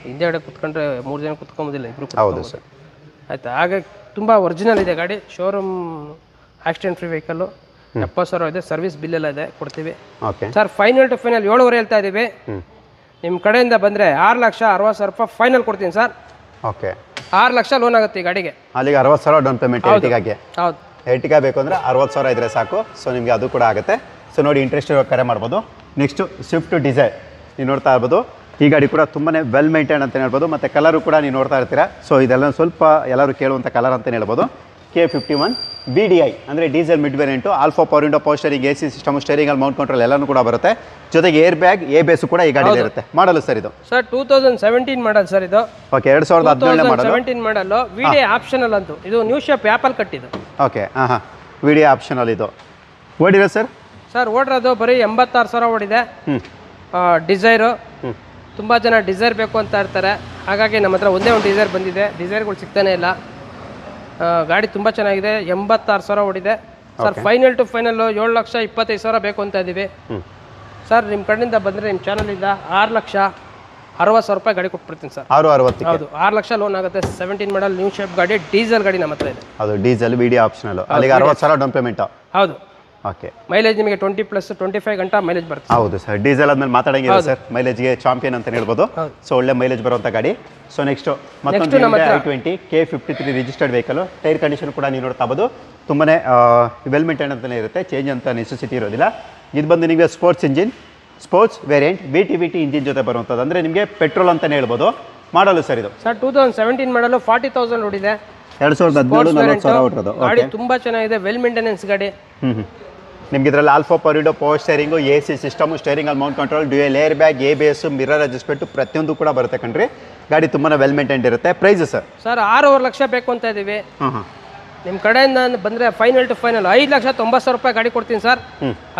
Speaker 1: ಹಿಂದೆಗಡೆ ಕುತ್ಕೊಂಡ್ರೆ 3 ಜನ ಕುತ್ಕೊಂಬೋದಿಲ್ಲ, ಇಬ್ರು. ಹೌದು ಸರ್. ಆಯ್ತಾ. ಹಾಗೆ ತುಂಬ ಒರಿಜಿನಲ್ ಇದೆ ಗಾಡಿ. Showroom accident free vehicle. 70,000 ಇದೆ. ಸರ್ವಿಸ್ ಬಿಲ್ ಎಲ್ಲ ಇದೆ, ಕೊಡ್ತೀವಿ. ಸರ್ ಫೈನಲ್ ಟು ಫೈನಲ್ 7,500 ಹೇಳ್ತಾ ಇದ್ದೀವಿ. ನಿಮ್ಮ ಕಡೆಯಿಂದ ಬಂದರೆ 6,60,000 ರೂಪಾಯಿ ಫೈನಲ್ ಕೊಡ್ತೀನಿ ಸರ್.
Speaker 2: ಓಕೆ
Speaker 1: 6 ಲಕ್ಷ ಲೋನ್ ಆಗುತ್ತೆ ಈ ಗಾಡಿಗೆ.
Speaker 2: ಅಲ್ಲಿಗೆ 60,000 ಡೌನ್ ಪೇಮೆಂಟ್ ಎರ್ಟಿಗಾಗೆ.
Speaker 1: ಹೌದು.
Speaker 2: ಎರ್ಟಿಗಾ ಬೇಕು ಅಂದರೆ 60,000 ಇದ್ರೆ ಸಾಕು. ಸೊ ನಿಮಗೆ ಅದು ಕೂಡ ಆಗುತ್ತೆ. ಸೊ ನೋಡಿ, ಇಂಟ್ರೆಸ್ಟ್ ಇರೋ ಕರೆ ಮಾಡ್ಬೋದು. ನೆಕ್ಸ್ಟು ಸ್ವಿಫ್ಟ್ ಡಿಸೈರ್ ನೀವು ನೋಡ್ತಾ ಇರ್ಬೋದು. ಈ ಗಾಡಿ ಕೂಡ ತುಂಬಾ ವೆಲ್ ಮೇಂಟೈನ್ ಅಂತ ಹೇಳ್ಬೋದು. ಮತ್ತು ಕಲರು ಕೂಡ ನೀವು ನೋಡ್ತಾ ಇರ್ತೀರಾ. ಸೊ ಇದೆಲ್ಲ ಸ್ವಲ್ಪ ಎಲ್ಲರೂ ಕೇಳುವಂಥ ಕಲರ್ ಅಂತ ಹೇಳ್ಬೋದು. K51 VDI ಅಂದರೆ diesel mid variant. All four power window, power steering, AC system, ಸ್ಟೇರಿಂಗಲ್ಲಿ ಮೌಂಟ್ ಕಂಟ್ರೋಲ್ ಎಲ್ಲನೂ ಕೂಡ ಬರುತ್ತೆ. ಜೊತೆಗೆ ಏರ್ ಬ್ಯಾಗ್, ABS ಕೂಡ ಈ ಗಾಡಿ ಇರುತ್ತೆ. ಮಾಡಲು ಸರ್ ಇದು?
Speaker 1: ಸರ್ 2017 ಮಾಡಲ್ ಸರ್ ಇದು.
Speaker 2: ಓಕೆ 2017 ಮಾಡಲ್.
Speaker 1: 17 ಮಾಡಲು. VDI ಆಪ್ಷನಲ್ ಅಂತೂ ಇದು. ನ್ಯೂ ಶೇಪ್ ಆ್ಯಪಲ್ ಕಟ್ಟಿದ್ದು.
Speaker 2: ಓಕೆ VDI ಆಪ್ಷನಲ್ ಇದು. ಓಡಿರೋ ಸರ್?
Speaker 1: ಸರ್ ಓಡಿರೋದು ಬರೀ 86,000 ಓಡಿದೆ. ಡಿಸೈರು. ತುಂಬ ಜನ ಡಿಸೈರ್ ಬೇಕು ಅಂತ ಇರ್ತಾರೆ. ಹಾಗಾಗಿ ನಮ್ಮ ಹತ್ರ ಒಂದೇ ಒಂದು ಡಿಸೈರ್ ಬಂದಿದೆ. ಡಿಸೈರ್ಗಳು ಸಿಗ್ತಾನೆ ಇಲ್ಲ. ಗಾಡಿ ತುಂಬ ಚೆನ್ನಾಗಿದೆ. 86,000 ಓಡಿದೆ ಸರ್. ಫೈನಲ್ ಟು ಫೈನಲ್ಲು 7,25,000 ಬೇಕು ಅಂತ ಇದ್ದೀವಿ. ಸರ್ ನಿಮ್ಮ ಕಡೆಯಿಂದ ಬಂದರೆ ನಿಮ್ಮ ಚಾನಲಿಂದ 6,60,000 ರೂಪಾಯಿ ಗಾಡಿ ಕೊಟ್ಬಿಡ್ತೀನಿ ಸರ್.
Speaker 2: 6,60,000
Speaker 1: ಹೌದು, 6 ಲಕ್ಷ ಲೋನ್ ಆಗುತ್ತೆ. 17 ಮಾಡಲ್ ನ್ಯೂ ಶೇಪ್ ಗಾಡಿ, ಡೀಸೆಲ್ ಗಾಡಿ ನಮ್ಮ ಹತ್ರ ಇದೆ.
Speaker 2: ಅದು ಡೀಸೆಲ್ ವಿಡಿಯೋ ಆಪ್ಷನಲ್, ಅಲ್ಲಿಗೆ 60,000 ಡೌನ್ ಪೇಮೆಂಟ್.
Speaker 1: ಹೌದು.
Speaker 2: ಓಕೆ.
Speaker 1: ಮೈಲೇಜ್ ನಿಮಗೆ 20+25 ಗಂಟೆ ಮೈಲೇಜ್ ಬರುತ್ತೆ.
Speaker 2: ಹೌದು ಸರ್, ಡೀಸೆಲ್ ಆದ್ಮೇಲೆ ಮಾತಾಡಂಗಿಲ್ಲ ಸರ್, ಮೈಲೇಜ್ಗೆ ಚಾಂಪಿಯನ್ ಅಂತ ಹೇಳ್ಬೋದು. ಸೊ ಒಳ್ಳೆ ಮೈಲೇಜ್ ಬರುವಂಥ ಗಾಡಿ. ಸೊ ನೆಕ್ಸ್ಟ್ ಮತ್ತೊಂದು i20 K53 registered vehicle. Tyre condition ಕೂಡ ನೀವು ನೋಡ್ತಾ ಬೋದು, ತುಂಬನೇ ವೆಲ್ ಮೇಂಟೈನ್ ಅಂತಲೇ ಇರುತ್ತೆ, ಚೇಂಜ್ ಅಂತ ನೆಸೆಸಿಟಿ ಇರೋದಿಲ್ಲ. ಇದು ಬಂದು ನಿಮಗೆ sports engine, sports variant VT engine ಜೊತೆ ಬರುವಂಥದ್ದು, ಅಂದರೆ ನಿಮಗೆ ಪೆಟ್ರೋಲ್ ಅಂತಲೇ ಹೇಳ್ಬೋದು. ಮಾಡಲು ಸರ್ ಇದು
Speaker 1: ಸರ್ 2017 ಮಾಡಲು 40,000 ಓಡಿದೆ.
Speaker 2: 2017
Speaker 1: ಗಾಡಿ ತುಂಬಾ ಚೆನ್ನಾಗಿದೆ, ವೆಲ್ ಮೇಂಟೆನೆನ್ಸ್ ಗಾಡಿ.
Speaker 2: ನಿಮ್ಗೆ ಇದರಲ್ಲಿ all four power window, power steering, AC system, steering ಅಲ್ಲಿ mount control, dual air bag, ABS, mirror adjustment ಪ್ರತಿಯೊಂದು ಕೂಡ ಬರುತ್ತೆ ಕಣ್ರಿ. ಗಾಡಿ ತುಂಬಾ ವೆಲ್ ಮೇಂಟೈನ್ ಇರುತ್ತೆ. ಪ್ರೈಸ್ ಸರ್
Speaker 1: 6.5 ಲಕ್ಷ ಬೇಕು ಅಂತ ಇದ್ದೀವಿ. ನಿಮ್ಮ ಕಡೆಯಿಂದ ಬಂದರೆ ಫೈನಲ್ ಟು ಫೈನಲ್ 5,90,000 ರೂಪಾಯಿ ಗಾಡಿ ಕೊಡ್ತೀನಿ ಸರ್.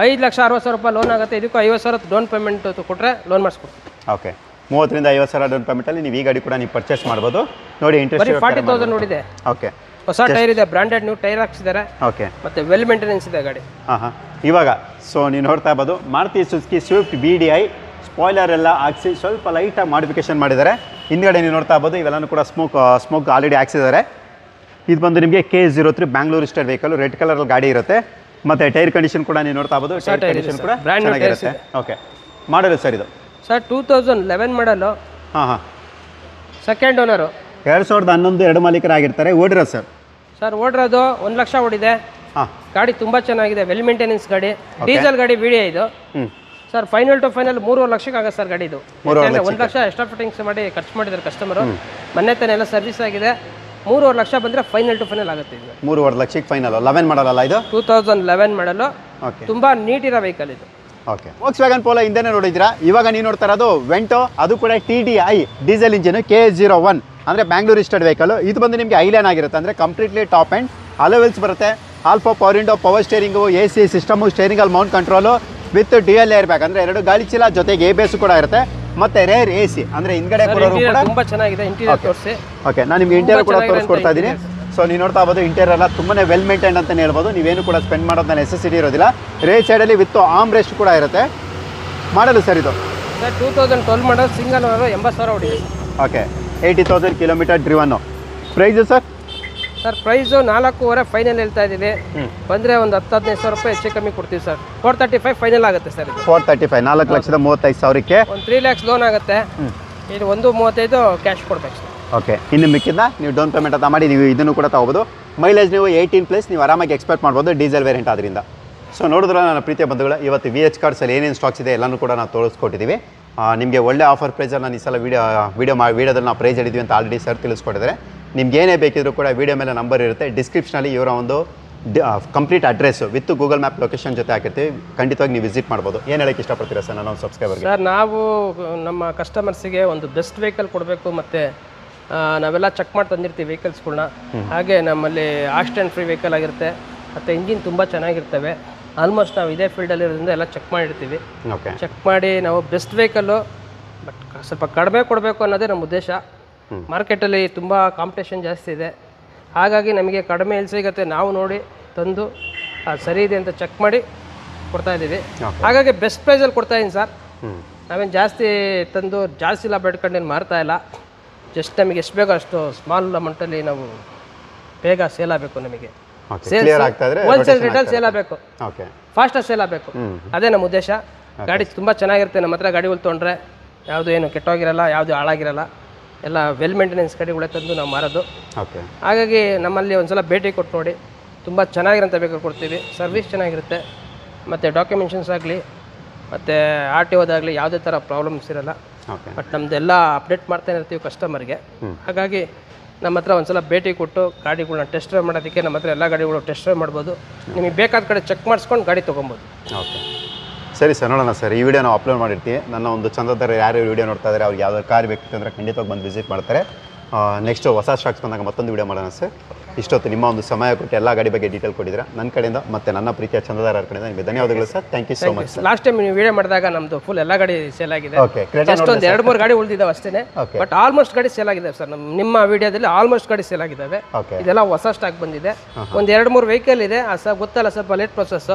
Speaker 1: 5,60,000 ರೂಪಾಯಿ ಲೋನ್ ಆಗುತ್ತೆ. ಇದಕ್ಕೂ 50,000 ಡೌನ್ ಪೇಮೆಂಟ್ ಕೊಟ್ಟರೆ ಲೋನ್ ಮಾಡಿಸ್ಕೊಡ್ತೀನಿ.
Speaker 2: ಓಕೆ, 30,000 ರಿಂದ 50,000 ಡೌನ್ ಪೇಮೆಂಟಲ್ಲಿ ನೀವು ಈ ಗಾಡಿ ಕೂಡ ನೀವು ಪರ್ಚೇಸ್ ಮಾಡ್ಬೋದು. ನೋಡಿ ಇಂಟ್ರೆಸ್ಟ್
Speaker 1: 40,000 ನೋಡಿದೆ.
Speaker 2: ಓಕೆ,
Speaker 1: ಹೊಸ ಟೈರ್ ಇದೆ, ಬ್ರಾಂಡೆಡ್ ನ್ಯೂ ಟೈರ್ ಹಾಕ್ಸಿದ್ದಾರೆ.
Speaker 2: ಓಕೆ,
Speaker 1: ಮತ್ತೆ ವೆಲ್ ಮೇಂಟೆನೆನ್ಸ್ ಇದೆ ಗಾಡಿ.
Speaker 2: ಇವಾಗ ಸೊ ನೀವು ನೋಡ್ತಾ ಇರ್ಬೋದು Maruti Suzuki Swift VDI spoiler ಎಲ್ಲ ಹಾಕ್ಸಿ ಸ್ವಲ್ಪ ಲೈಟಾಗಿ ಮಾಡಿಫಿಕೇಶನ್ ಮಾಡಿದ್ದಾರೆ. ಹಿಂದ್ಗಡೆ ನೀವು ನೋಡ್ತಾ ಇರ್ಬೋದು, ಇವೆಲ್ಲನೂ ಕೂಡ ಸ್ಮೋಕ್ ಆಲ್ರೆಡಿ ಹಾಕ್ಸಿದ್ದಾರೆ. ಇದು ಬಂದು ನಿಮಗೆ K03 Bangalore registered vehicle, red colour ಗಾಡಿ ಇರುತ್ತೆ. ಮತ್ತೆ ಟೈರ್ ಕಂಡೀಷನ್ ಕೂಡ ನೀವು ನೋಡ್ತಾ ಇರ್ಬೋದು, ಟೈರ್ ಕಂಡೀಷನ್ ಕೂಡ ಚೆನ್ನಾಗಿರುತ್ತೆ. ಓಕೆ, ಮಾಡಲು ಸರ್ ಇದು
Speaker 1: ಸರ್ 2011 ಮಾಡಲು. Second owner.
Speaker 2: 2011 ಎರಡು ಮಾಲೀಕರಾಗಿರ್ತಾರೆ. ಓಡಿರೋ
Speaker 1: ಸರ್ ಓಡಿರೋದು 1 ಲಕ್ಷ ಓಡಿದೆ. ಗಾಡಿ ತುಂಬಾ ಚೆನ್ನಾಗಿದೆ, ವೆಲ್ ಮೇಂಟೆನೆನ್ಸ್ ಗಾಡಿ, ಡೀಸೆಲ್ ಗಾಡಿ VDI ಇದು. ಸರ್ ಫೈನಲ್ ಟು ಫೈನಲ್ 3.5 ಲಕ್ಷಕ್ಕೆ ಆಗುತ್ತೆ ಸರ್ ಗಾಡಿ ಇದು. 1 ಲಕ್ಷ ಎಕ್ಸ್ಟ್ರಾ ಫಿಟ್ಟಿಂಗ್ಸ್ ಮಾಡಿ ಖರ್ಚು ಮಾಡಿದ್ದಾರೆ ಕಸ್ಟಮರು. ಮೊನ್ನೆ ತಾನೇ ಎಲ್ಲ ಸರ್ವಿಸ್ ಆಗಿದೆ. 3.5 ಲಕ್ಷ ಬಂದರೆ ಫೈನಲ್ ಟು ಫೈನಲ್ ಆಗುತ್ತೆ ಇದು.
Speaker 2: 3.5 ಲಕ್ಷಕ್ಕೆ ಫೈನಲ್. 11 ಮಾಡಲ್ಲ ಇದು,
Speaker 1: 2011 ಮಾಡಲು. ತುಂಬಾ ನೀಟ್ ಇರೋ ವೆಹಿಕಲ್ ಇದು.
Speaker 2: ಓಕೆ, ವೋಕ್ಸ್ವ್ಯಾಗನ್ ಪೋಲೋ ಹಿಂದೆನೇ ನೋಡಿದ್ದೀರಾ. ಇವಾಗ ನೀವು ನೋಡ್ತಾ ಇರೋದು ವೆಂಟೋ, ಅದು ಕೂಡ TDI ಡೀಸೆಲ್ ಇಂಜಿನ್ K01, ಅಂದರೆ ಬ್ಯಾಂಗ್ಳೂರ್ ರಿಜಿಸ್ಟರ್ಡ್ ವೆಹಿಕಲ್. ಇದು ಬಂದು ನಿಮಗೆ ಐಲ್ಯಾನ್ ಆಗಿರುತ್ತೆ, ಅಂದರೆ ಕಂಪ್ಲೀಟ್ಲಿ ಟಾಪ್ ಆ್ಯಂಡ್ ಅಲೋವೆಲ್ಸ್ ಬರುತ್ತೆ. All four power window, power steering, AC system, steering ಅಲ್ಲಿ mount control with dual air bag, ಅಂದರೆ 2 ಗಾಳಿ ಚೀಲ ಜೊತೆಗೆ ABS ಕೂಡ ಇರುತ್ತೆ. ಮತ್ತೆ ರೇರ್ AC, ಅಂದರೆ ಹಿಂದ್ಗಡೆ ಕೂಡ
Speaker 1: ತುಂಬಾ ಚೆನ್ನಾಗಿದೆ. ಇಂಟೀರಿಯರ್ ತೋರಿಸಿ.
Speaker 2: ಓಕೆ, ನಾನು ನಿಮ್ಗೆ ಇಂಟೀರಿಯರ್ ಕೂಡ ತೋರಿಸ್ಕೊಡ್ತಾ ಇದ್ದೀನಿ. ಸೊ ನೀವು ನೋಡ್ತಾ ಇರ್ಬೋದು, ಇಂಟೀರಿಯರ್ ಎಲ್ಲ ತುಂಬಾ ವೆಲ್ ಮೇಂಟೈನ್ ಅಂತಲೇ ಹೇಳ್ಬೋದು. ನೀವೇನು ಕೂಡ ಸ್ಪೆಂಡ್ ಮಾಡೋದನ್ನ ನೆಸೆಸಿಟಿ ಇರೋದಿಲ್ಲ. ರೇರ್ ಸೈಡಲ್ಲಿ ವಿತ್ ಆರ್ಮ್ ರೆಸ್ಟ್ ಕೂಡ ಇರುತ್ತೆ. ಮಾಡಲು ಸರ್ ಇದು
Speaker 1: ಸರ್ 2012 ಮಾಡಲ್, ಸಿಂಗಲ್ ಓನರ್, 80,000 ಹೊಡಿದೆ.
Speaker 2: Okay, 80,000 kilometre driven. Price sir
Speaker 1: price 4.5 final ಹೇಳ್ತಾ ಇದ್ದೀವಿ. ಬಂದರೆ ಒಂದು 10,000-15,000 ರೂಪಾಯಿ ಹೆಚ್ಚು ಕಮ್ಮಿ ಕೊಡ್ತೀವಿ ಸರ್. 435 ಫೈನಲ್ ಆಗುತ್ತೆ ಸರ್ ಇದು.
Speaker 2: 435, 4,35,000ಕ್ಕೆ
Speaker 1: ಒಂದು 3 lakhs ಲೋನ್ ಆಗುತ್ತೆ. ಇದು 1.35 ಕ್ಯಾಶ್ ಕೊಡ್ಬೇಕು ಸರ್.
Speaker 2: ಓಕೆ, ಇನ್ನು ಮಿಕ್ಕಿಂದ ನೀವು ಡೌನ್ ಪೇಮೆಂಟ್ ಅಂತ ಮಾಡಿ ನೀವು ಇದನ್ನು ಕೂಡ ತಗೋಬೋದು. ಮೈಲೇಜ್ ನೀವು 18+ ನೀವು ಆರಾಮಾಗಿ ಎಕ್ಸ್ಪೆಕ್ಟ್ ಮಾಡ್ಬೋದು, ಡೀಸೆಲ್ ವೇರಿಯಂಟ್ ಆದ್ದರಿಂದ. ಸೊ ನೋಡಿದ್ರೆ ನನ್ನ ಪ್ರೀತಿಯ ಬಂಧುಗಳು, ಇವತ್ತು VH ಕಾರ್ಡ್ಸಲ್ಲಿ ಏನೇನು ಸ್ಟಾಕ್ಸ್ ಇದೆ ಎಲ್ಲನೂ ಕೂಡ ನಾವು ತೋರಿಸ್ಕೊಟ್ಟಿದ್ದೀವಿ. ನಿಮಗೆ ಒಳ್ಳೆ ಆಫರ್ ಪ್ರೈಸಲ್ಲಿ ನಾನು ಈ ಸಲ ವೀಡಿಯೋದಲ್ಲಿ ನಾವು ಪ್ರೈಸ್ ಹೇಳಿದ್ವಿ ಅಂತ ಆಲ್ರೆಡಿ ಸರ್ ತಿಳಿಸ್ಕೊಟ್ಟಿದ್ದಾರೆ. ನಿಮ್ಗೆ ಏನೇ ಬೇಕಿದ್ರೂ ಕೂಡ ವೀಡಿಯೋ ಮೇಲೆ ನಂಬರ್ ಇರುತ್ತೆ, ಡಿಸ್ಕ್ರಿಪ್ಷನಲ್ಲಿ ಇವರ ಒಂದು complete address with Google map location ಜೊತೆ ಹಾಕಿರ್ತೀವಿ. ಖಂಡಿತವಾಗಿ ನೀವು ವಿಸಿಟ್ ಮಾಡ್ಬೋದು. ಏನು ಹೇಳಕ್ಕೆ ಇಷ್ಟಪಡ್ತೀರಾ ಸರ್ ನನ್ನ ಸಬ್ಸ್ಕ್ರೈಬರ್ಗೆ?
Speaker 1: ಸರ್ ನಾವು ನಮ್ಮ ಕಸ್ಟಮರ್ಸಿಗೆ ಒಂದು ಬೆಸ್ಟ್ ವೆಹಿಕಲ್ ಕೊಡಬೇಕು. ಮತ್ತು ನಾವೆಲ್ಲ ಚೆಕ್ ಮಾಡಿ ತಂದಿರ್ತೀವಿ ವೆಹಿಕಲ್ಸ್ಗಳ್ನ. ಹಾಗೆ ನಮ್ಮಲ್ಲಿ ಆಕ್ಸಿಡೆಂಟ್ ಫ್ರೀ ವೆಹಿಕಲ್ ಆಗಿರುತ್ತೆ. ಮತ್ತು ಇಂಜಿನ್ ತುಂಬ ಚೆನ್ನಾಗಿರ್ತವೆ. ಆಲ್ಮೋಸ್ಟ್ ನಾವು ಇದೇ ಫೀಲ್ಡಲ್ಲಿರೋದ್ರಿಂದ ಎಲ್ಲ ಚೆಕ್ ಮಾಡಿರ್ತೀವಿ. ಚೆಕ್ ಮಾಡಿ ನಾವು ಬೆಸ್ಟ್ ವೆಹಿಕಲ್ಲು ಬಟ್ ಸ್ವಲ್ಪ ಕಡಿಮೆ ಕೊಡಬೇಕು ಅನ್ನೋದೇ ನಮ್ಮ ಉದ್ದೇಶ. ಮಾರ್ಕೆಟಲ್ಲಿ ತುಂಬ ಕಾಂಪಿಟೇಷನ್ ಜಾಸ್ತಿ ಇದೆ. ಹಾಗಾಗಿ ನಮಗೆ ಕಡಿಮೆ ಎಲ್ಲಿ ಸಿಗುತ್ತೆ ನಾವು ನೋಡಿ ತಂದು ಅದು ಸರಿ ಇದೆ ಅಂತ ಚೆಕ್ ಮಾಡಿ ಕೊಡ್ತಾಯಿದ್ದೀವಿ. ಹಾಗಾಗಿ ಬೆಸ್ಟ್ ಪ್ರೈಸಲ್ಲಿ ಕೊಡ್ತಾಯಿದ್ದೀನಿ ಸರ್. ನಾವೇನು ಜಾಸ್ತಿ ತಂದು ಜಾಸ್ತಿ ಲಾಭ ಇಟ್ಕೊಂಡೇನು ಮಾರ್ತಾ ಇಲ್ಲ. ಜಸ್ಟ್ ನಮಗೆ ಎಷ್ಟು ಬೇಕೋ ಅಷ್ಟು ಸ್ಮಾಲ್ ಅಮೌಂಟಲ್ಲಿ ನಾವು ಬೇಗ ಸೇಲ್ ಆಗಬೇಕು. ನಮಗೆ ಹೋಲ್ಸೇಲ್ ರೇಟಲ್ಲಿ ಸೇಲ್ ಆಗಬೇಕು, ಫಾಸ್ಟಾಗಿ ಸೇಲ್ ಆಗಬೇಕು, ಅದೇ ನಮ್ಮ ಉದ್ದೇಶ. ಗಾಡಿ ತುಂಬ ಚೆನ್ನಾಗಿರುತ್ತೆ. ನಮ್ಮ ಹತ್ರ ಗಾಡಿಗಳು ತೊಗೊಂಡ್ರೆ ಯಾವುದು ಏನು ಕೆಟ್ಟೋಗಿರಲ್ಲ, ಯಾವುದು ಹಾಳಾಗಿರಲ್ಲ. ಎಲ್ಲ ವೆಲ್ ಮೇಂಟೆನೆನ್ಸ್ ಗಾಡಿಗಳೇ ತಂದು ನಾವು ಮಾರೋದು. ಹಾಗಾಗಿ ನಮ್ಮಲ್ಲಿ ಒಂದ್ಸಲ ಭೇಟಿ ಕೊಟ್ಟು ನೋಡಿ. ತುಂಬ ಚೆನ್ನಾಗಿರೋಂಥ ಬೇಕಾದ್ರೆ ಕೊಡ್ತೀವಿ. ಸರ್ವಿಸ್ ಚೆನ್ನಾಗಿರುತ್ತೆ. ಮತ್ತು ಡಾಕ್ಯುಮೆಂಟೇಷನ್ಸ್ ಆಗಲಿ ಮತ್ತು RTOದಾಗಲಿ ಯಾವುದೇ ಥರ ಪ್ರಾಬ್ಲಮ್ಸ್ ಇರೋಲ್ಲ. ಬಟ್ ನಮ್ಮದೆಲ್ಲ ಅಪ್ಡೇಟ್ ಮಾಡ್ತಾನೆ ಇರ್ತೀವಿ ಕಸ್ಟಮರ್ಗೆ. ಹಾಗಾಗಿ ನಮ್ಮ ಹತ್ರ ಒಂದ್ಸಲ ಭೇಟಿ ಕೊಟ್ಟು ಗಾಡಿಗಳನ್ನ ಟೆಸ್ಟ್ ಡ್ರೈವ್ ಮಾಡೋದಕ್ಕೆ ನಮ್ಮ ಹತ್ರ ಎಲ್ಲ ಗಾಡಿಗಳು ಟೆಸ್ಟ್ ಡ್ರೈವ್ ಮಾಡ್ಬೋದು. ನಿಮಗೆ ಬೇಕಾದ ಕಡೆ ಚೆಕ್ ಮಾಡಿಸ್ಕೊಂಡು ಗಾಡಿ ತೊಗೊಬೋದು.
Speaker 2: ಓಕೆ, ಸರಿ ಸರ್, ನೋಡೋಣ ಸರ್. ಈ ವಿಡಿಯೋ ನಾವು ಅಪ್ಲೋಡ್ ಮಾಡಿರ್ತೀವಿ. ನನ್ನ ಒಂದು ಚಂದದಾರ ಯಾರು ವಿಡಿಯೋ ನೋಡ್ತಾ ಇದ್ದಾರೆ ಅವ್ರಿಗೆ ಯಾವ್ದಾದ್ರು ಕಾರ್ ಬೇಕಿತ್ತು ಅಂದರೆ ಖಂಡಿತವಾಗಿ ಬಂದು ವಿಸಿಟ್ ಮಾಡ್ತಾರೆ. ನೆಕ್ಸ್ಟ್ ಹೊಸ ಸ್ಟಾಕ್ಸ್ ಬಂದಾಗ ಮತ್ತೊಂದು ವಿಡಿಯೋ ಮಾಡೋಣ ಸರ್. ಇಷ್ಟೊತ್ತು ನಿಮ್ಮ ಒಂದು ಸಮಯ ಕೊಟ್ಟು ಎಲ್ಲ ಗಾಡಿ ಬಗ್ಗೆ ಡೀಟೇಲ್ ಕೊಟ್ಟಿದ್ದೀರಾ. ನನ್ನ ಕಡೆಯಿಂದ ಮತ್ತು ನನ್ನ ಪ್ರೀತಿಯ ಚಂದದಾರ ಕಡೆಯಿಂದ ನಿಮಗೆ ಧನ್ಯವಾದಗಳು sir. Thank you so much sir.
Speaker 1: Last time ನೀವು ವಿಡಿಯೋ ಮಾಡಿದಾಗ ನಮ್ದು ಫುಲ್ ಎಲ್ಲ ಗಾಡಿ ಸೇಲ್ ಆಗಿದೆ.
Speaker 2: ಓಕೆ,
Speaker 1: ಜಸ್ಟ್ ಒಂದು 2-3 ಗಾಡಿ ಉಳಿದಿದ್ದಾವೆ ಅಷ್ಟೇ. ಬಟ್ ಆಲ್ಮೋಸ್ಟ್ ಗಾಡಿ ಸೇಲ್ ಆಗಿದ್ದಾವೆ ಸರ್. ನಿಮ್ಮ ವಿಡಿಯೋದಲ್ಲಿ ಆಲ್ಮೋಸ್ಟ್ ಗಾಡಿ ಸೇಲ್ ಆಗಿದ್ದಾವೆ.
Speaker 2: ಓಕೆ,
Speaker 1: ಇದೆಲ್ಲ ಹೊಸ ಸ್ಟಾಕ್ ಬಂದಿದೆ. ಒಂದು 2-3 ವೆಹಿಕಲ್ ಇದೆ, ಗೊತ್ತಲ್ಲ ಸ್ವಲ್ಪ ಲೇಟ್ ಪ್ರೊಸೆಸ್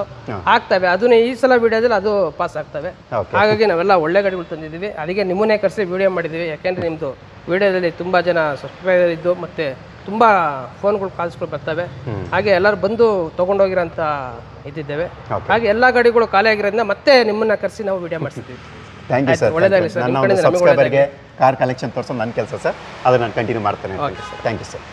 Speaker 1: ಆಗ್ತವೆ. ಅದನ್ನ ಈ ಸಲ ವಿಡಿಯೋದಲ್ಲಿ ಅದು ಪಾಸ್ ಆಗ್ತವೆ. ಹಾಗಾಗಿ ನಾವೆಲ್ಲ ಒಳ್ಳೆ ಗಾಡಿಗಳು ತಂದಿದ್ದೀವಿ. ಅದಕ್ಕೆ ನಿಮ್ಮನ್ನೇ ಕರೆಸಿ ವಿಡಿಯೋ ಮಾಡಿದ್ದೀವಿ. ಯಾಕೆಂದ್ರೆ ನಿಮ್ಮದು ವಿಡಿಯೋದಲ್ಲಿ ತುಂಬ ಜನ ಸಬ್ಸ್ಕ್ರೈಬರ್ ಇದ್ದು ಮತ್ತು ತುಂಬ ಫೋನ್ಗಳು ಕಾಲ್ಸ್ಗಳು ಬರ್ತವೆ. ಹಾಗೆ ಎಲ್ಲರೂ ಬಂದು ತೊಗೊಂಡೋಗಿರೋಂಥ ಇದ್ದಿದ್ದೇವೆ. ಹಾಗೆ ಎಲ್ಲ ಗಾಡಿಗಳು ಖಾಲಿ ಆಗಿರೋದ್ರಿಂದ ಮತ್ತೆ ನಿಮ್ಮನ್ನ ಕರೆಸಿ ನಾವು ವಿಡಿಯೋ ಮಾಡಿಸಿದ್ದೀವಿ.
Speaker 2: Thank you sir. ನನ್ನ ಒಂದು ಸಬ್ಸ್ಕ್ರೈಬರ್ಗೆ ಕಾರ್ ಕಲೆಕ್ಷನ್ ತೋರಿಸೋದು ನನ್ನ ಕೆಲಸ ಸರ್. ಅದನ್ನು ನಾನು ಕಂಟಿನ್ಯೂ ಮಾಡ್ತೇನೆ. Thank you sir.